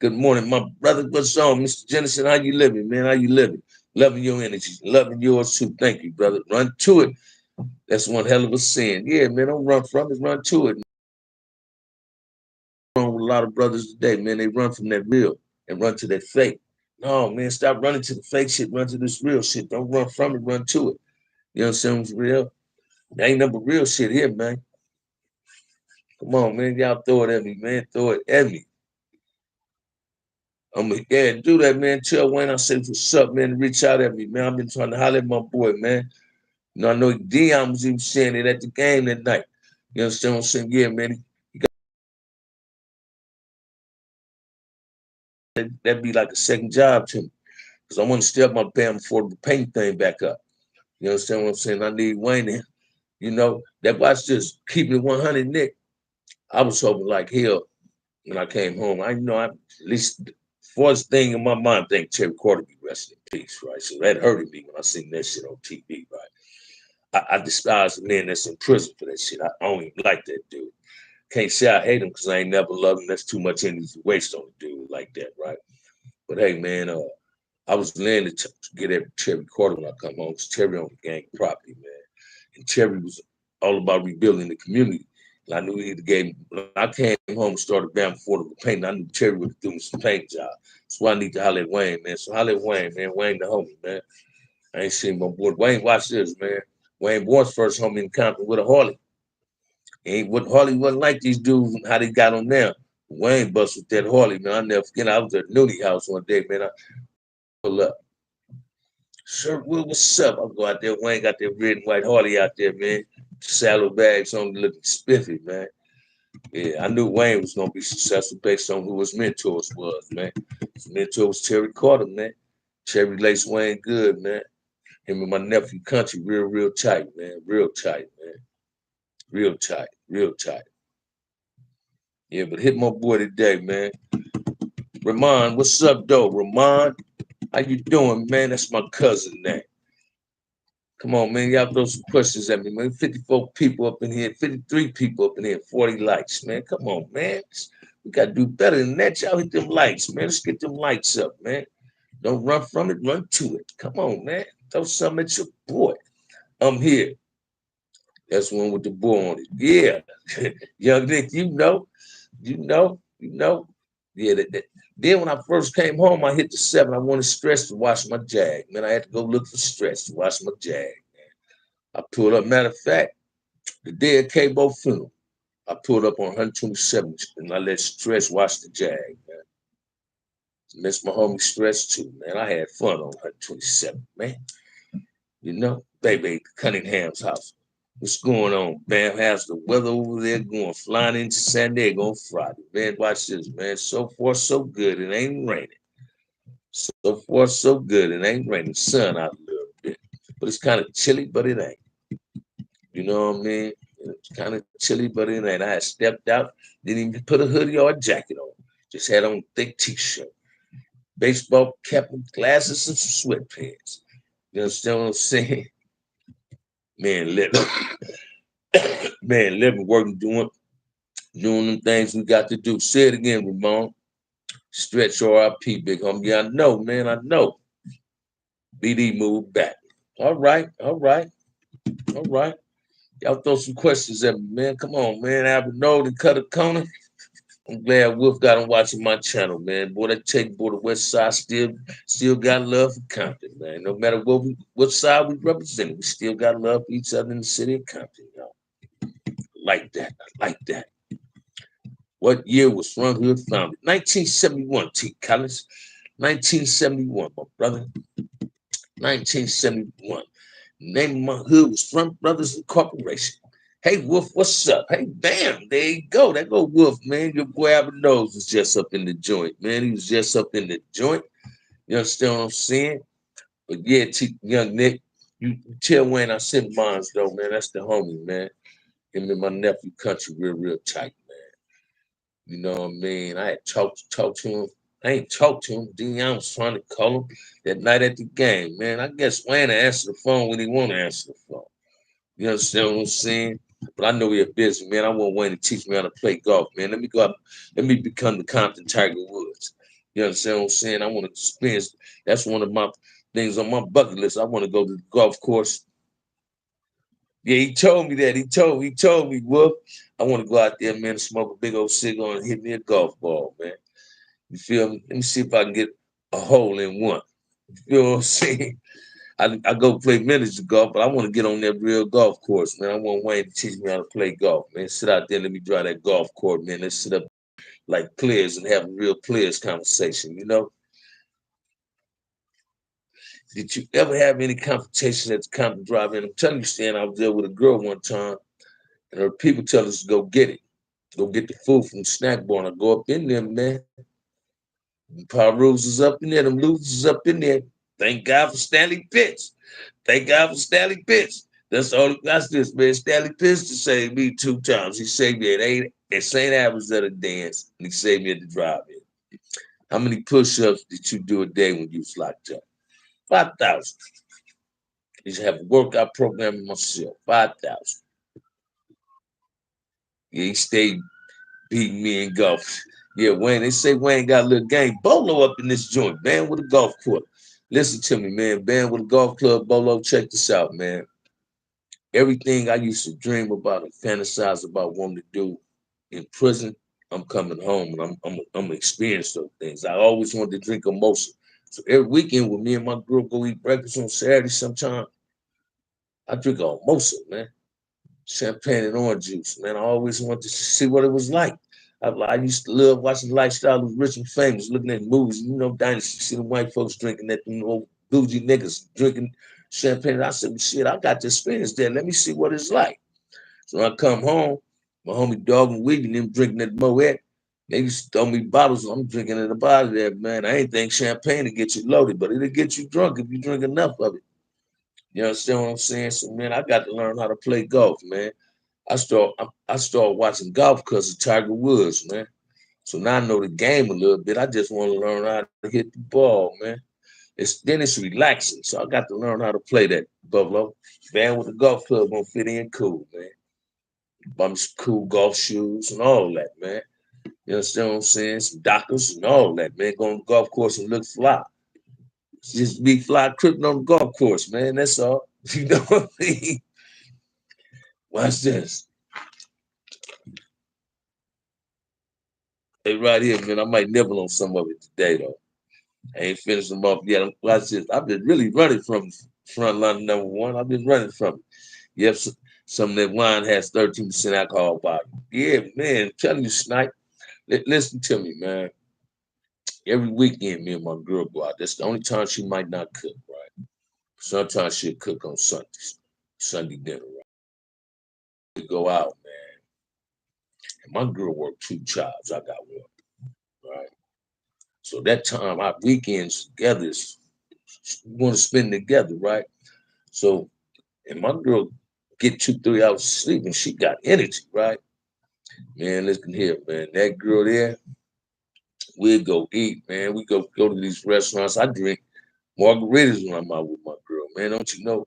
Good morning, my brother. What's on, Mr. Jennison? How you living, man? How you living? Loving your energy, loving yours too. Thank you, brother. Run to it. That's one hell of a sin. Yeah, man. Don't run from it. Run to it. Wrong with a lot of brothers today, man. They run from that real and run to that fake. No, man. Stop running to the fake shit. Run to this real shit. Don't run from it. Run to it. You know what I'm saying? Real. There ain't number real shit here, man. Come on, man. Y'all throw it at me, man. Throw it at me. Yeah, do that, man. Tell Wayne I said what's up, man. Reach out at me, man. I've been trying to holler at my boy, man. You know, I know Dion was even saying it at the game that night. You understand what I'm saying? Yeah, man. That'd be like a second job to me. Because I want to step my band before the paint thing back up. You understand what I'm saying? I need Wayne in. You know, that was just keeping it 100, Nick. I was hoping like hell when I came home. I at least first thing in my mind, I think Terry Carter be resting in peace, right? So that hurted me when I seen that shit on TV, right? I despise the man that's in prison for that shit. I don't even like that dude. Can't say I hate him because I ain't never loved him. That's too much energy to waste on a dude like that, right? But hey, man, I was landed to get at Terry Carter when I come home because Terry on the gang property, man. And Terry was all about rebuilding the community. And I knew he gave. When I came home and started Bam before the paint, I knew Terry would do some paint job. That's why I need to holler at Wayne, man. So holler at Wayne, man. Wayne the homie, man. I ain't seen my boy. Wayne, watch this, man. Wayne was first homie in Compton with a Harley. Ain't what Harley wasn't like these dudes, how they got on now. Wayne bust with that Harley, man. I never forget. I was at Noonie house one day, man. I pull up. Sir, what's up? I'll go out there. Wayne got that red and white Harley out there, man. Saddlebags on, looking spiffy, man. Yeah, I knew Wayne was gonna be successful based on who his mentors was, man. His mentor was Terry Carter, man. Cherry Lace Wayne good, man. Him and my nephew Country, real tight, man. Real tight, man. Real tight, real tight. Yeah, but hit my boy today, man. Ramon, what's up, though? Ramon, how you doing, man? That's my cousin, man. Come on, man. Y'all throw some questions at me, man. 54 people up in here, 53 people up in here, 40 likes, man. Come on, man. We got to do better than that. Y'all hit them likes, man. Let's get them likes up, man. Don't run from it, run to it. Come on, man. Throw something at your boy. I'm here. That's one with the boy on it. Yeah. Young Nick, you know. Yeah, then when I first came home, I hit the 7. I wanted Stretch to wash my Jag. Man, I had to go look for Stretch to wash my Jag. I pulled up, matter of fact, the day of Cabo funeral, I pulled up on 127th and I let Stretch wash the Jag, man. Miss my homie Stretch too, man. I had fun on 127th, man. You know, baby, Cunningham's house. What's going on, man? How's the weather over there going? Flying into San Diego on Friday. Man, watch this, man. So far, so good. It ain't raining. So far, so good. It ain't raining. Sun out a little bit. But it's kind of chilly, but it ain't. You know what I mean? It's kind of chilly, but it ain't. I had stepped out, didn't even put a hoodie or a jacket on. Just had on a thick t-shirt. Baseball cap, glasses, and some sweatpants. You understand what I'm saying? Man, living, working, doing them things we got to do. Say it again, Ramon. Stretch RIP, big homie. Yeah, I know, man. I know. BD moved back. All right. Y'all throw some questions at me, man. Come on, man. Albert Node and Cutter Corner. I'm glad Wolf got him watching my channel, man. Boy, that take boy, the West Side still got love for Compton, man. No matter what side we represent, we still got love for each other in the city of Compton, y'all. Like that. I like that. What year was Front Hood founded? 1971, T. Collins. 1971, my brother. 1971. Name of my hood was Front Brothers Incorporation. Hey, Wolf, what's up? Hey, bam, there you go. That go Wolf, man. Your boy Albert Nose was just up in the joint, man. He was just up in the joint. You understand what I'm saying? But yeah, young Nick, you tell Wayne I sent mines, though, man. That's the homie, man. Him and my nephew Country real tight, man. You know what I mean? I had talked to him. I ain't talked to him. Dion was trying to call him that night at the game, man. I guess Wayne answer the phone when he want to answer the phone. You understand what I'm saying? But I know you're busy, man. I want Wayne to teach me how to play golf, man. Let me go up. Let me become the Compton Tiger Woods. You understand what I'm saying? I want to experience. That's one of my things on my bucket list. I want to go to the golf course. Yeah, he told me that. He told me, Wolf, I want to go out there, man, and smoke a big old cigar and hit me a golf ball, man. You feel me? Let me see if I can get a hole in one. You feel what I'm saying? I go play miniature golf, but I want to get on that real golf course, man. I want Wayne to teach me how to play golf, man. Sit out there, let me drive that golf court, man. Let's sit up like players and have a real players conversation, you know? Did you ever have any confrontation at the Compton Drive-In? I'm telling you, Stan, I was there with a girl one time, and her people tell us to go get it. Go get the food from the snack bar. And I go up in there, man. Power Rules is up in there. Them losers up in there. Thank God for Stanley Pitts. Thank God for Stanley Pitts. That's all. That's this, man. Stanley Pitts to save me 2 times. He saved me at St. Albans at a dance, and he saved me at the drive-in. How many push-ups did you do a day when you was locked up? 5,000. I used to have a workout program in myself. 5,000. Yeah, he stayed beating me in golf. Yeah, Wayne, they say Wayne got a little game. Bolo up in this joint, man, with a golf court. Listen to me, man. Band with a golf club, Bolo, check this out, man. Everything I used to dream about and fantasize about wanting to do in prison, I'm coming home and I'm experiencing those things. I always wanted to drink a motion. So every weekend when me and my girl go eat breakfast on Saturday sometime, I drink a mimosa, man. Champagne and orange juice, man. I always wanted to see what it was like. I used to love watching Lifestyle of Rich and Famous, looking at movies, Dynasty, see the white folks drinking that old bougie niggas drinking champagne. I said, well, shit, I got the experience there. Let me see what it's like. So when I come home, my homie Dog and Weed and them drinking that Moet. They used to throw me bottles. I'm drinking it up out of there, man. I ain't think champagne to get you loaded, but it'll get you drunk if you drink enough of it. You understand what I'm saying? So, man, I got to learn how to play golf, man. I start watching golf because of Tiger Woods, man. So now I know the game a little bit. I just want to learn how to hit the ball, man. It's relaxing. So I got to learn how to play that, Buffalo. Man with the golf club gonna fit in cool, man. Bum some cool golf shoes and all that, man. You understand what I'm saying? Some Dockers and all that, man. Go on the golf course and look fly. Just be fly cripping on the golf course, man. That's all. You know what I mean? Watch this. Hey, right here, man. I might nibble on some of it today, though. I ain't finished them off yet. Watch this. I've been really running from front line number one. I've been running from it. Yep, some of that wine has 13% alcohol by it. Yeah, man. I'm telling you, Snipe. Listen to me, man. Every weekend, me and my girl go out. That's the only time she might not cook, right? Sometimes she'll cook on Sundays, Sunday dinner, right? We go out, man. And my girl worked two jobs. I got one, right? So that time, our weekends together is we want to spend together, right? So, and my girl get 2, 3 hours of sleep and she got energy, right? Man, listen here, man. That girl there, we'll go eat, man. We go to these restaurants. I drink margaritas when I'm out with my girl, man. Don't you know?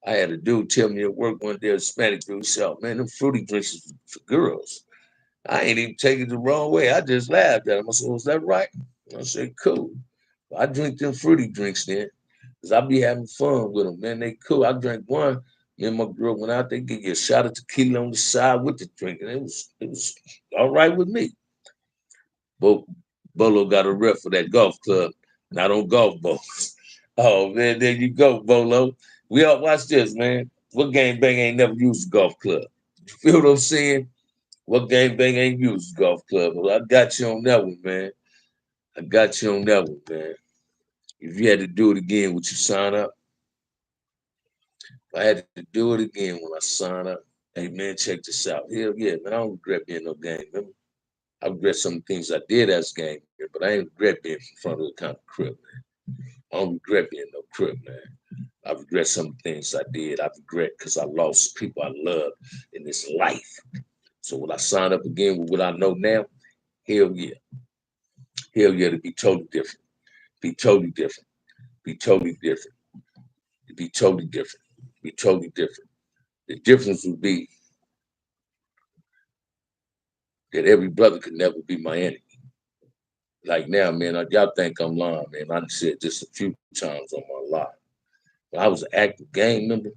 I had a dude tell me at work one day, a Hispanic dude, he said, "Oh, man, them fruity drinks is for girls." I ain't even taking it the wrong way. I just laughed at him. I said, "Was that right?" I said, "Cool." I drink them fruity drinks then, because I be having fun with them, man. They cool. I drank one. Me and my girl went out there, give you a shot of tequila on the side with the drink, and it was all right with me. But Bolo got a rep for that golf club, not on golf balls. Oh man, there you go, Bolo. We all watch this, man. What game bang ain't never used a golf club? You feel what I'm saying? What game bang ain't used a golf club? Well, I got you on that one, man. I got you on that one, man. If you had to do it again, would you sign up? If I had to do it again, when I sign up? Hey man, check this out. Hell yeah, man. I don't regret being no game member. I regret some things I did as a game member, but I ain't regret being in front of the kind of crib, man. I don't regret being no crib, man. I regret some things I did. I regret because I lost people I loved in this life. So when I sign up again with what I know now, hell yeah. Hell yeah, to be totally different. Be totally different. Be totally different. To be totally different. Be totally different. The difference would be that every brother could never be my enemy. Like now, man, y'all think I'm lying, man. I said this a few times on my life. When I was an active gang member,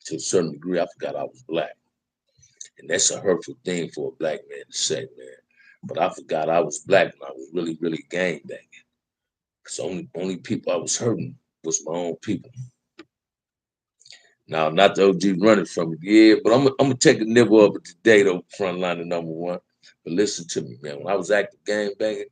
to a certain degree, I forgot I was black. And that's a hurtful thing for a black man to say, man. But I forgot I was black when I was really, really gang banging. Because only people I was hurting was my own people. Now, not the OG running from it, yeah, but I'm gonna take a nibble of it today, though, front line of number one. But listen to me, man. When I was active gang banging,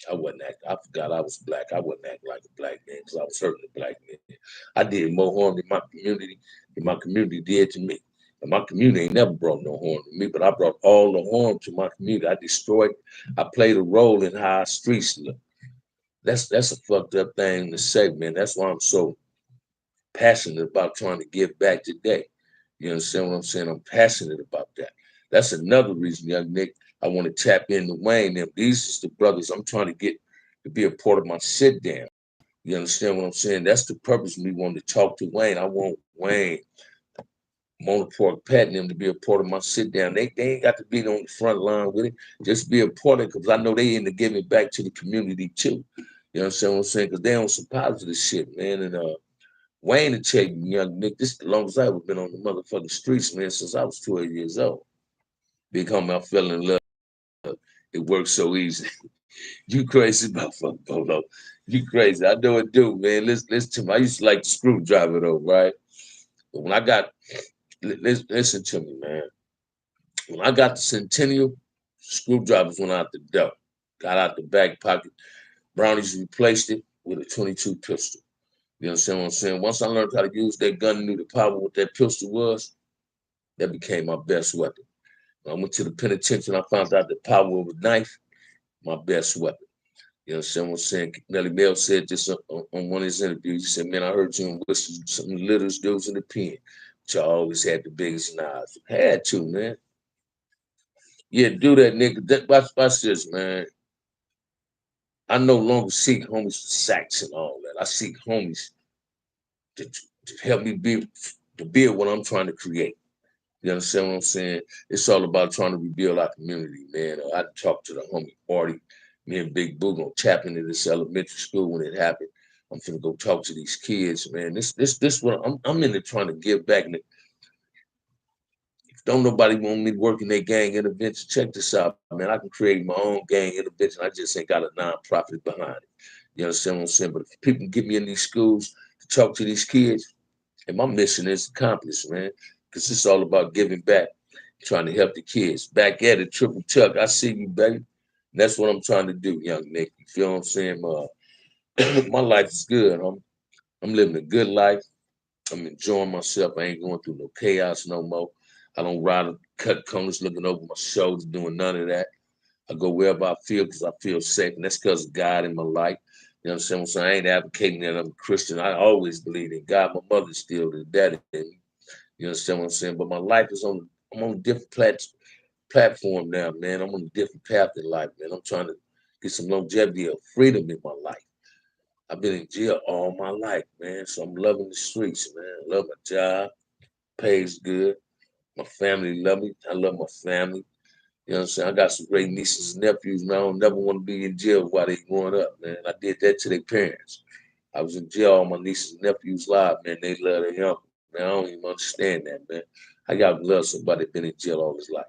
I wasn't acting. I forgot I was black. I wasn't acting like a black man because I was hurting the black man. I did more harm than my community did to me. And my community ain't never brought no harm to me, but I brought all the harm to my community. I destroyed, I played a role in how our streets look. That's a fucked up thing to say, man. That's why I'm so passionate about trying to give back today. You understand what I'm saying? I'm passionate about that. That's another reason, young Nick, I want to tap into Wayne. Them. These is the brothers I'm trying to get to be a part of my sit down. You understand what I'm saying? That's the purpose of me wanting to talk to Wayne. I want Wayne, Mona Park, Pat, and them to be a part of my sit down. They ain't got to be on the front line with it. Just be a part of it because I know they into giving back to the community too. You understand what I'm saying? Because they on some positive shit, man. And Wayne to tell you, young Nick, this is the longest I've ever been on the motherfucking streets, man, since I was 12 years old. Big homie, I fell in love. It works so easy. You crazy motherfucker, Polo. You crazy. I know it do, man. Listen to me. I used to like the screwdriver though, right? But when I got listen to me, man. When I got the Centennial, screwdrivers went out the door. Got out the back pocket. Brownies replaced it. with a 22 pistol. You understand what I'm saying? Once I learned how to use that gun and knew the power what that pistol was, that became my best weapon. When I went to the penitentiary and I found out the power of a knife, my best weapon. You understand what I'm saying? Nelly Bell said this on one of his interviews. He said, man, I heard you and whistle some of the littlest dudes in the pen, but y'all always had the biggest knives. Had to, man. Yeah, do that, nigga. Watch this, man. I no longer seek homies for sacks and all that. I seek homies to help me build what I'm trying to create. You understand what I'm saying? It's all about trying to rebuild our community, man. I talked to the homie Artie. Me and Big Boo gonna tap into this elementary school when it happened. I'm finna go talk to these kids, man. This what I'm in there trying to give back. And if don't nobody want me to work in their gang intervention, check this out, man. I can create my own gang intervention. I just ain't got a nonprofit behind it. You understand what I'm saying? But if people get me in these schools to talk to these kids, and my mission is accomplished, man. Because it's all about giving back, trying to help the kids. Back at it, Triple Chuck. I see you, baby. And that's what I'm trying to do, young Nick. You feel what I'm saying? My life is good. I'm living a good life. I'm enjoying myself. I ain't going through no chaos no more. I don't ride and cut corners looking over my shoulders, doing none of that. I go wherever I feel because I feel safe. And that's because of God in my life. You know what I'm saying? So I ain't advocating that I'm a Christian. I always believe in God. My mother still did that in me. You understand what I'm saying? But my life is I'm on a different platform now, man. I'm on a different path in life, man. I'm trying to get some longevity of freedom in my life. I've been in jail all my life, man. So I'm loving the streets, man. I love my job. Pays good. My family love me. I love my family. You know what I'm saying? I got some great nieces and nephews, man. I don't never want to be in jail while they growing up, man. I did that to their parents. I was in jail all my nieces and nephews live, man. They love their uncle. Man, I don't even understand that, man. How y'all love somebody that been in jail all his life?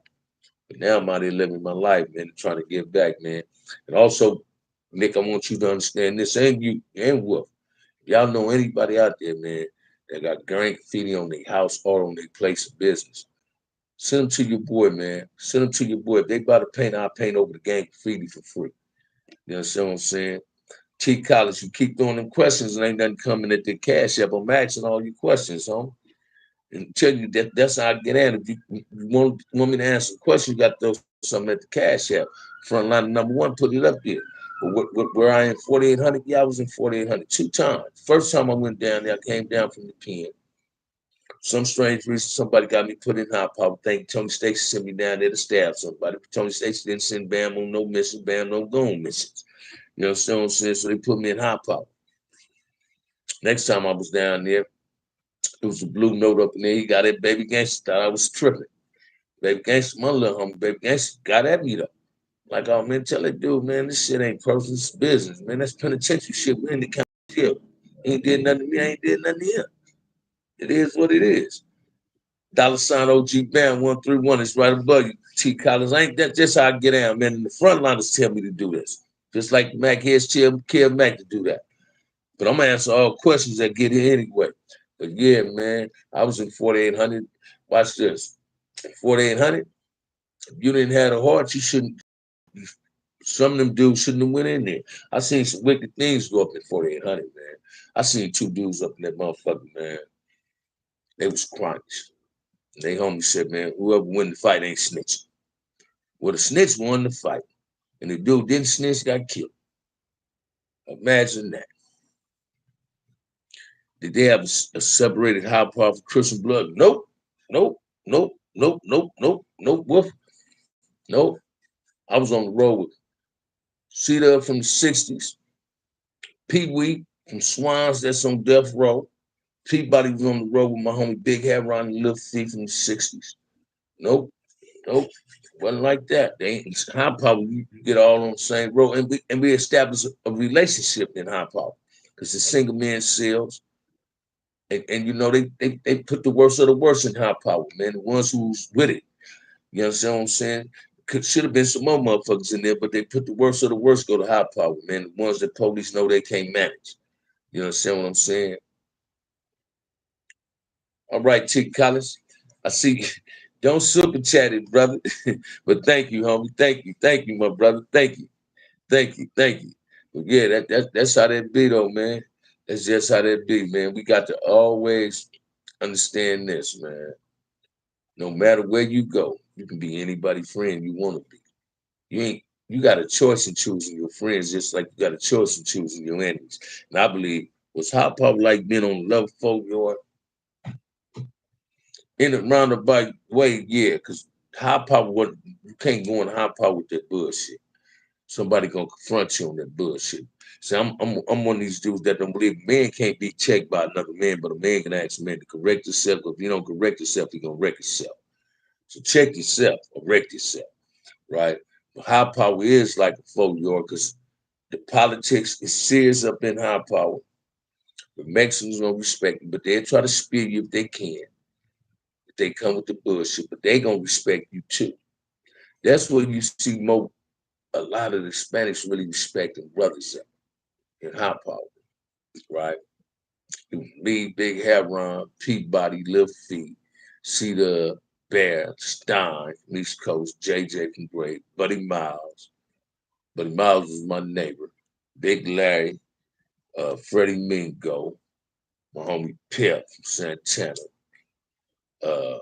But now I'm out here living my life, man, trying to give back, man. And also, Nick, I want you to understand this, and you and Wolf. Y'all know anybody out there, man, that got gang graffiti on their house or on their place of business. Send them to your boy, man. Send them to your boy. If they about to paint, I'll paint over the gang graffiti for free. You understand what I'm saying? T College, you keep throwing them questions and ain't nothing coming at the cash app. I'm asking all your questions, homie. And tell you that's how I get in. If you want me to answer a question, you got to throw something at the cash app. Front line number one, put it up there. But where I am 4,800, yeah, I was in 4,800 two times. First time I went down there, I came down from the pen. Some strange reason, somebody got me put in hot power. Thank Tony Stacy sent me down there to stab somebody. Tony Stacy didn't send Bam on no mission, Bam no goon missions. You know what I'm saying? So they put me in hot power. Next time I was down there, it was a blue note up in there. He got it, baby gangster. Thought I was tripping. Baby gangster, my little homie, baby gangster got at me though. Like, oh man, tell that dude, man, this shit ain't personal, it's business, man. That's penitentiary shit. We in the county jail. He ain't did nothing to me, I ain't did nothing to him. It is what it is. $ OG Bam 131 is right above you. T Collins. I ain't that just how I get out, man. And the frontliners tell me to do this. Just like Mac Heads tell Mac to do that. But I'm gonna answer all questions that get here anyway. But yeah, man, I was in 4,800. Watch this. 4,800. If you didn't have a heart, you shouldn't. Some of them dudes shouldn't have went in there. I seen some wicked things go up in 4,800, man. I seen two dudes up in that motherfucker, man. They was cronies. They homie said, man, whoever win the fight ain't snitching. Well, the snitch won the fight, and the dude didn't snitch, got killed. Imagine that. Did they have a separated high powerful Christian blood? Nope, nope, nope, nope, nope, nope, nope, woof, nope. I was on the road with Cedar from the 60s, Pee Wee from Swans, that's on death row. Peabody was on the road with my homie Big Hat Ron and Lil Fee from the 60s. Nope, nope. Wasn't like that. They ain't high power. You get all on the same road, and we established a relationship in high power because the single man sales, and you know they put the worst of the worst in high power, man. The ones who's with it. You understand what I'm saying? Should have been some more motherfuckers in there, but they put the worst of the worst go to high power, man. The ones that police know they can't manage. You understand what I'm saying? All right, T Collins. I see. Don't super chat it, brother. But thank you, homie. Thank you, my brother. Thank you. But yeah, that's how that be though, man. That's just how that be, man. We got to always understand this, man. No matter where you go, you can be anybody's friend you want to be. You got a choice in choosing your friends, just like you got a choice in choosing your enemies. And I believe was hot pop like being on the love folk yard in a roundabout way, yeah, because hot pop what you can't go in hot pop with that bullshit. Somebody gonna confront you on that bullshit. See, I'm one of these dudes that don't believe man can't be checked by another man, but a man can ask a man to correct himself. If you don't correct yourself, you're gonna wreck yourself. So check yourself or wreck yourself, right? But high power is like a folk yard because the politics is serious up in high power. The Mexicans don't respect you, but they'll try to spear you if they can. If they come with the bullshit, but they gonna respect you too. That's where you see a lot of the Hispanics really respecting brothers in high power, right? Me, Big Heron, Peabody, Lil Feet, Cedar, Bear, Stein from East Coast, JJ from Great, Buddy Miles. Buddy Miles was my neighbor. Big Larry, Freddie Mingo, my homie Pip from Santana. Uh,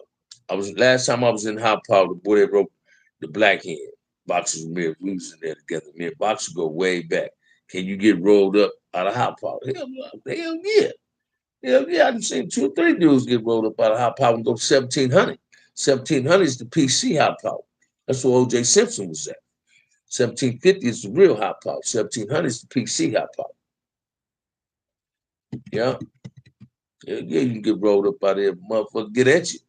I was last time I was in Hot Power, the boy that wrote the Black Hand. Boxers and me, we was in there together. Me and Boxer go way back. Can you get rolled up out of Hot Power? Hell yeah. Hell yeah. I done seen 2 or 3 dudes get rolled up out of Hot Power and go to 1700. 1700 is the PC Hot Power. That's where OJ Simpson was at. 1750 is the real Hot Power. 1700 is the PC Hot Power. Yeah. Yeah, you can get rolled up out there, motherfucker, get at you.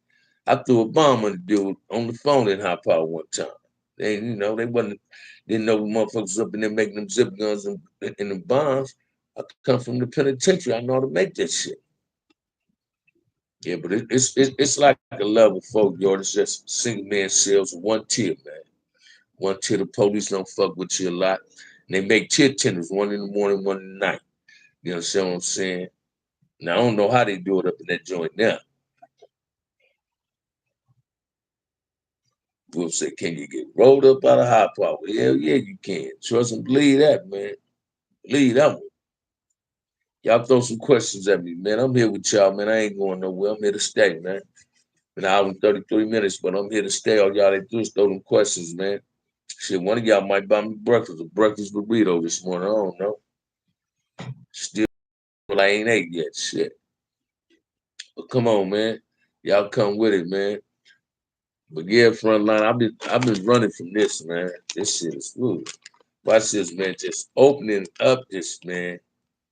I threw a bomb on the dude on the phone in High Power one time. They didn't know motherfuckers up in there making them zip guns and them bombs. I come from the penitentiary. I know how to make that shit. Yeah, but it's like a level folk, yo. It's just single man sales, one tier, man. One tier, the police don't fuck with you a lot. And they make tier tenders, one in the morning, one in the night. You understand what I'm saying? Now, I don't know how they do it up in that joint now. We'll say, can you get rolled up out of hot power? Hell yeah, you can. Trust and believe that, man. Believe that one. Y'all throw some questions at me, man. I'm here with y'all, man. I ain't going nowhere. I'm here to stay, man. An hour and 33 minutes, but I'm here to stay. All y'all they do is throw them questions, man. Shit, one of y'all might buy me breakfast, a breakfast burrito this morning. I don't know. Still, I ain't ate yet. Shit. But come on, man. Y'all come with it, man. But yeah, front line, I've been running from this, man. This shit is food. Watch this, man. Just opening up this, man.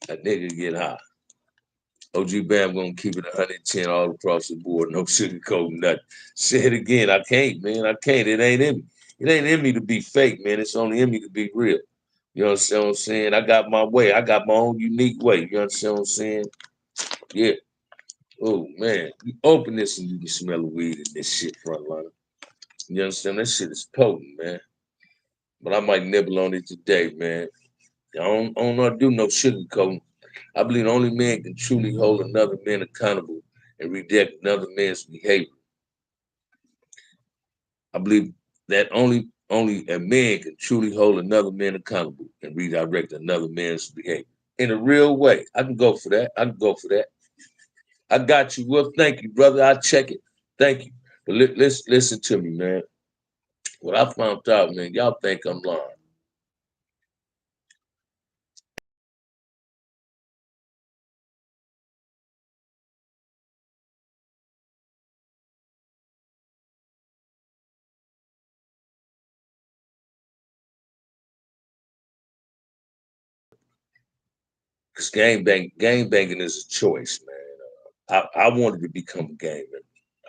A nigga get high. OG Bam gonna keep it 110 all across the board. No sugarcoating nothing. Say it again. I can't, man. I can't. It ain't in me. It ain't in me to be fake, man. It's only in me to be real. You understand what I'm saying? I got my way. I got my own unique way. You understand what I'm saying? Yeah. Oh man. You open this and you can smell the weed in this shit, frontliner. You understand? That shit is potent, man. But I might nibble on it today, man. I don't know how to do no sugarcoating. I believe the only man can truly hold another man accountable and redact another man's behavior. I believe that only a man can truly hold another man accountable and redirect another man's behavior in a real way. I can go for that. I can go for that. I got you. Well, thank you, brother. I check it. Thank you. But listen to me, man. What I found out, man, y'all think I'm lying. Because game banging is a choice, man. I wanted to become a gamer.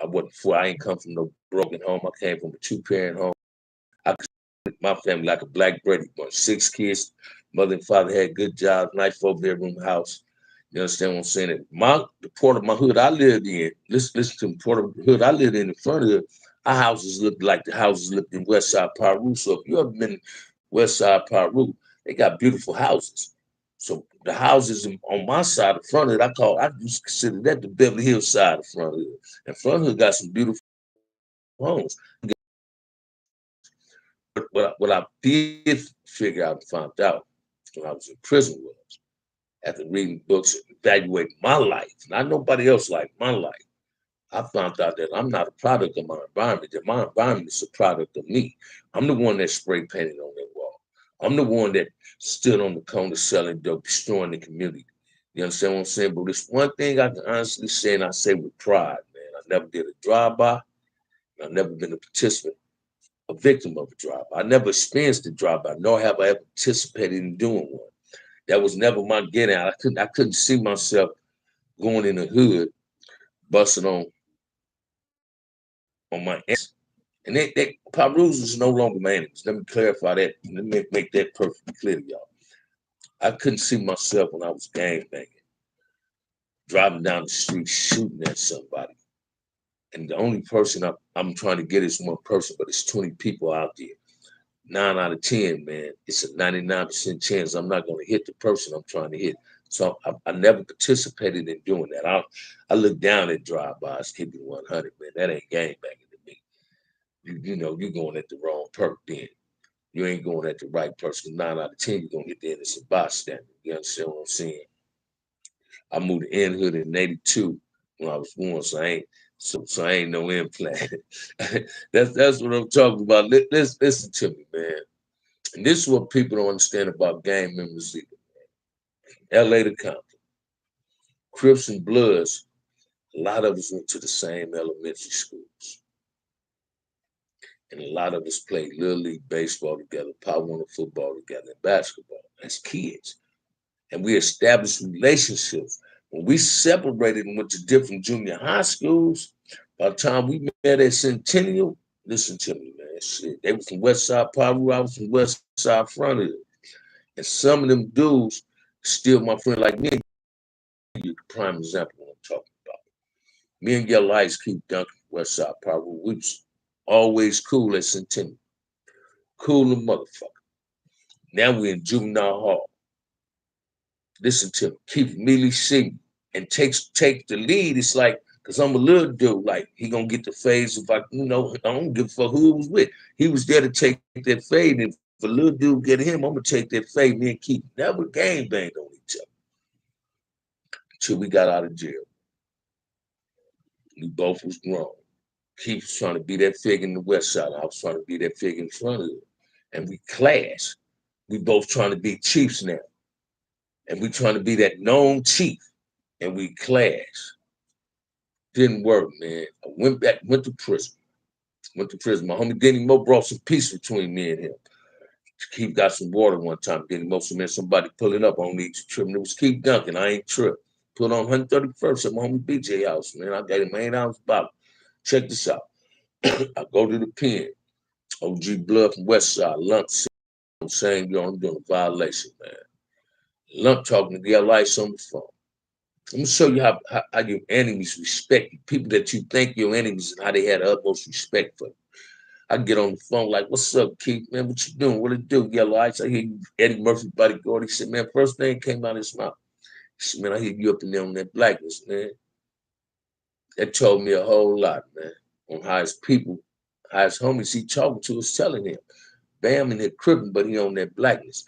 I wasn't before. I ain't come from no broken home. I came from a 2-parent home. I could my family like a black Brady bunch. 6 kids. Mother and father had good jobs. Nice 4-bedroom house. You understand what I'm saying? The part of my hood I lived in. Listen to the part of the hood I lived in front of it. Our houses looked like the houses looked in West Side Peru. So if you ever been in West Side Peru, they got beautiful houses. So the houses on my side, the front of it, I just consider that the Beverly Hills side of front of it. And front of it got some beautiful homes. What I did figure out and found out when I was in prison with us. After reading books and evaluating my life, not nobody else like my life, I found out that I'm not a product of my environment, that my environment is a product of me. I'm the one that spray painted on that wall. I'm the one that stood on the corner selling dope, destroying the community. You understand what I'm saying? But it's one thing I can honestly say, and I say with pride, man. I never did a drive-by. I've never been a participant, a victim of a drive-by. I never experienced a drive-by, nor have I ever participated in doing one. That was never my get out. I couldn't see myself going in the hood, busting on my enemies. And they Pirus is no longer my enemies. Let me clarify that. Let me make that perfectly clear to y'all. I couldn't see myself when I was gang banging, driving down the street, shooting at somebody. And the only person I'm trying to get is one person, but it's 20 people out there. 9 out of 10, man, it's a 99% chance I'm not going to hit the person I'm trying to hit. So I never participated in doing that. I look down at drive-bys, keep it 100, man. That ain't gang banging to me. You know, you're going at the wrong perk then. You ain't going at the right person. 9 out of 10, you're going to hit the innocent bystander. You understand what I'm saying? I moved to N Hood in '82 when I was born, so I ain't no implant. That's what I'm talking about. Listen to me, man. And this is what people don't understand about gang members either. LA to Compton, Crips and Bloods, a lot of us went to the same elementary schools. And a lot of us played Little League baseball together, Power One football together, and basketball as kids. And we established relationships. When we separated and went to different junior high schools, by the time we met at Centennial, listen to me, man, shit. They was from West Side Paru, I was from West Side Frontier. And some of them dudes still my friend, like me and you, the prime example of what I'm talking about. Me and Yellow Ice keep Duncan, West Side Paru. We was always cool at Centennial. Cool as motherfucker. Now we in juvenile hall. Listen to me. Keith immediately see me and take the lead. It's like, because I'm a little dude, like he gonna get the fades if I don't give a fuck who it was with. He was there to take that fade, and if a little dude get him, I'm gonna take that fade. Me and Keith never gang banged on each other until we got out of jail. We both was grown. Keith was trying to be that figure in the West Side. I was trying to be that figure in front of him. And we clash. We both trying to be chiefs now. And we trying to be that known chief. And we clash. Didn't work, man. I went to prison. My homie Denny Mo brought some peace between me and him. Keith got some water one time. Denny Mo, man, somebody pulling up on me tripping. It was Keith Duncan. I ain't tripped. Put on 131st at my homie BJ house, man. I got him an 8-ounce bottle. Check this out. I go to the pen. OG Blood from West Side. Lump saying, yo, I'm doing a violation, man. Lump talking to Yellow Ice on the phone. I'm gonna show you how your enemies respect you. People that you think your enemies and how they had the utmost respect for you. I get on the phone like, what's up, Keith, man? What you doing? What it do? Yellow Ice. I hear you, Eddie Murphy, bodyguard. He said, man, first thing came out of his mouth. He said, man, I hear you up in there on that blackness, man. That told me a whole lot, man, on how his people, how his homies he talking to is telling him. Bam in there crippin', but he on that blackness.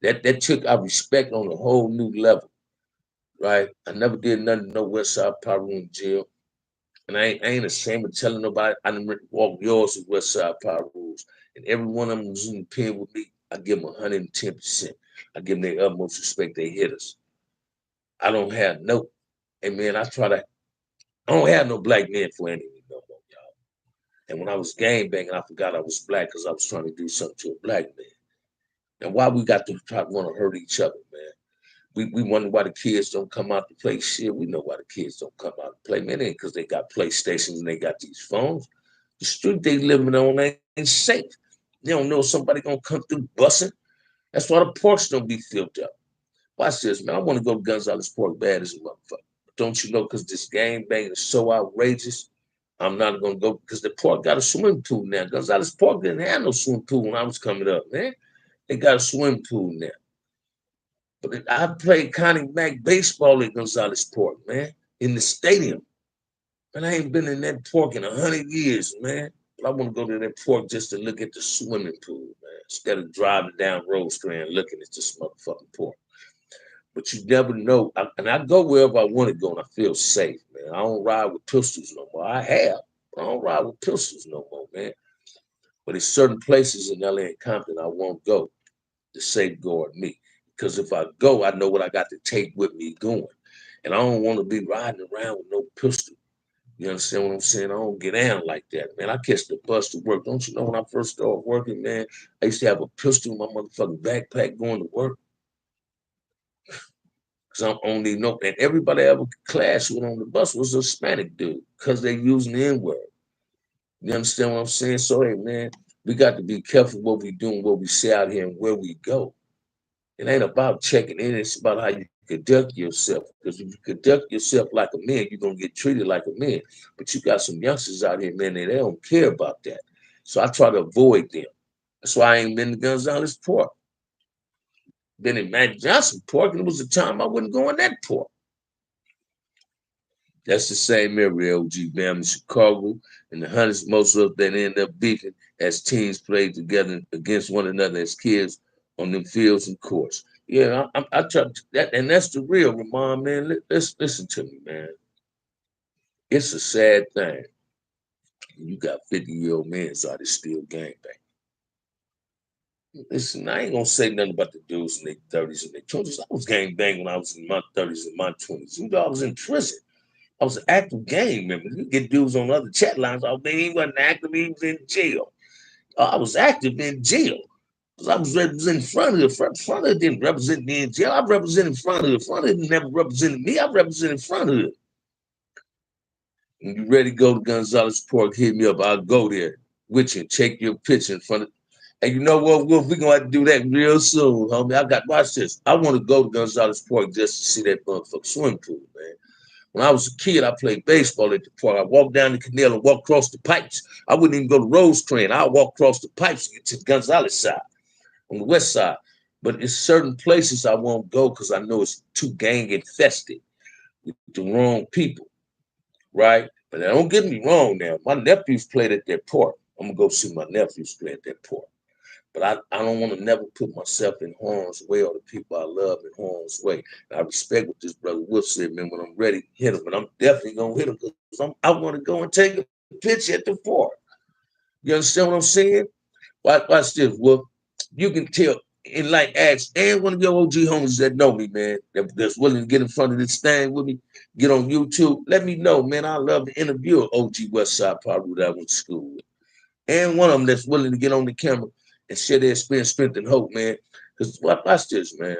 That took our respect on a whole new level, right? I never did nothing no West Side Power in jail. And I ain't ashamed of telling nobody. I done walked yours with West Side Power Rules. And every one of them was in the pen with me. I give them 110%. I give them their utmost respect. They hit us. I don't have no, and man, I don't have no black men for enemy no more, y'all. And when I was gang banging, I forgot I was black because I was trying to do something to a black man. And why we got to try to want to hurt each other, man? We wonder why the kids don't come out to play. Shit, we know why the kids don't come out to play. Man, it ain't because they got PlayStations and they got these phones. The street they living on ain't safe. They don't know somebody gonna come through busting. That's why the porch don't be filled up. Watch this, man. I want to go to Gonzalez Park bad as a motherfucker. But don't you know, because this gang banging is so outrageous, I'm not gonna go because the park got a swimming pool now. Gonzalez Park didn't have no swimming pool when I was coming up, man. They got a swimming pool now. But I played Connie Mack baseball at Gonzalez Park, man, in the stadium. And I ain't been in that park in 100 years, man. But I want to go to that park just to look at the swimming pool, man. instead of driving down Road Strand looking at this motherfucking pork. But you never know. And I go wherever I want to go and I feel safe, man. I don't ride with pistols no more. I have. I don't ride with pistols no more, man. But there's certain places in LA and Compton I won't go to safeguard me. Because if I go, I know what I got to take with me going. And I don't want to be riding around with no pistol. You understand what I'm saying? I don't get down like that, man. I catch the bus to work. Don't you know when I first started working, man, I used to have a pistol in my motherfucking backpack going to work. Because I don't need no, and everybody I ever clashed with on the bus was a Hispanic dude because they using the N-word. You understand what I'm saying? So, hey, man, we got to be careful what we do and what we say out here and where we go. It ain't about checking in. It's about how you conduct yourself. Because if you conduct yourself like a man, you're going to get treated like a man. But you got some youngsters out here, man, they don't care about that. So I try to avoid them. That's why I ain't been to Gonzales Park. Been in Magic Johnson Park, and it was a time I wouldn't go in that park. That's the same area, OG Bam in Chicago, and the Hunters, most of them end up beefing as teams played together against one another as kids on them fields and courts. Yeah, I try that, and that's the real, Ramon, man. Let's listen to me, man. It's a sad thing. You got 50-year-old men out there still gangbang. Listen, I ain't gonna say nothing about the dudes in their 30s and their 20s. I was gangbang when I was in my 30s and my 20s. You know, I was in prison. I was an active gang member. You get dudes on other chat lines. Oh, man, he wasn't active. He was in jail. I was active in jail because I was representing front of the front of it didn't represent me in jail. I represented front of it. Front of it never represented me. I represented front of it. When you ready to go to Gonzales Park, hit me up. I'll go there with you and take your picture in front of. And you know what, Wolf? We're gonna have to do that real soon, homie. Watch this. I want to go to Gonzales Park just to see that motherfucking swimming pool, man. When I was a kid, I played baseball at the park. I walked down the canal and walked across the pipes. I wouldn't even go to Rosecrans. I walk across the pipes to get to the Gonzales side, on the west side. But it's certain places I won't go because I know it's too gang infested with the wrong people, right? But don't get me wrong now. My nephews played at that park. I'm going to go see my nephews play at that park. But I don't want to never put myself in harm's way or the people I love in harm's way. And I respect what this brother Wolf said, man. When I'm ready, hit him. But I'm definitely going to hit him because I want to go and take a picture at the park. You understand what I'm saying? Watch this, Wolf. You can tell in like acts and one of your OG homies that know me, man, that's willing to get in front of this thing with me, get on YouTube. Let me know, man. I love to interview an OG Westside Power that I went to school with. And one of them that's willing to get on the camera and share their experience, strength, and hope, man. Because watch this, man.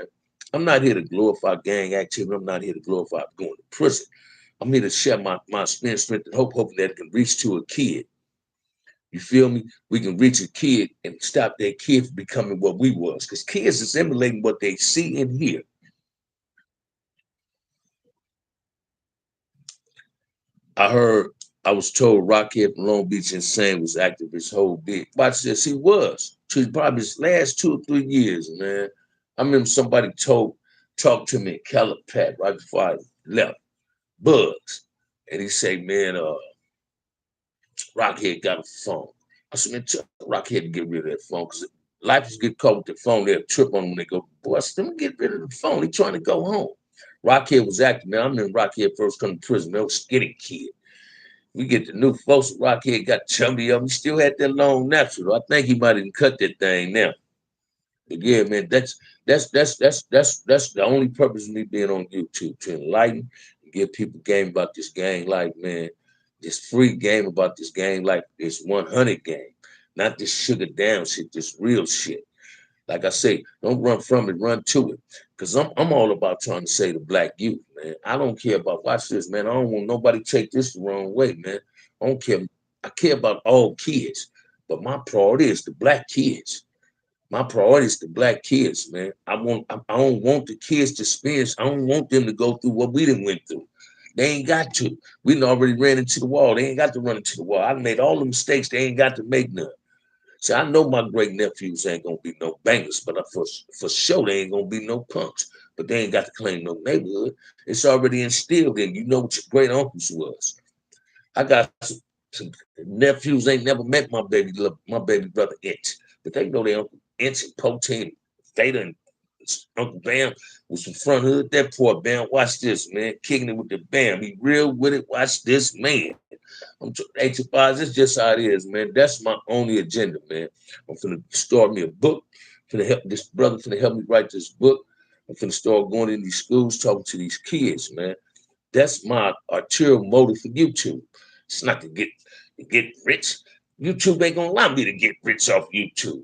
I'm not here to glorify gang activity. I'm not here to glorify going to prison. I'm here to share my experience, strength, and hope, hoping that it can reach to a kid. You feel me? We can reach a kid and stop that kid from becoming what we was. Because kids is emulating what they see and hear. I was told Rockhead from Long Beach Insane was active his whole bit. Watch this, he was. Probably his last 2 or 3 years, man. I remember somebody talked to me in Calipat right before I left, Bugs. And he said, man, Rockhead got a phone. I said, man, tell Rockhead to get rid of that phone because lifers get caught with the phone, they'll trip on them when they go, boy, I said, let me get rid of the phone. He trying to go home. Rockhead was active, man. I remember Rockhead first come to prison, man. I was a skinny kid. We get the new folks. Rockhead got chummy up. He still had that long natural. I think he might even cut that thing now. But yeah, man, that's the only purpose of me being on YouTube, to enlighten and give people game about this gang life, man. This free game about this gang life, this 100 game, not this sugar down shit, this real shit. Like I say, don't run from it, run to it. Because I'm all about trying to save the black youth, man. I don't care about, watch this, man. I don't want nobody to take this the wrong way, man. I don't care. I care about all kids. But my priority is the black kids. My priority is the black kids, man. I don't want the kids to experience, I don't want them to go through what we done went through. They ain't got to. We done already ran into the wall. They ain't got to run into the wall. I made all the mistakes. They ain't got to make none. See, I know my great nephews ain't gonna be no bangers, but for sure they ain't gonna be no punks. But they ain't got to claim no neighborhood. It's already instilled in you. Know what your great uncles was. I got some nephews ain't never met my baby brother Inch, but they know their uncle. Inch and Poteen, Theta and Uncle Bam was from front hood. That poor Bam, watch this, man. Kicking it with the Bam. He real with it. Watch this, man. H5, it's just how it is, man. That's my only agenda, man. I'm finna start me a book. Finna help this brother, finna help me write this book. I'm finna start going in these schools, talking to these kids, man. That's my arterial motive for YouTube. It's not to get rich. YouTube ain't gonna allow me to get rich off YouTube.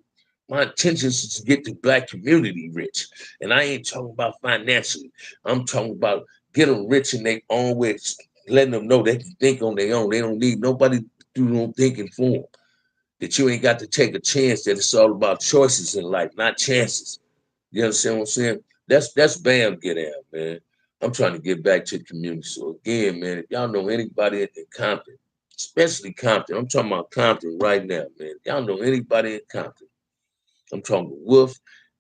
My intention is to get the black community rich. And I ain't talking about financially. I'm talking about get them rich in their own way, letting them know they can think on their own. They don't need nobody to do no thinking for them. That you ain't got to take a chance, that it's all about choices in life, not chances. You understand what I'm saying? That's Bam get out, man. I'm trying to get back to the community. So again, man, if y'all know anybody in Compton, especially Compton, I'm talking about Compton right now, man. If y'all know anybody in Compton, I'm talking to Wolf,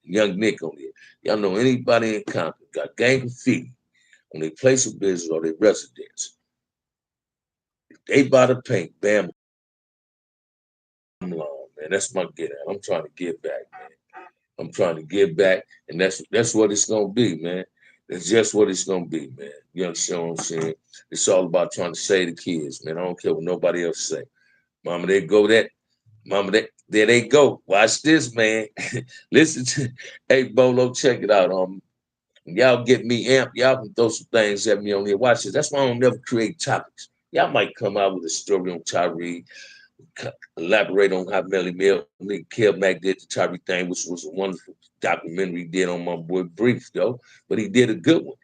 Young Nick on here. Y'all know anybody in Compton got gang graffiti on their place of business or their residence. If they buy the paint, Bam, I'm long, man. That's my get out. I'm trying to get back, man. I'm trying to give back, and that's what it's gonna be, man. That's just what it's gonna be, man. You understand what I'm saying? It's all about trying to save the kids, man. I don't care what nobody else say. Mama, they go that. Mama, there they go. Watch this, man. Listen to, hey Bolo, check it out. Y'all get me amped. Y'all can throw some things at me on here. Watch this. That's why I don't never create topics. Y'all might come out with a story on Tyree, elaborate on how Melly Mel, Kel Mac did the Tyree thing, which was a wonderful documentary he did on my boy Brief, though. But he did a good one,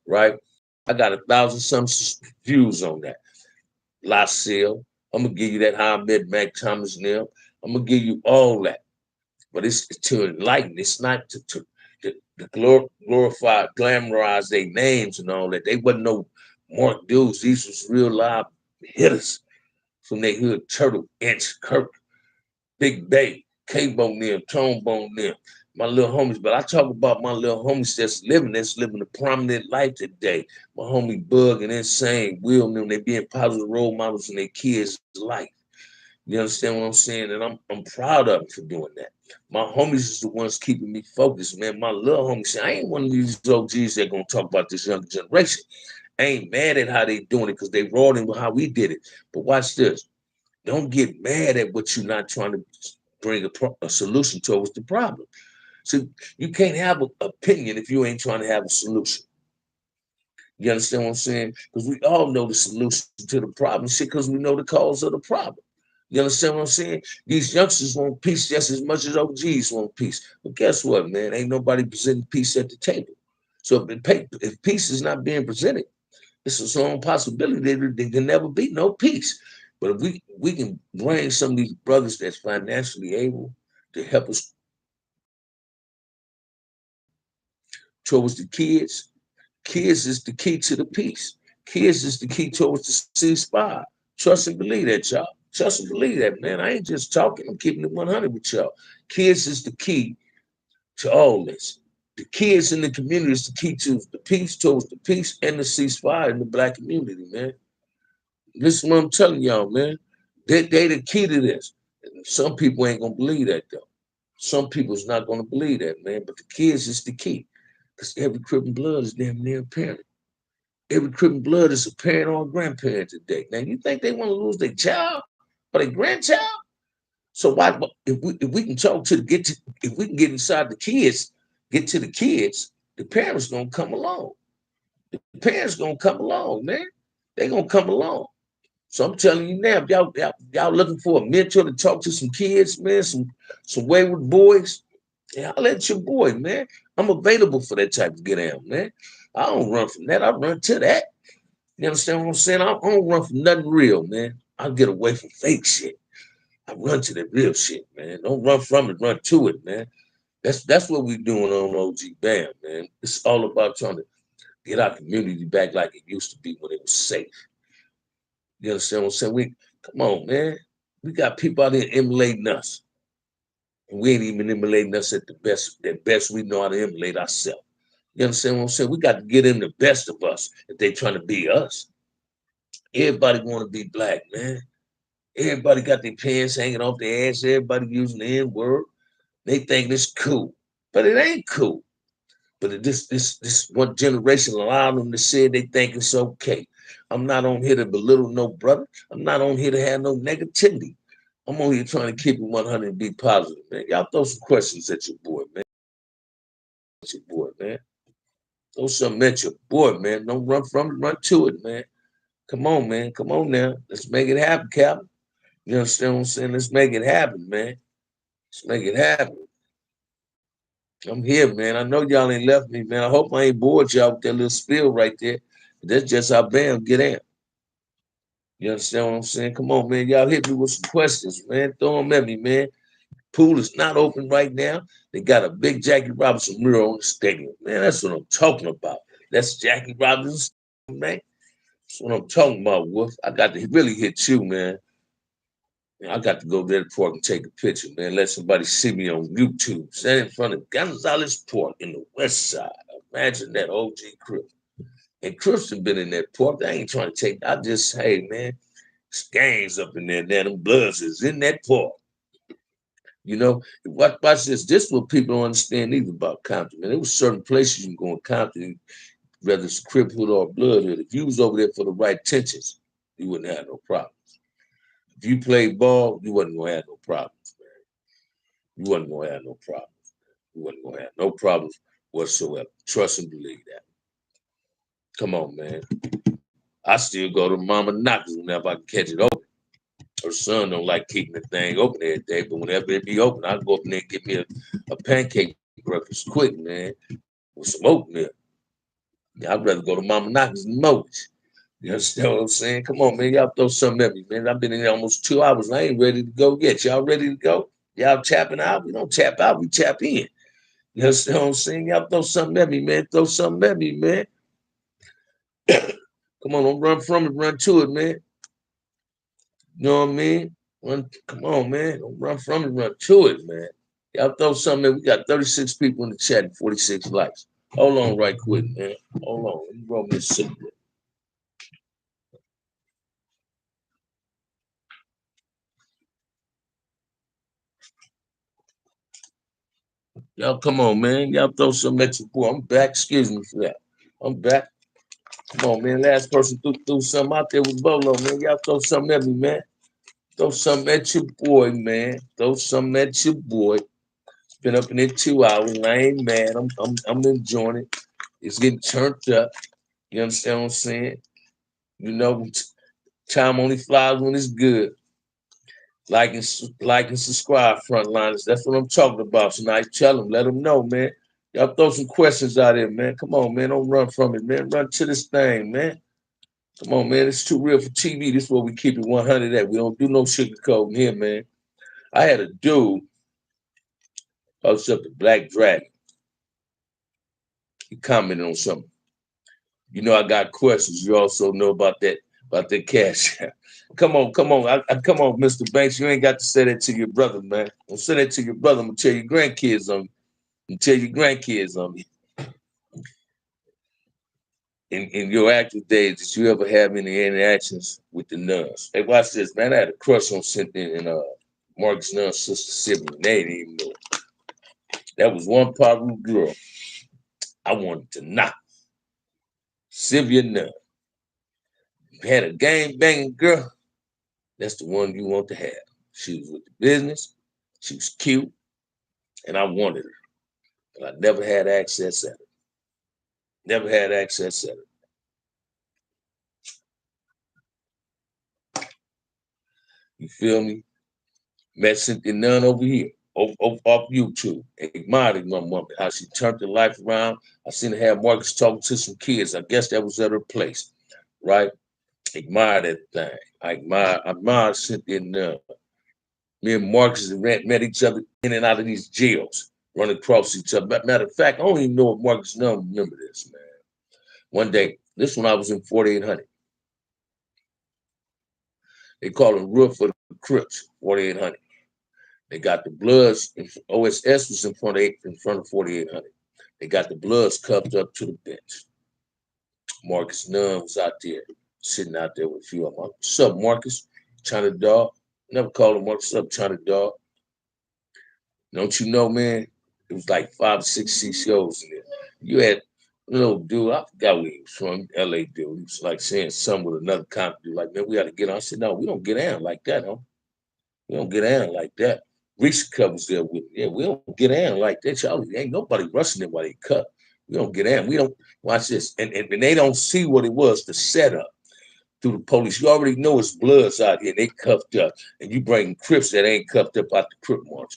right? I got 1,000 some views on that. La Seal. I'm gonna give you that how I met Mac Thomas and them. I'm gonna give you all that. But it's to enlighten. It's not to glorify, glamorize their names and all that. They wasn't no mark dudes. These was real live hitters from their hood. Turtle, Inch, Kirk, Big Bay, K-Bone them, Tone Bone them, my little homies. But I talk about my little homies that's living a prominent life today. My homie Bug and Insane, Will and them, they being positive role models in their kids' life. You understand what I'm saying? And I'm proud of them for doing that. My homies is the ones keeping me focused, man. My little homies, I ain't one of these OGs that gonna talk about this younger generation. I ain't mad at how they doing it because they rolling with how we did it. But watch this. Don't get mad at what you're not trying to bring a solution towards the problem. So you can't have an opinion if you ain't trying to have a solution. You understand what I'm saying? Because we all know the solution to the problem, shit, because we know the cause of the problem. You understand what I'm saying? These youngsters want peace just as much as OGs want peace. But guess what, man? Ain't nobody presenting peace at the table. So if peace is not being presented, it's a strong possibility that there can never be no peace. But if we can bring some of these brothers that's financially able to help us towards the kids, kids is the key to the peace. Kids is the key towards the ceasefire. Trust and believe that, y'all. Trust and believe that, man. I ain't just talking. I'm keeping it 100 with y'all. Kids is the key to all this. The kids in the community is the key to the peace, towards the peace and the ceasefire in the black community, man. Listen what I'm telling y'all, man. They the key to this. Some people ain't gonna believe that though. Some people's not gonna believe that, man. But the kids is the key. Because every Crip and blood is damn near a parent. Every Crip and blood is a parent or a grandparent today. Now you think they want to lose their child or their grandchild? So why if we can talk to if we can get inside the kids, get to the kids, the parents gonna come along. The parents gonna come along, man. They gonna come along. So I'm telling you now, if y'all looking for a mentor to talk to some kids, man, some wayward boys, yeah, I'll let your boy, man. I'm available for that type of get out, man. I don't run from that. I run to that. You understand what I'm saying? I don't run from nothing real, man. I get away from fake shit. I run to the real shit, man. Don't run from it, run to it, man. That's what we're doing on OG Bam, man. It's all about trying to get our community back like it used to be when it was safe. You understand what I'm saying? Come on, man. We got people out there emulating us. And we ain't even emulating us at the best we know how to emulate ourselves. You understand what I'm saying? We got to get in the best of us if they trying to be us. Everybody want to be black, man. Everybody got their pants hanging off their ass. Everybody using the N-word. They think it's cool, but it ain't cool. But this one generation allowed them to say they think it's okay. I'm not on here to belittle no brother. I'm not on here to have no negativity. I'm on here trying to keep it 100 and be positive, man. Y'all throw some questions at your boy, man. At your boy, man. Throw something at your boy, man. Don't run from it, run to it, man. Come on, man. Come on now. Let's make it happen, Captain. You understand what I'm saying? Let's make it happen, man. Let's make it happen. I'm here, man. I know y'all ain't left me, man. I hope I ain't bored y'all with that little spiel right there. That's just how Bam get in. You understand what I'm saying? Come on, man. Y'all hit me with some questions, man. Throw them at me, man. Pool is not open right now. They got a big Jackie Robinson mural on the stadium. Man, that's what I'm talking about. That's Jackie Robinson, man. That's what I'm talking about, Wolf. I got to really hit you, man. I got to go to that park and take a picture, man. Let somebody see me on YouTube. Stand in front of Gonzalez Park in the west side. Imagine that OG Crips. And Crips have been in that park. I ain't trying to take, I just, hey, man, gangs up in there. Them Bloods is in that park. You know, watch this. This is what people don't understand either about Compton, man. There was certain places you can go in Compton, whether it's Crip Hood or Blood Hood. If you was over there for the right intentions, you wouldn't have no problem. If you played ball, you wasn't gonna have no problems, man. You wasn't gonna have no problems. You wasn't gonna have no problems whatsoever. Trust and believe that. Come on, man. I still go to Mama Knockers whenever I can catch it open. Her son don't like keeping the thing open every day, but whenever it be open, I go up in there and get me a pancake breakfast quick, man, with some oatmeal. Yeah, I'd rather go to Mama Knockers than Mo's. You understand what I'm saying? Come on, man. Y'all throw something at me, man. I've been in there almost 2 hours. I ain't ready to go yet. Y'all ready to go? Y'all tapping out? We don't tap out. We tap in. You understand what I'm saying? Y'all throw something at me, man. Throw something at me, man. Come on, don't run from it. Run to it, man. You know what I mean? Come on, man. Don't run from it. Run to it, man. Y'all throw something at me. We got 36 people in the chat and 46 likes. Hold on right quick, man. Hold on. Let me roll me a cigarette. Y'all come on, man. Y'all throw some at your boy. I'm back. Excuse me for that. I'm back. Come on, man. Last person threw something out there with Bolo, man. Y'all throw something at me, man. Throw something at your boy, man. Throw something at your boy. It's been up in there 2 hours, and I ain't mad. I'm enjoying it. It's getting turned up. You understand what I'm saying? You know, time only flies when it's good. Like and subscribe, frontliners. That's what I'm talking about tonight. Tell them, let them know, man. Y'all throw some questions out there, man. Come on, man. Don't run from it, man. Run to this thing, man. Come on, man. It's too real for TV. This is where we keep it 100 at. We don't do no sugarcoating here, man. I had a dude, I was up at Black Dragon. He commented on something. You know, I got questions. You also know about that cash. Come on. Come on, Mr. Banks. You ain't got to say that to your brother, man. Don't say that to your brother. I'm gonna tell your grandkids on you. Tell your grandkids on you. In your active days, did you ever have any interactions with the nuns? Hey, watch this, man. I had a crush on Cynthia and Marcus Nunn's sister Sylvia. They didn't even know. That was one Paru girl I wanted to knock. Sylvia Nunn. Had a gang banging girl. That's the one you want to have. She was with the business. She was cute, and I wanted her, but I never had access at her. Never had access at her. You feel me? Met Cynthia Nunn over here, off YouTube. Admired my mom, how she turned her life around. I seen her have Marcus talking to some kids. I guess that was at her place, right? Admired that thing. I admired Cynthia Nunn. Me and Marcus met each other in and out of these jails, running across each other. Matter of fact, I don't even know if Marcus Nunn remember this, man. One day, this one I was in 4800. They call him Roof for the Crips, 4800. They got the Bloods. OSS was in front of 4800. They got the Bloods cuffed up to the bench. Marcus Nunn was out there, sitting out there with a few of them. What's up, Marcus? China Dog. Never called him Marcus. What's up, China Dog? Don't you know, man? It was like 5 or 6 CCOs in there. You had a little dude, I forgot where he was from, LA dude. He was like saying something with another cop dude, like, man, we got to get on. I said, no, we don't get down like that, huh? We don't get down like that. Reese covers there with me. Yeah, we don't get down like that. Y'all ain't nobody rushing it while they cut. We don't get down. We don't watch this. And they don't see what it was to set up through the police. You already know it's bloods out here. They cuffed up. And you bring Crips that ain't cuffed up out the Crip march.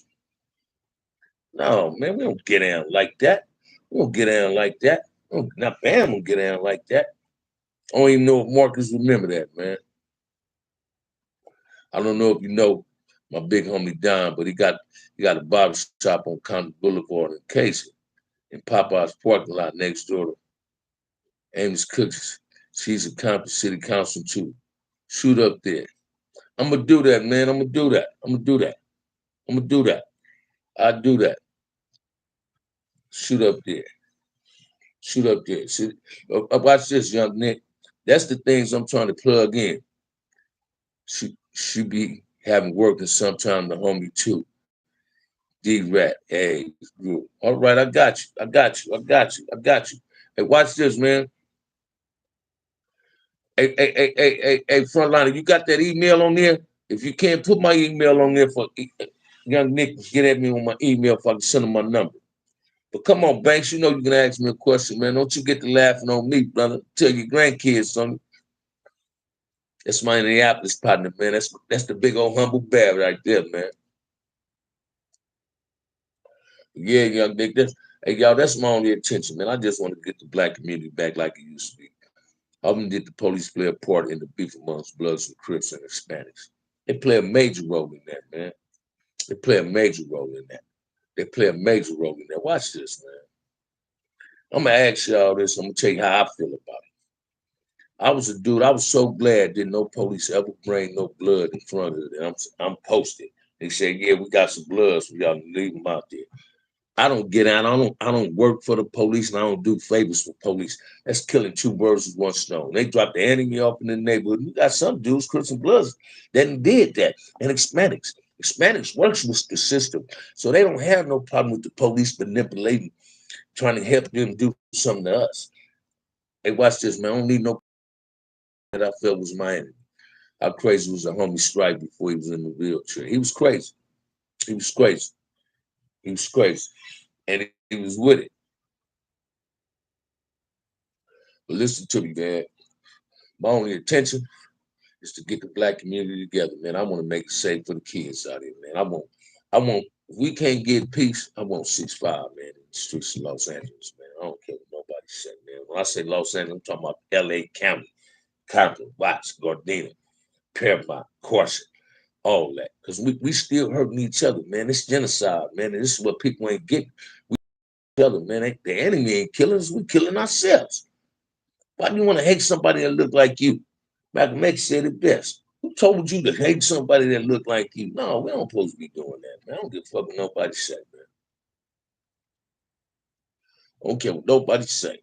No, man, we don't get down like that. We don't get down like that. Not Bam will get down like that. I don't even know if Marcus remember that, man. I don't know if you know my big homie Don, but he got a barber shop on Compton Boulevard in Casey, in Popeye's parking lot next door to Amy's Cookies. She's a Compton City Council too. Shoot up there. I'm gonna do that, man. I'm gonna do that. I'm gonna do that. I'm gonna do that. I do that. Shoot up there. Shoot up there. See, watch this, young Nick. That's the things I'm trying to plug in. She be having worked in sometime the homie too. D-Rat, hey, group. All right, I got you. I got you. I got you. I got you. Hey, watch this, man. Hey, frontliner, you got that email on there? If you can't put my email on there for young Nick, get at me on my email if I can send him my number. But come on, Banks, you know you can ask me a question, man. Don't you get to laughing on me, brother. Tell your grandkids something. That's my Indianapolis partner, man. That's the big old humble bear right there, man. Yeah, young Nick. Hey, y'all, that's my only intention, man. I just want to get the black community back like it used to be. How often did the police play a part in the beef amongst Bloods and Crips and Hispanics? They play a major role in that, man. They play a major role in that. They play a major role in that. Watch this, man. I'm gonna ask y'all this. I'm gonna tell you how I feel about it. I was a dude. I was so glad that no police ever bring no blood in front of it. I'm posted. They say, yeah, we got some bloods. We gotta leave them out there. I don't get out. I don't work for the police and I don't do favors for police. That's killing two birds with one stone. They drop the enemy off in the neighborhood. You got some dudes, Crips and Bloods, that did that. And Hispanics. Hispanics works with the system. So they don't have no problem with the police manipulating, trying to help them do something to us. Hey, watch this, man. I don't need no that I felt was my enemy. How crazy was a homie Strike before he was in the wheelchair? He was crazy. He was crazy. He was crazy. And he was with it. But listen to me, man. My only intention is to get the black community together, man. I want to make it safe for the kids out here, man. If we can't get peace, I want 6-5, man, in the streets of Los Angeles, man. I don't care what nobody say, man. When I say Los Angeles, I'm talking about LA County, Compton, Watts, Gardena, Paramount, Carson, all that. Because we still hurting each other, man. It's genocide, man. And this is what people ain't getting. We each other, man. The enemy ain't killing us, we killing ourselves. Why do you want to hate somebody that look like you? Malcolm X said it best. Who told you to hate somebody that look like you? No, we don't supposed to be doing that, man. I don't give a fuck what nobody say, man. I don't care what nobody say.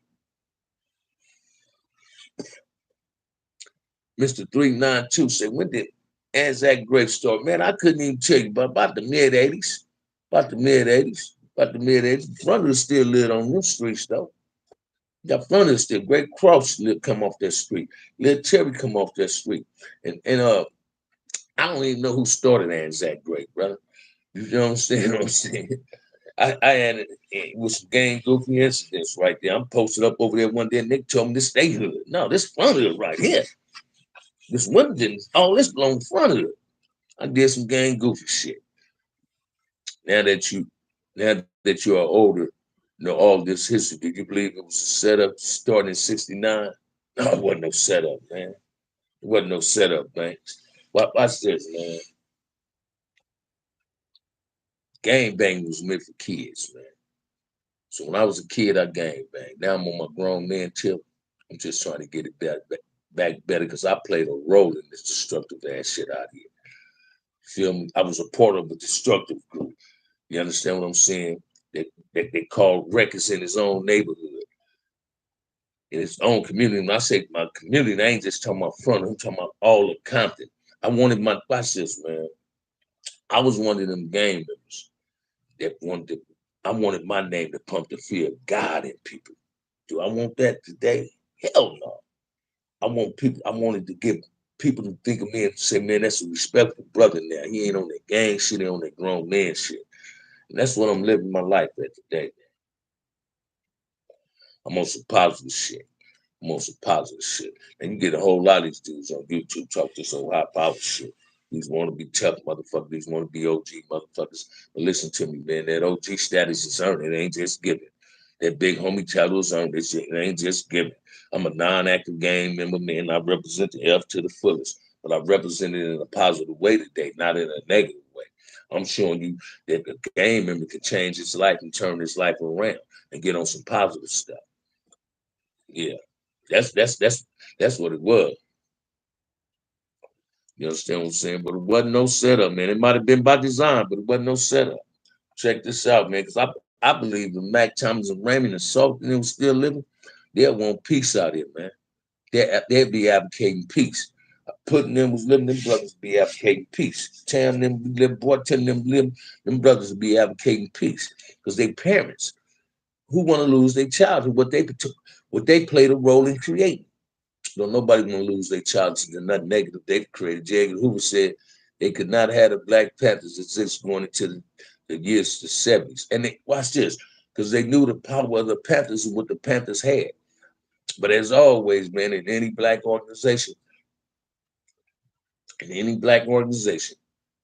Mr. 392 said, when did Anzac Grape start? Man, I couldn't even tell you, but about the mid-80s. About the mid-80s. About the mid-80s. Fronters still lived on them streets, though. Got fronters still. Great Cross come off that street. Little Terry come off that street. And I don't even know who started Anzac Grape, brother. You know what I'm saying? What I'm saying? I had it was some gang goofy incidents right there. I'm posted up over there one day, and they told me this state hood. No, this front hood right here. This one didn't. All this belong front hood. I did some gang goofy shit. Now that you are older, you know all this history. Did you believe it was a setup starting in '69? No, it wasn't no setup, man. It wasn't no setup, man. Watch this, man. Gang bang was meant for kids, man. So when I was a kid, I gang banged. Now I'm on my grown man tip. I'm just trying to get it back better because I played a role in this destructive ass shit out here. Feel me? I was a part of a destructive group. You understand what I'm saying? That they called records in his own neighborhood, in his own community. When I say my community, I ain't just talking about front, I'm talking about all of Compton. I wanted watch this, man. I was one of them gang members. that wanted to, I wanted my name to pump the fear of God in people. Do I want that today? Hell no. I wanted to give people to think of me and say, man, that's a respectful brother now. He ain't on that gang shit, he on that grown man shit. And that's what I'm living my life at today. I'm on some positive shit. I'm on some positive shit. And you get a whole lot of these dudes on YouTube talk this old high power shit. These want to be tough motherfuckers. These want to be OG motherfuckers. But listen to me, man. That OG status is earned. It ain't just given. That big homie title is earned. This shit, it ain't just given. I'm a non-active gang member, man. I represent the F to the fullest. But I represent it in a positive way today, not in a negative way. I'm showing you that the gang member can change his life and turn his life around and get on some positive stuff. Yeah. That's what it was. You understand what I'm saying? But it wasn't no setup, man. It might have been by design, but it wasn't no setup. Check this out, man, because I believe if Mac Thomas and Raymond and Salt and them was still living, they'll want peace out here, man. They'd be advocating peace. Putting them was living, them brothers be advocating peace. Telling them live, boy, telling them live, them brothers would be advocating peace. Because they parents who want to lose their childhood, what they played a role in creating. Don't nobody want to lose their child to nothing negative they've created. J. Edgar Hoover said they could not have the Black Panthers exist going into the years to the 70s. And they, watch this, because they knew the power of the Panthers and what the Panthers had. But as always, man, in any black organization,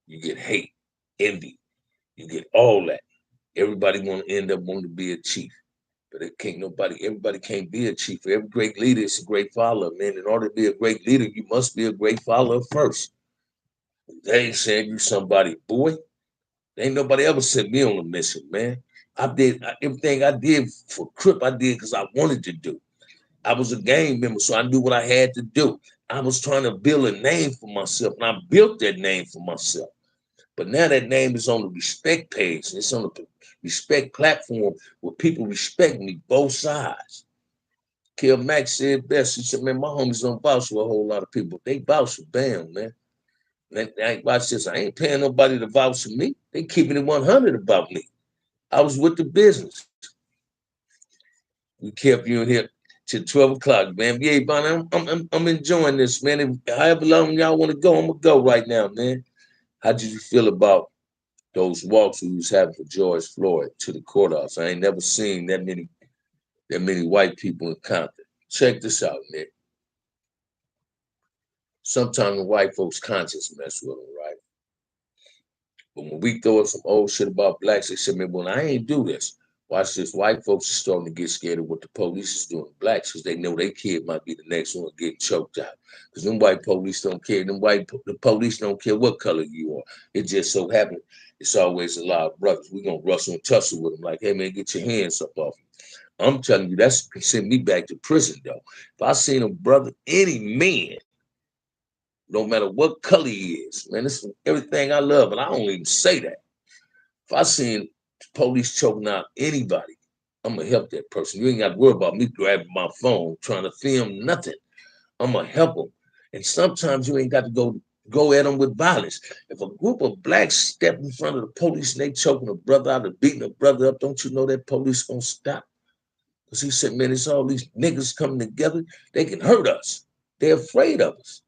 you get hate, envy, you get all that. Everybody want to end up wanting to be a chief. But everybody can't be a chief. Every great leader is a great follower, man. In order to be a great leader, you must be a great follower first. They ain't saying you somebody, boy. Ain't nobody ever sent me on a mission, man. Everything I did for Crip, I did because I wanted to do. I was a gang member, so I knew what I had to do. I was trying to build a name for myself, and I built that name for myself. But now that name is on the respect page. It's on the respect platform where people respect me, both sides. Kill Max said best. He said, man, my homies don't vouch for a whole lot of people. They vouch for Bam, man. Watch this. I ain't paying nobody to vouch for me. They keeping it 100 about me. I was with the business. We kept you in here till 12 o'clock, man. Yeah, Bonnie, I'm enjoying this, man. However long y'all want to go, I'm going to go right now, man. How did you feel about those walks we was having for George Floyd to the courthouse? I ain't never seen that many white people in Compton. Check this out, Nick. Sometimes the white folks' conscience mess with them, right? But when we throw up some old shit about blacks, they say, man, well, I ain't do this. Watch this. White folks are starting to get scared of what the police is doing to blacks because they know their kid might be the next one getting choked out. Because them white police don't care. The police don't care what color you are. It just so happens it's always a lot of brothers. We're going to rustle and tussle with them like, hey, man, get your hands up off me. I'm telling you, that's can send me back to prison, though. If I seen a brother, any man, no matter what color he is, man, this is everything I love, and I don't even say that. If I seen police choking out anybody, I'm gonna help that person. You ain't got to worry about me grabbing my phone trying to film nothing. I'm gonna help them. And sometimes you ain't got to go at them with violence. If a group of blacks step in front of the police and they choking a brother out or beating a brother up, don't you know that police gonna stop? Because he said, man, it's all these niggas coming together. They can hurt us. They're afraid of us.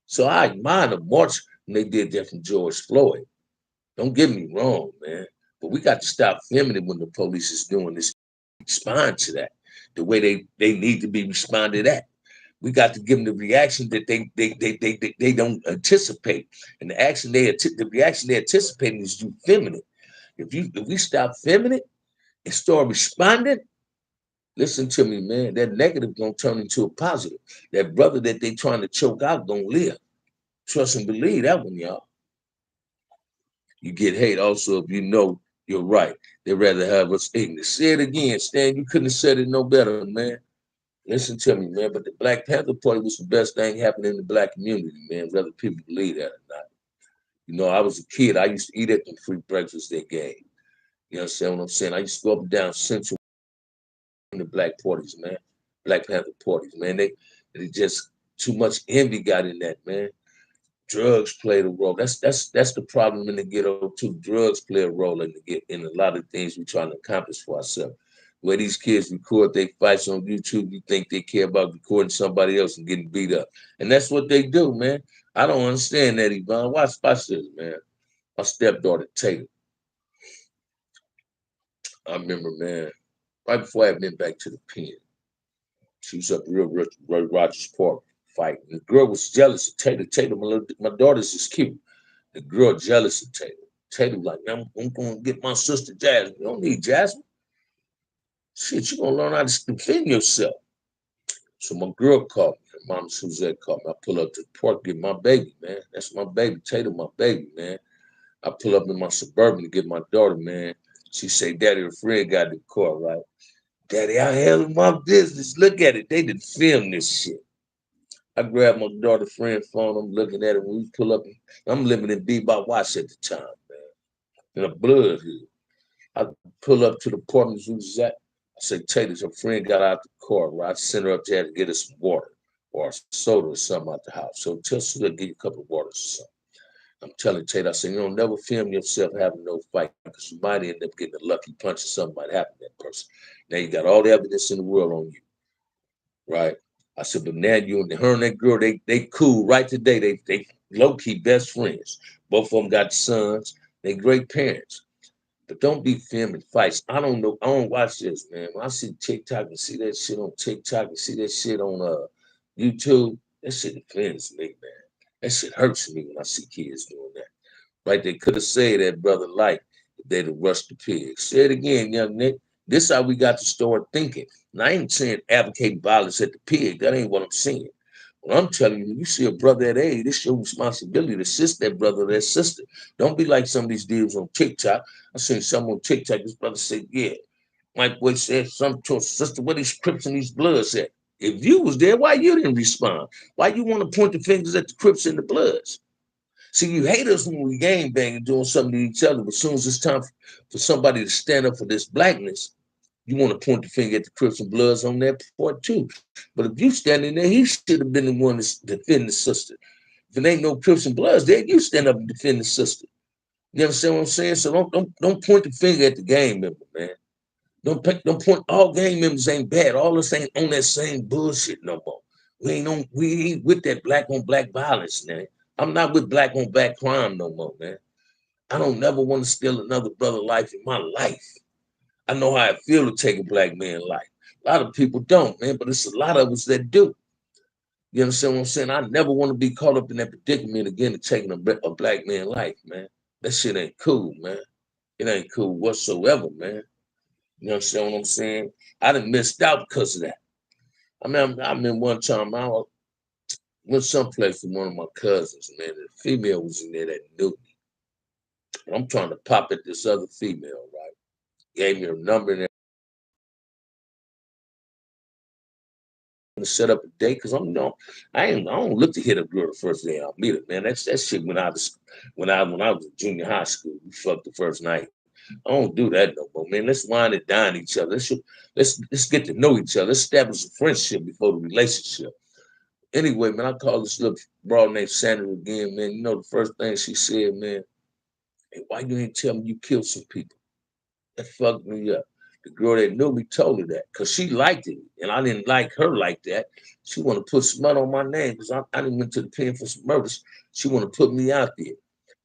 So I admire the march when they did that from George Floyd. Don't get me wrong, man. But we got to stop feminine when the police is doing this. Respond to that the way they need to be responded at. We got to give them the reaction that they don't anticipate, and the reaction they anticipating is you feminine. If we stop feminine and start responding, listen to me, man. That negative gonna turn into a positive. That brother that they trying to choke out gonna live. Trust and believe that one, y'all. You get hate also if you know you're right. They'd rather have us ignorant. Say it again, Stan. You couldn't have said it no better, man. Listen to me, man. But the Black Panther Party was the best thing happening in the black community, man, whether people believe that or not. You know, I was a kid. I used to eat at them free breakfasts they gave. You understand what I'm saying? I used to go up and down Central in the black parties, man. Black Panther parties, man. They just too much envy got in that, man. drugs played a role. That's the problem in the ghetto too. Drugs play a role in a lot of things we're trying to accomplish for ourselves. Where these kids record their fights on YouTube, you think they care about recording somebody else and getting beat up. And that's what they do, man. I don't understand that, Yvonne. Watch this, man. My stepdaughter, Taylor. I remember, man, right before I had been back to the pen, she was up real rich, Roy Rogers Park fighting. The girl was jealous of Taylor. Taylor, my daughter's is cute. The girl jealous of Taylor. Taylor like, I'm going to get my sister Jasmine. You don't need Jasmine. Shit, you going to learn how to defend yourself. So my girl called me. Her mom Suzette called me. I pull up to the park, get my baby, man. That's my baby. Taylor, my baby, man. I pull up in my Suburban to get my daughter, man. She say, Daddy, her friend got in the car, right? Daddy, I handle my business. Look at it. They did film this shit. I grabbed my daughter's friend phone. I'm looking at it when we pull up. I'm living in Bebop Watch at the time, man. In a blood hood. I pull up to the apartment we was at. I say, Taylor, her friend got out the car, right? I sent her up there to get us some water or a soda or something out the house. So tell her to give you a couple of waters or something. I'm telling Taylor, I said, you don't never film yourself having no fight because you might end up getting a lucky punch or something might happen to that person. Now you got all the evidence in the world on you, right? I said, but now you and her and that girl, they cool right today. They low-key best friends. Both of them got sons. They great parents. But don't be filming fights. I don't know. I don't watch this, man. When I see TikTok and see that shit on TikTok and see that shit on YouTube, that shit offends me, man. That shit hurts me when I see kids doing that. Right? They could have said that brother like if they'd have rushed the pig. Say it again, young Nick. This how we got to start thinking. And I ain't saying advocate violence at the pig. That ain't what I'm saying. What I'm telling you, when you see a brother at age, it's your responsibility to assist that brother or that sister. Don't be like some of these deals on TikTok. I seen some on TikTok, this brother said, yeah. Mike Boy said something to his sister, where these Crips and these Bloods at? If you was there, why you didn't respond? Why you want to point the fingers at the Crips and the Bloods? See, you hate us when we gang bang and doing something to each other, but as soon as it's time for somebody to stand up for this blackness, you want to point the finger at the Crips and Bloods on that part too. But if you standing there, he should have been the one to defend the sister. If it ain't no Crips and Bloods, then you stand up and defend the sister. You understand what I'm saying? So don't point the finger at the gang member, man. Don't point. All gang members ain't bad. All us ain't on that same bullshit no more. We ain't with that black on black violence, man. I'm not with black on black crime no more, man. I don't never want to steal another brother's life in my life. I know how it feel to take a black man's life. A lot of people don't, man, but it's a lot of us that do. You understand what I'm saying? I never want to be caught up in that predicament again of taking a black man's life, man. That shit ain't cool, man. It ain't cool whatsoever, man. You understand what I'm saying? I done missed out because of that. I mean, one time I went someplace with one of my cousins, man. And the female was in there that knew me. And I'm trying to pop at this other female, right? Gave me her number and to set up a date because I don't look to hit a girl the first day I meet her, man. That shit when I was in junior high school. We fucked the first night. I don't do that no more, man. Let's wine and dine each other. Let's get to know each other. Let's establish a friendship before the relationship. Anyway, man, I called this little broad named Sandra again, man. You know the first thing she said, man, hey, why you ain't tell me you killed some people? That fucked me up. The girl that knew me told her that because she liked it, and I didn't like her like that. She want to put smut on my name because I didn't went to the pen for some murders. She want to put me out there.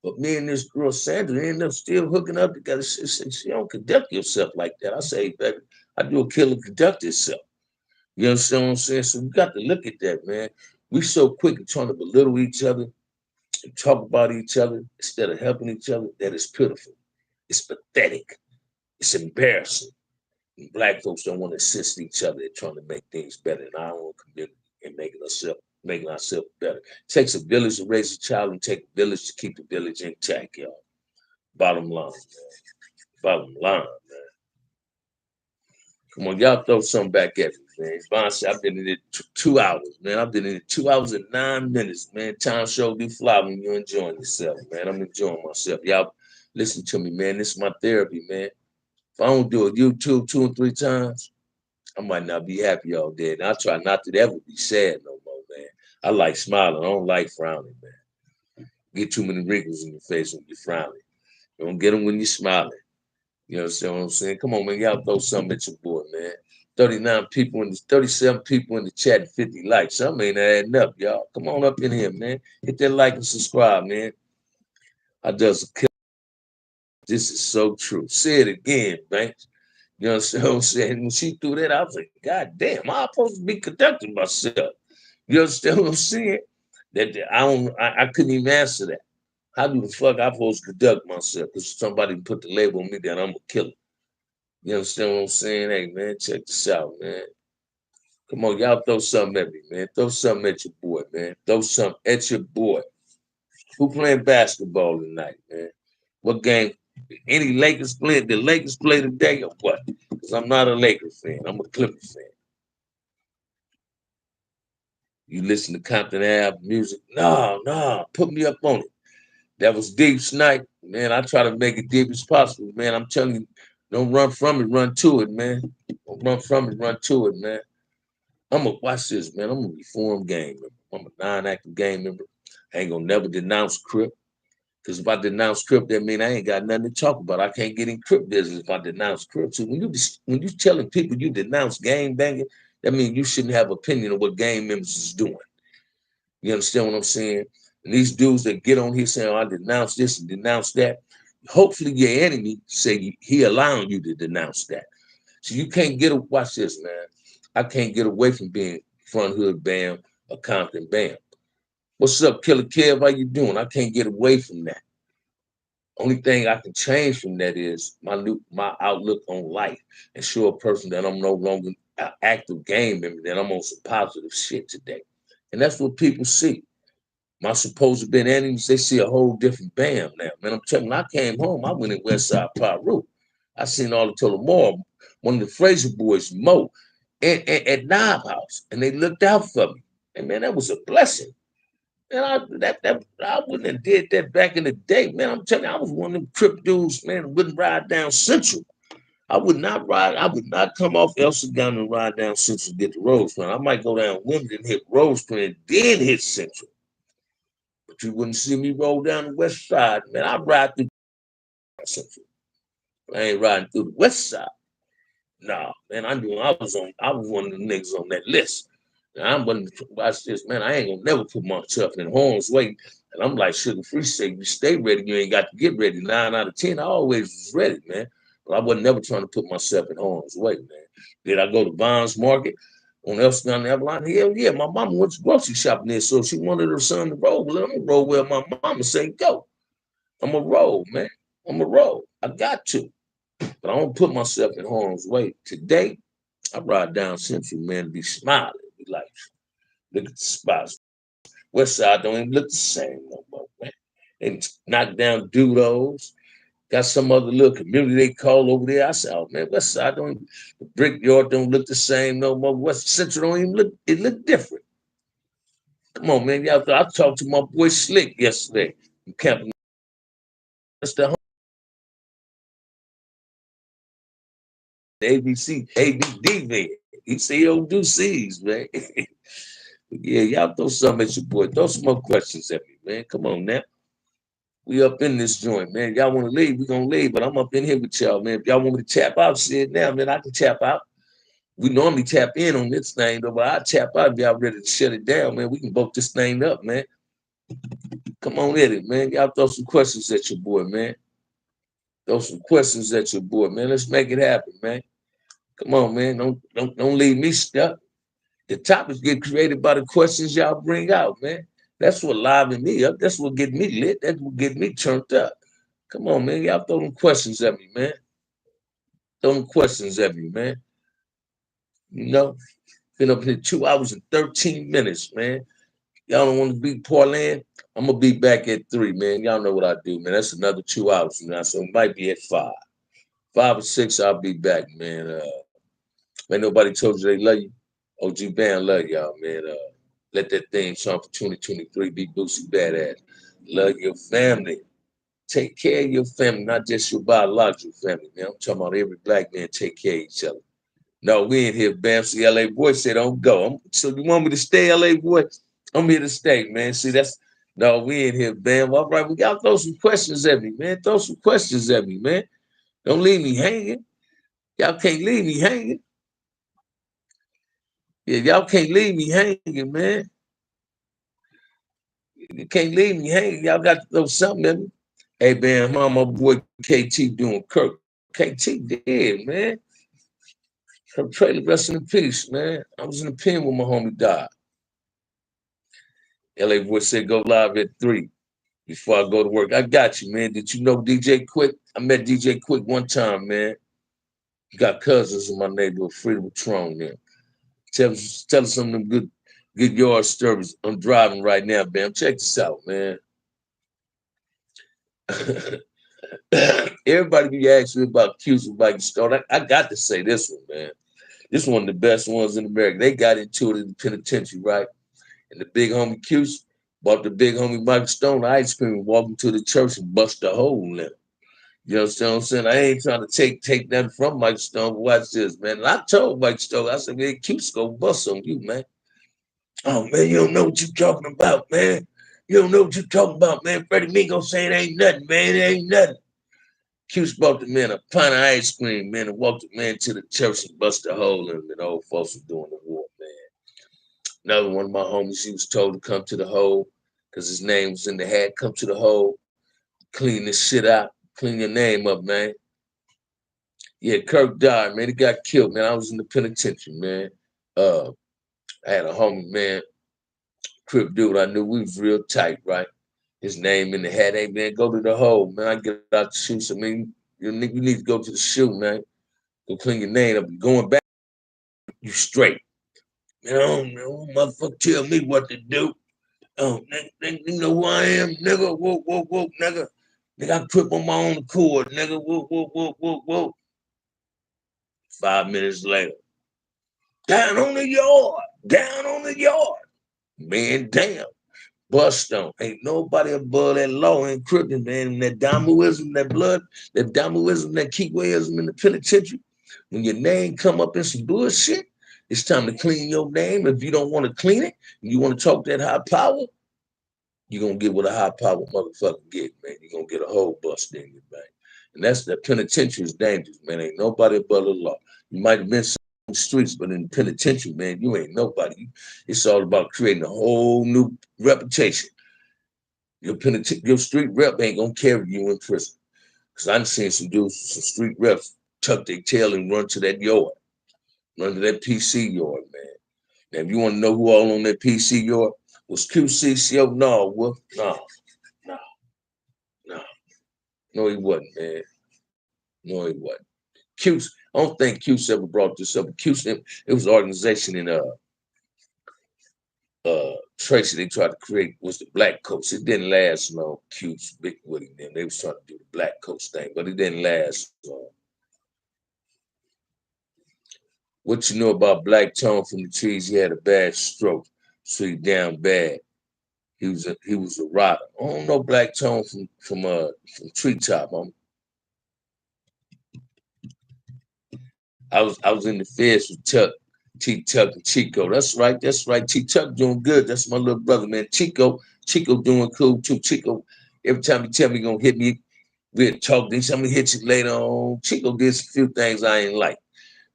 But me and this girl Sandra ended up still hooking up together. She said, "She don't conduct yourself like that." I say, hey, baby, I do a killer conduct itself. You understand what I'm saying? So we got to look at that, man. We so quick at trying to belittle each other and talk about each other instead of helping each other. That is pitiful. It's pathetic. It's embarrassing. And black folks don't want to assist each other in trying to make things better in our own community and making ourselves better. It takes a village to raise a child and take a village to keep the village intact, y'all. Bottom line, man. Bottom line, man. Come on, y'all throw something back at me, man. Honestly, I've been in it 2 hours, man. I've been in it 2 hours and 9 minutes, man. Time sure do fly when you're enjoying yourself, man. I'm enjoying myself. Y'all listen to me, man. This is my therapy, man. If I don't do a YouTube 2 and 3 times, I might not be happy all day. And I try not to ever be sad no more, man. I like smiling. I don't like frowning, man. Get too many wrinkles in your face when you're frowning. You don't get them when you're smiling. You understand what I'm saying? Come on, man. Y'all throw something at your boy, man. 39 people in the 37 people in the chat and 50 likes. Something ain't adding up, y'all. Come on up in here, man. Hit that like and subscribe, man. I just kill. This is so true. Say it again, Banks. You understand what I'm saying? When she threw that, I was like, God damn, I'm supposed to be conducting myself. You understand what I'm saying? That I couldn't even answer that. How do the fuck I supposed to conduct myself? Because somebody put the label on me that I'm a killer. You understand what I'm saying? Hey man, check this out, man. Come on, y'all throw something at me, man. Throw something at your boy, man. Throw something at your boy. Who playing basketball tonight, man? What game? Any Lakers play? The Lakers play today or what? Because I'm not a Lakers fan. I'm a Clippers fan. You listen to Compton Ave music? No. Put me up on it. That was Deep Snipe. Man, I try to make it deep as possible, man. I'm telling you, don't run from it, run to it, man. Don't run from it, run to it, man. I'm gonna watch this, man. I'm a reformed gang member. I'm a non-active gang member. I ain't gonna never denounce Crip. Because if I denounce Crip, that mean I ain't got nothing to talk about. I can't get in Crip business if I denounce Crip. So when you telling people you denounce gang banging, that means you shouldn't have opinion of what gang members is doing. You understand what I'm saying? And these dudes that get on here saying, oh, I denounce this and denounce that, hopefully your enemy say he allowing you to denounce that. So you can't watch this, man. I can't get away from being Front Hood Bam or Compton Bam. What's up, Killer Kev? How you doing? I can't get away from that. Only thing I can change from that is my outlook on life and show a person that I'm no longer an active game member, that I'm on some positive shit today. And that's what people see. My supposed been enemies, they see a whole different Bam now. Man, I'm telling you, when I came home, I went in West Side Peru. I seen all the Tullamore, one of the Fraser boys, Mo, at Knob House, and they looked out for me. And man, that was a blessing. And I wouldn't have did that back in the day, man. I'm telling you, I was one of them Crip dudes, man, who wouldn't ride down Central. I would not come off El Segundo and ride down Central to get the Rosecrans. I might go down Wimbledon, hit Rosecrans, then hit Central. But you wouldn't see me roll down the west side, man. I ride through Central. I ain't riding through the west side. Nah, man, I was one of the niggas on that list. And I'm going to watch this, man. I ain't gonna never put myself in harm's way. And I'm like Sugar Free say, you stay ready, you ain't got to get ready. 9 out of 10, I always was ready, man. But I wasn't never trying to put myself in harm's way, man. Did I go to Bonds Market on Elson Avalon? Hell yeah, my mama went to grocery shopping there, so she wanted her son to roll. Well, I'm gonna roll where my mama say go. I'm gonna roll, man. I'm gonna roll. I got to. But I don't put myself in harm's way. Today, I ride down Central, man, to be smiling. Be like, look at the spots. West Side don't even look the same no more, man. They knock down Dudos. Got some other little community they call over there. I said, oh man, West Side don't even, the Brickyard don't look the same no more. West Central don't even look, it look different. Come on, man. Y'all, I talked to my boy Slick yesterday in Camp. That's the ABC, ABD man. He say he don't do C's, man. Yeah, y'all throw something at your boy. Throw some more questions at me, man. Come on now. We up in this joint, man. Y'all want to leave, we gonna leave, but I'm up in here with y'all, man. If y'all want me to tap out, shit now, man, I can tap out. We normally tap in on this thing, though, but I tap out if y'all ready to shut it down, man. We can both this thing up, man. Come on at it, man. Y'all throw some questions at your boy, man. Throw some questions at your boy, man. Let's make it happen, man. Come on, man. Don't leave me stuck. The topics get created by the questions y'all bring out, man. That's what liven me up. That's what get me lit. That's what get me turned up. Come on, man. Y'all throw them questions at me, man. Throw them questions at me, man. You know, been up here 2 hours and 13 minutes, man. Y'all don't want to beat Portland? I'm gonna be back at 3, man. Y'all know what I do, man. That's another 2 hours now, so it might be at 5. 5 or 6, I'll be back, man. Man, nobody told you they love you. OG Band love y'all, man. Let that thing song for 2023 be Boosie Badass. Love your family. Take care of your family, not just your biological family, man. I'm talking about every black man take care of each other. No, we ain't here, Bam. See, LA boy said don't go. So you want me to stay, LA boy? I'm here to stay, man. See, that's No, we in here, Bam. All right, we got to throw some questions at me, man. Throw some questions at me, man. Don't leave me hanging. Y'all can't leave me hanging. Yeah, y'all can't leave me hanging, man. You can't leave me hanging. Y'all got to throw something at me. Hey, Bam, how my boy KT doing? Kirk. KT dead, man. Kirk Traylor, rest in peace, man. I was in the pen when my homie died. LA boy said go live at 3 before I go to work. I got you, man. Did you know DJ Quick? I met DJ Quick one time, man. Got cousins in my neighborhood, Freedom Patron there. Tell us some of them good yard stories. I'm driving right now, Bam. Check this out, man. Everybody be asking me about Q's and Mike Stone. I got to say this one, man. This one of the best ones in America. They got into it in the penitentiary, right? And the big homie Q's bought the big homie Mike Stone ice cream and walked into the church and bust a hole in it. You understand what I'm saying? I ain't trying to take nothing from Mike Stone, but watch this, man. And I told Mike Stone, I said, man, Q's gonna bust on you, man. Oh, man, you don't know what you're talking about, man. You don't know what you're talking about, man. Freddie Mingo saying it ain't nothing, man. It ain't nothing. Q's bought the man a pint of ice cream, man, and walked the man to the church and busted a hole in him. And old folks was doing the war, man. Another one of my homies, he was told to come to the hole because his name was in the hat. Come to the hole, clean this shit out, clean your name up, man. Yeah, Kirk died, man. He got killed, man. I was in the penitentiary, man. I had a homie, man, Crip dude. I knew we was real tight, right? His name in the hat. Hey, man, go to the hole, man. I get out the shoe. So, man, you need to go to the shoe, man. Go clean your name up. Going back, you straight. Man, I don't know. Motherfucker tell me what to do. Oh, nigga, you know who I am, nigga? Whoa, whoa, whoa, nigga. Nigga, I Crip on my own accord, nigga. Whoa, whoa, whoa, whoa, whoa. 5 minutes later, down on the yard, down on the yard. Man, damn. Bust on. Ain't nobody above that law encrypted, man. And that Damoism, that blood, that Damoism, that Keywayism in the penitentiary. When your name come up in some bullshit, it's time to clean your name. If you don't want to clean it, you want to talk that high power, you're going to get what a high power motherfucker get, man. You're going to get a whole bust in you, man. And that's the penitentiary is dangerous, man. Ain't nobody above the law. You might have been some streets, but in the penitentiary, man, you ain't nobody. It's all about creating a whole new reputation. Your street rep ain't going to carry you in prison. Because I've seen some dudes, some street reps, tuck their tail and run to that yard, run to that PC yard, man. Now, if you want to know who all on that PC yard, was QCCO? No, Wolf. No, no, no. No, he wasn't, man. No, he wasn't. Q's, I don't think Q's ever brought this up. Q's, it was an organization in Tracy they tried to create was the Black Coast. It didn't last long. Q's, Big Woody, them. They was trying to do the Black Coast thing, but it didn't last long. What you know about Black Tone from the Trees? He had a bad stroke, so he down bad. He was a rotter. I don't know Black Tone from Treetop. I was in the feds with Tuck, T Tuck and Chico. That's right. T Tuck doing good. That's my little brother, man. Chico doing cool too. Chico, every time he tell me he gonna hit me, we'll talk. Then somebody hit you later on. Chico did a few things I ain't like.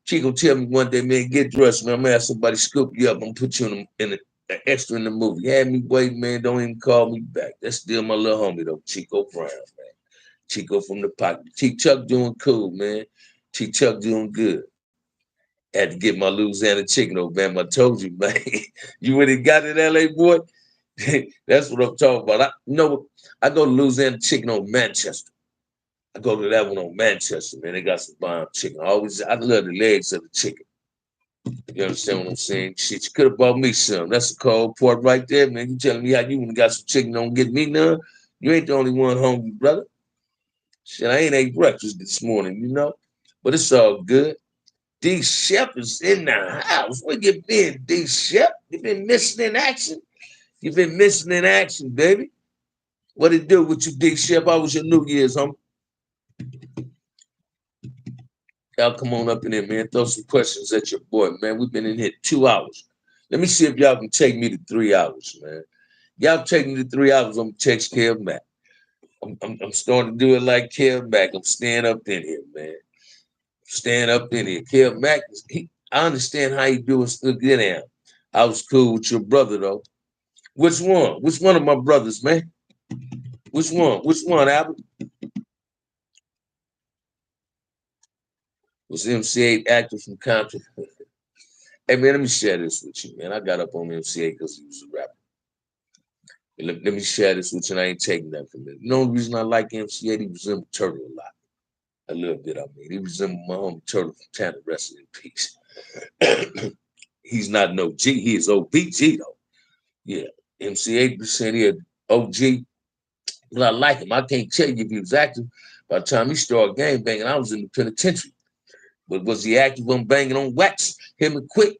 Chico tell me one day, man, get dressed, man. I'm gonna have somebody scoop you up. I'm gonna put you in an extra in the movie. Had me wait, man. Don't even call me back. That's still my little homie though, Chico Brown, man. Chico from the pocket. T Chuck doing cool, man. T Chuck doing good. Had to get my Louisiana chicken over, man. I told you, man. You really got it, LA boy? That's what I'm talking about. I go to Louisiana chicken on Manchester. I go to that one on Manchester, man. They got some bomb chicken. I love the legs of the chicken. You understand what I'm saying? Shit, you could have bought me some. That's a cold pork right there, man. You telling me how you got some chicken, don't get me none? You ain't the only one hungry, brother. Shit, I ain't ate breakfast this morning, you know? But it's all good. D. Shep is in the house. Where you been, D. Shep? You been missing in action? You been missing in action, baby. What it do with you, D. Shep? How was your New Year's, homie? Y'all come on up in here, man. Throw some questions at your boy, man. We've been in here 2 hours. Let me see if y'all can take me to 3 hours, man. Y'all taking the 3 hours, I'm gonna text Kev Mack. I'm starting to do it like Kev Mack. I'm staying up in here, man. Stand up in here. Kev Mack, I understand how you do it. Look at him. I was cool with your brother, though. Which one? Which one of my brothers, man? Which one? Which one, Albert? Was MC8 actor from Compton? Hey, man, let me share this with you, man. I got up on MC8 because he was a rapper. Let me share this with you, and I ain't taking that from him. The only reason I like MC8, he resembled Turtle a lot. A little bit, I mean. He resembled my homie Turtle from Tanner, rest in peace. He's not no G. He is OBG, though. Yeah, MC8% he had OG. But I like him. I can't tell you if he was active. By the time he started gang banging, I was in the penitentiary. But was he active on banging on wax? Him and Quick?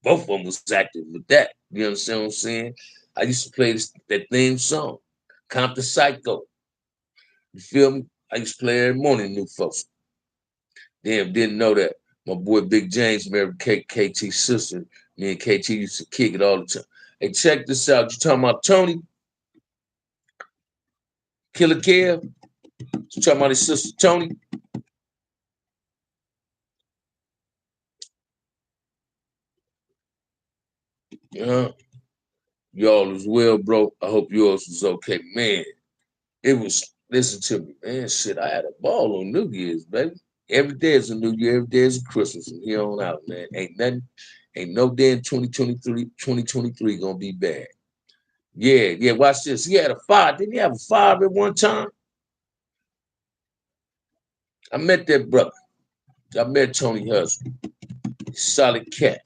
Both of them was active with that. You understand what I'm saying? I used to play that theme song, Compton Psycho. You feel me? I used to play every morning, new folks. Damn, didn't know that. My boy Big James married KT's sister. Me and KT used to kick it all the time. Hey, check this out. You talking about Tony? Killer Kev? You talking about his sister Tony? Y'all as well, bro. I hope yours was okay. Man, it was, listen to me, man. Shit, I had a ball on New Year's, baby. Every day is a New Year, every day is a Christmas from here on out, man. Ain't no day in 2023 gonna be bad. Yeah, watch this. He had a fire. Didn't he have a fire at one time? I met that brother. I met Tony Husband. Solid cat.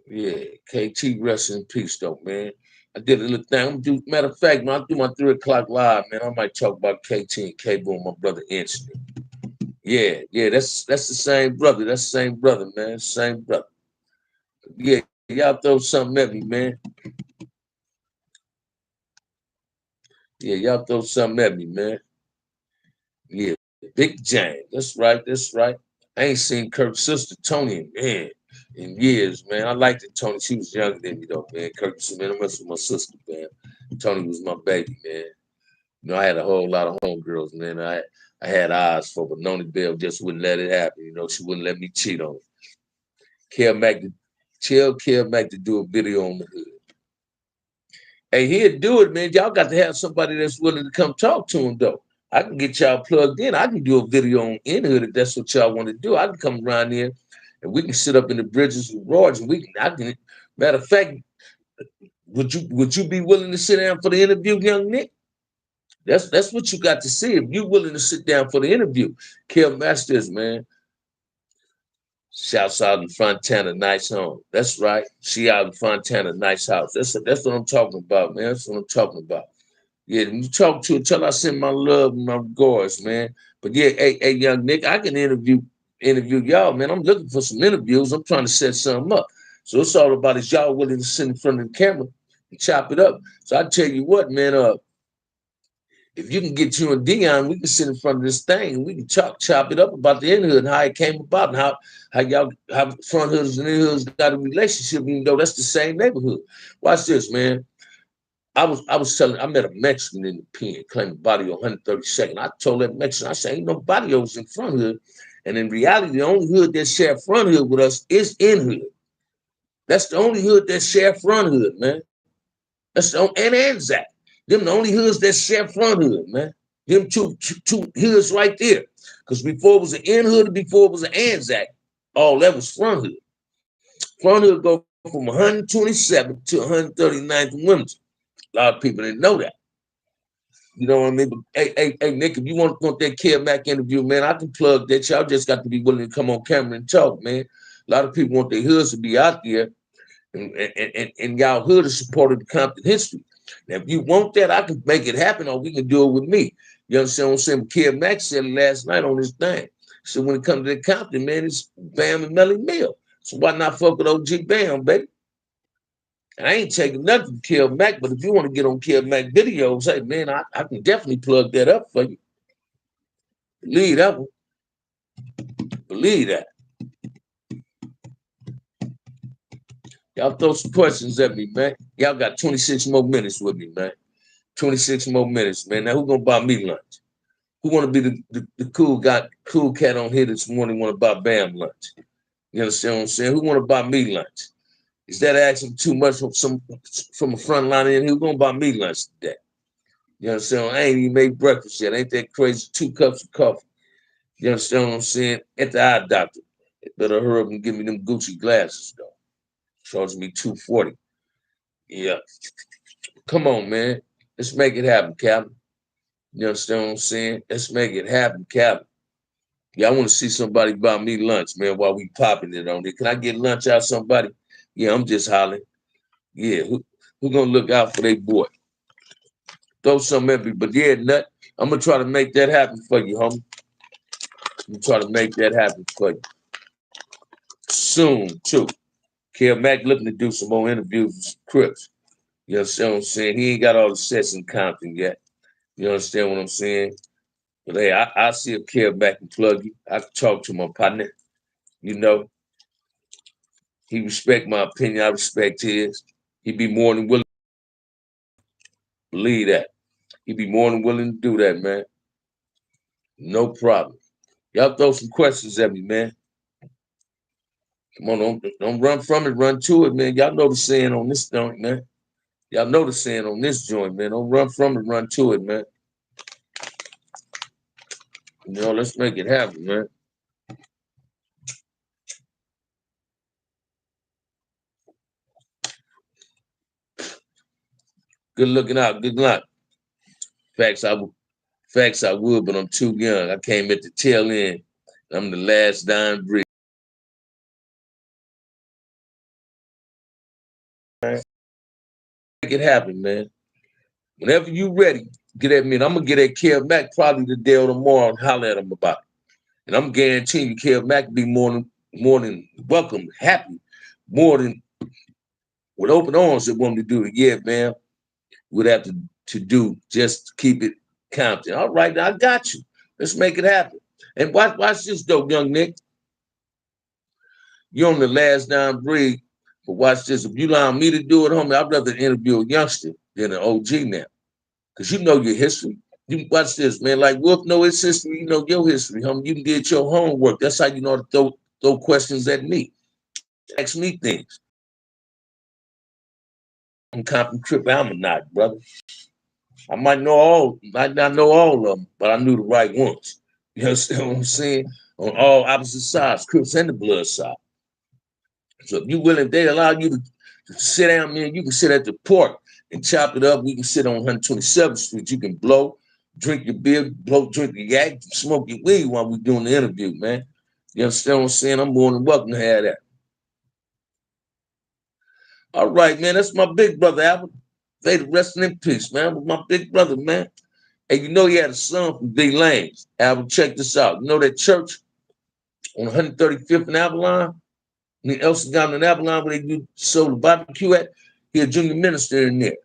Yeah, KT, rest in peace, though, man. I did a little thing. Matter of fact, when I do my 3 o'clock live, man, I might talk about KT and K-Boom, my brother Incident. Yeah, that's the same brother. That's the same brother, man. Same brother. Yeah, y'all throw something at me, man. Yeah, y'all throw something at me, man. Yeah, Big James. That's right. That's right. I ain't seen Kirk's sister Tony in years, man. I liked it, Tony. She was younger than me though, man. Kirk, man, I mess with my sister, man. Tony was my baby, man. You know, I had a whole lot of homegirls, man. I had eyes for, but Noni Bell just wouldn't let it happen. You know, she wouldn't let me cheat on her. Tell Kel Mack to do a video on the hood. Hey, he'll do it, man. Y'all got to have somebody that's willing to come talk to him, though. I can get y'all plugged in. I can do a video on in hood if that's what y'all want to do. I can come around here and we can sit up in the bridges with Roger. Matter of fact, would you be willing to sit down for the interview, young Nick? That's what you got to see. If you're willing to sit down for the interview, Kel Masters, man. Shouts out in Fontana, nice home. That's right. She out in Fontana, nice house. That's what I'm talking about, man. That's what I'm talking about. Yeah, when you talk to her, tell her I send my love and my regards, man. But yeah, hey, young Nick, I can interview y'all, man. I'm looking for some interviews. I'm trying to set something up. So it's all about is y'all willing to sit in front of the camera and chop it up. So I tell you what, man, if you can get you and Dion, we can sit in front of this thing and we can chop it up about the in hood and how it came about and how front hooders and in hoods got a relationship, even though that's the same neighborhood. Watch this, man. I met a Mexican in the pen, claiming body on 132nd. I told that Mexican, I said, ain't no barrios in front hood. And in reality, the only hood that share front hood with us is in hood. That's the only hood that share front hood, man. That's the only, and Anzac. Them the only hoods that share front hood, man. Them two hoods right there. Because before it was an in hood, before it was an Anzac, all that was front hood. Front hood go from 127 to 139th and Wilmington. A lot of people didn't know that. You know what I mean? But hey, Nick, if you want that Kev Mack interview, man, I can plug that. Y'all just got to be willing to come on camera and talk, man. A lot of people want their hoods to be out there, and y'all hood is supporting the Compton history. Now, if you want that, I can make it happen, or we can do it with me. You understand what I'm saying? Kev Mack said it last night on his thing. So when it comes to the Compton, man, it's Bam and Melly Mill. So why not fuck with OG Bam, baby? And I ain't taking nothing from Kev Mack, but if you want to get on Kev Mack videos, hey, man, I can definitely plug that up for you. Believe that one. Believe that. Y'all throw some questions at me, man. Y'all got 26 more minutes with me, man. 26 more minutes, man. Now who gonna buy me lunch? Who wanna be the cool cat on here this morning wanna buy Bam lunch? You understand what I'm saying? Who wanna buy me lunch? Is that asking too much from a front line in? Who gonna buy me lunch today? You understand? I ain't even made breakfast yet. Ain't that crazy? 2 cups of coffee. You understand what I'm saying? At the eye doctor. They better hurry up and give me them Gucci glasses, though. Charging me $240. Yeah. Come on, man. Let's make it happen, Captain. You understand what I'm saying? Let's make it happen, Captain. Yeah, I want to see somebody buy me lunch, man, while we popping it on it. Can I get lunch out somebody? Yeah, I'm just hollering. Yeah, who gonna look out for their boy? Throw something at me. But yeah, Nut, I'm gonna try to make that happen for you, homie. I'm gonna try to make that happen for you. Soon, too. Kel Mack looking to do some more interviews with Crips. You understand what I'm saying? He ain't got all the sets in Compton yet. You understand what I'm saying? But hey, I see if Kel Mack can plug you. I can talk to my partner. You know, he respect my opinion. I respect his. He'd be more than willing to believe that. He'd be more than willing to do that, man. No problem. Y'all throw some questions at me, man. Come on, don't run from it, run to it, man. Y'all know the saying on this joint, man. Y'all know the saying on this joint, man. Don't run from it, run to it, man. You know, let's make it happen, man. Good looking out, good luck. Facts I would, but I'm too young. I came at the tail end. I'm the last dying breed. Make it happen, man. Whenever you ready, get at me. And I'm gonna get at Kel Mack probably today or tomorrow and holler at him about it. And I'm guaranteeing you, Kel Mack will be more than welcome, happy, more than with open arms that want to do it. Yeah, man. Would have to do just to keep it Compton. All right, now I got you. Let's make it happen. And watch this though, young Nick. You're on the last down breed, but watch this. If you allow me to do it, homie, I'd rather interview a youngster than an OG now. Because you know your history. You watch this, man. Like Wolf know his history, you know your history, homie. You did your homework. That's how you know to throw questions at me. Ask me things. I'm Compton Crip Almanac, brother. I might not know all of them, but I knew the right ones. You understand what I'm saying? On all opposite sides, Crips and the blood side. So if you willing, they allow you to sit down, man. You can sit at the port and chop it up. We can sit on 127th Street. You can blow, drink your beer, drink your yak, smoke your weed while we're doing the interview, man. You understand what I'm saying? I'm more than welcome to have that. All right, man. That's my big brother, Albert. They the resting in peace, man. With my big brother, man. And you know he had a son from D Lanes. Albert, check this out. You know that church on 135th and Avalon? I mean, Elsa down in Avalon where they do sold the barbecue at? He a junior minister in there.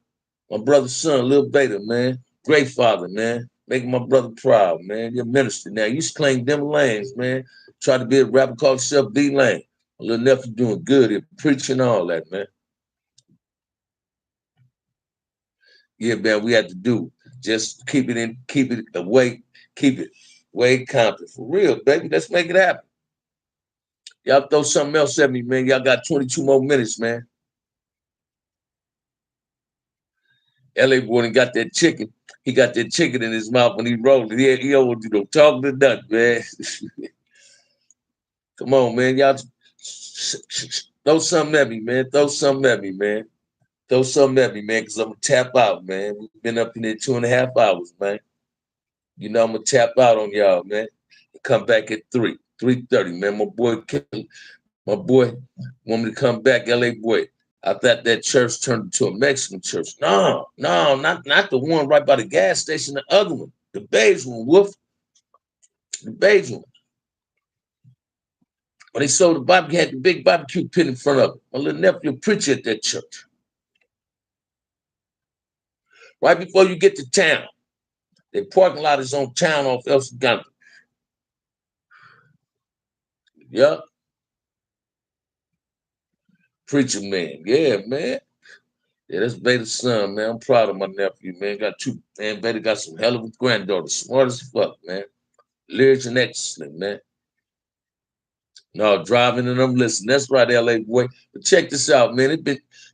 My brother's son, Lil Beta, man. Great father, man. Making my brother proud, man. You're a minister now. You used to claim them lanes, man. Try to be a rapper, called yourself D Lane. My little nephew doing good at preaching all that, man. Yeah, man, we had to do. Just keep it away, keep it way Compton. For real, baby. Let's make it happen. Y'all throw something else at me, man. Y'all got 22 more minutes, man. LA boy got that chicken. He got that chicken in his mouth when he rolled it. He don't do no talking to nothing, man. Come on, man. Y'all throw something at me, man. Throw something at me, man. Throw something at me, man, because I'm going to tap out, man. We've been up in there 2.5 hours, man. You know I'm going to tap out on y'all, man. Come back at 3:30, man. My boy want me to come back, LA boy. I thought that church turned into a Mexican church. No, not the one right by the gas station, the other one. The beige one, Wolf. The beige one. When they sold the barbecue, had the big barbecue pit in front of it. My little nephew preacher at that church. Right before you get to town. Their parking lot is on town off El Segundo. Yup. Preacher man. Yeah, man. Yeah, that's Beta's son, man. I'm proud of my nephew, man. Got two, man. Beta got some hell of a granddaughter, smart as fuck, man. Lyrics and excellent, man. No, driving and I'm listening. That's right, LA boy. But check this out, man.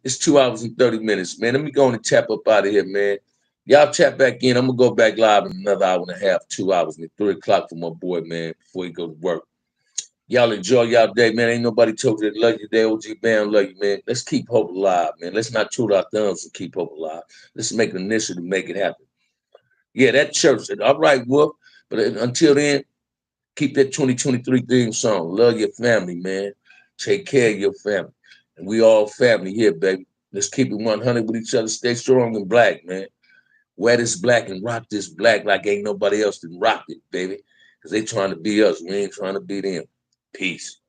It's 2 hours and 30 minutes, man. Let me go and tap up out of here, man. Y'all tap back in. I'm gonna go back live in another hour and a half, 2 hours, man. 3 o'clock for my boy, man, before he go to work. Y'all enjoy y'all day, man. Ain't nobody told you they love you. They OG band love you, man. Let's keep hope alive, man. Let's not twiddle our thumbs and keep hope alive. Let's make an initiative to make it happen. Yeah, that church said, all right, Wolf. But until then, keep that 2023 theme song. Love your family, man. Take care of your family. And we all family here, baby. Let's keep it 100 with each other. Stay strong and black, man. Wear this black and rock this black like ain't nobody else that rocked it, baby. Because they trying to be us. We ain't trying to be them. Peace.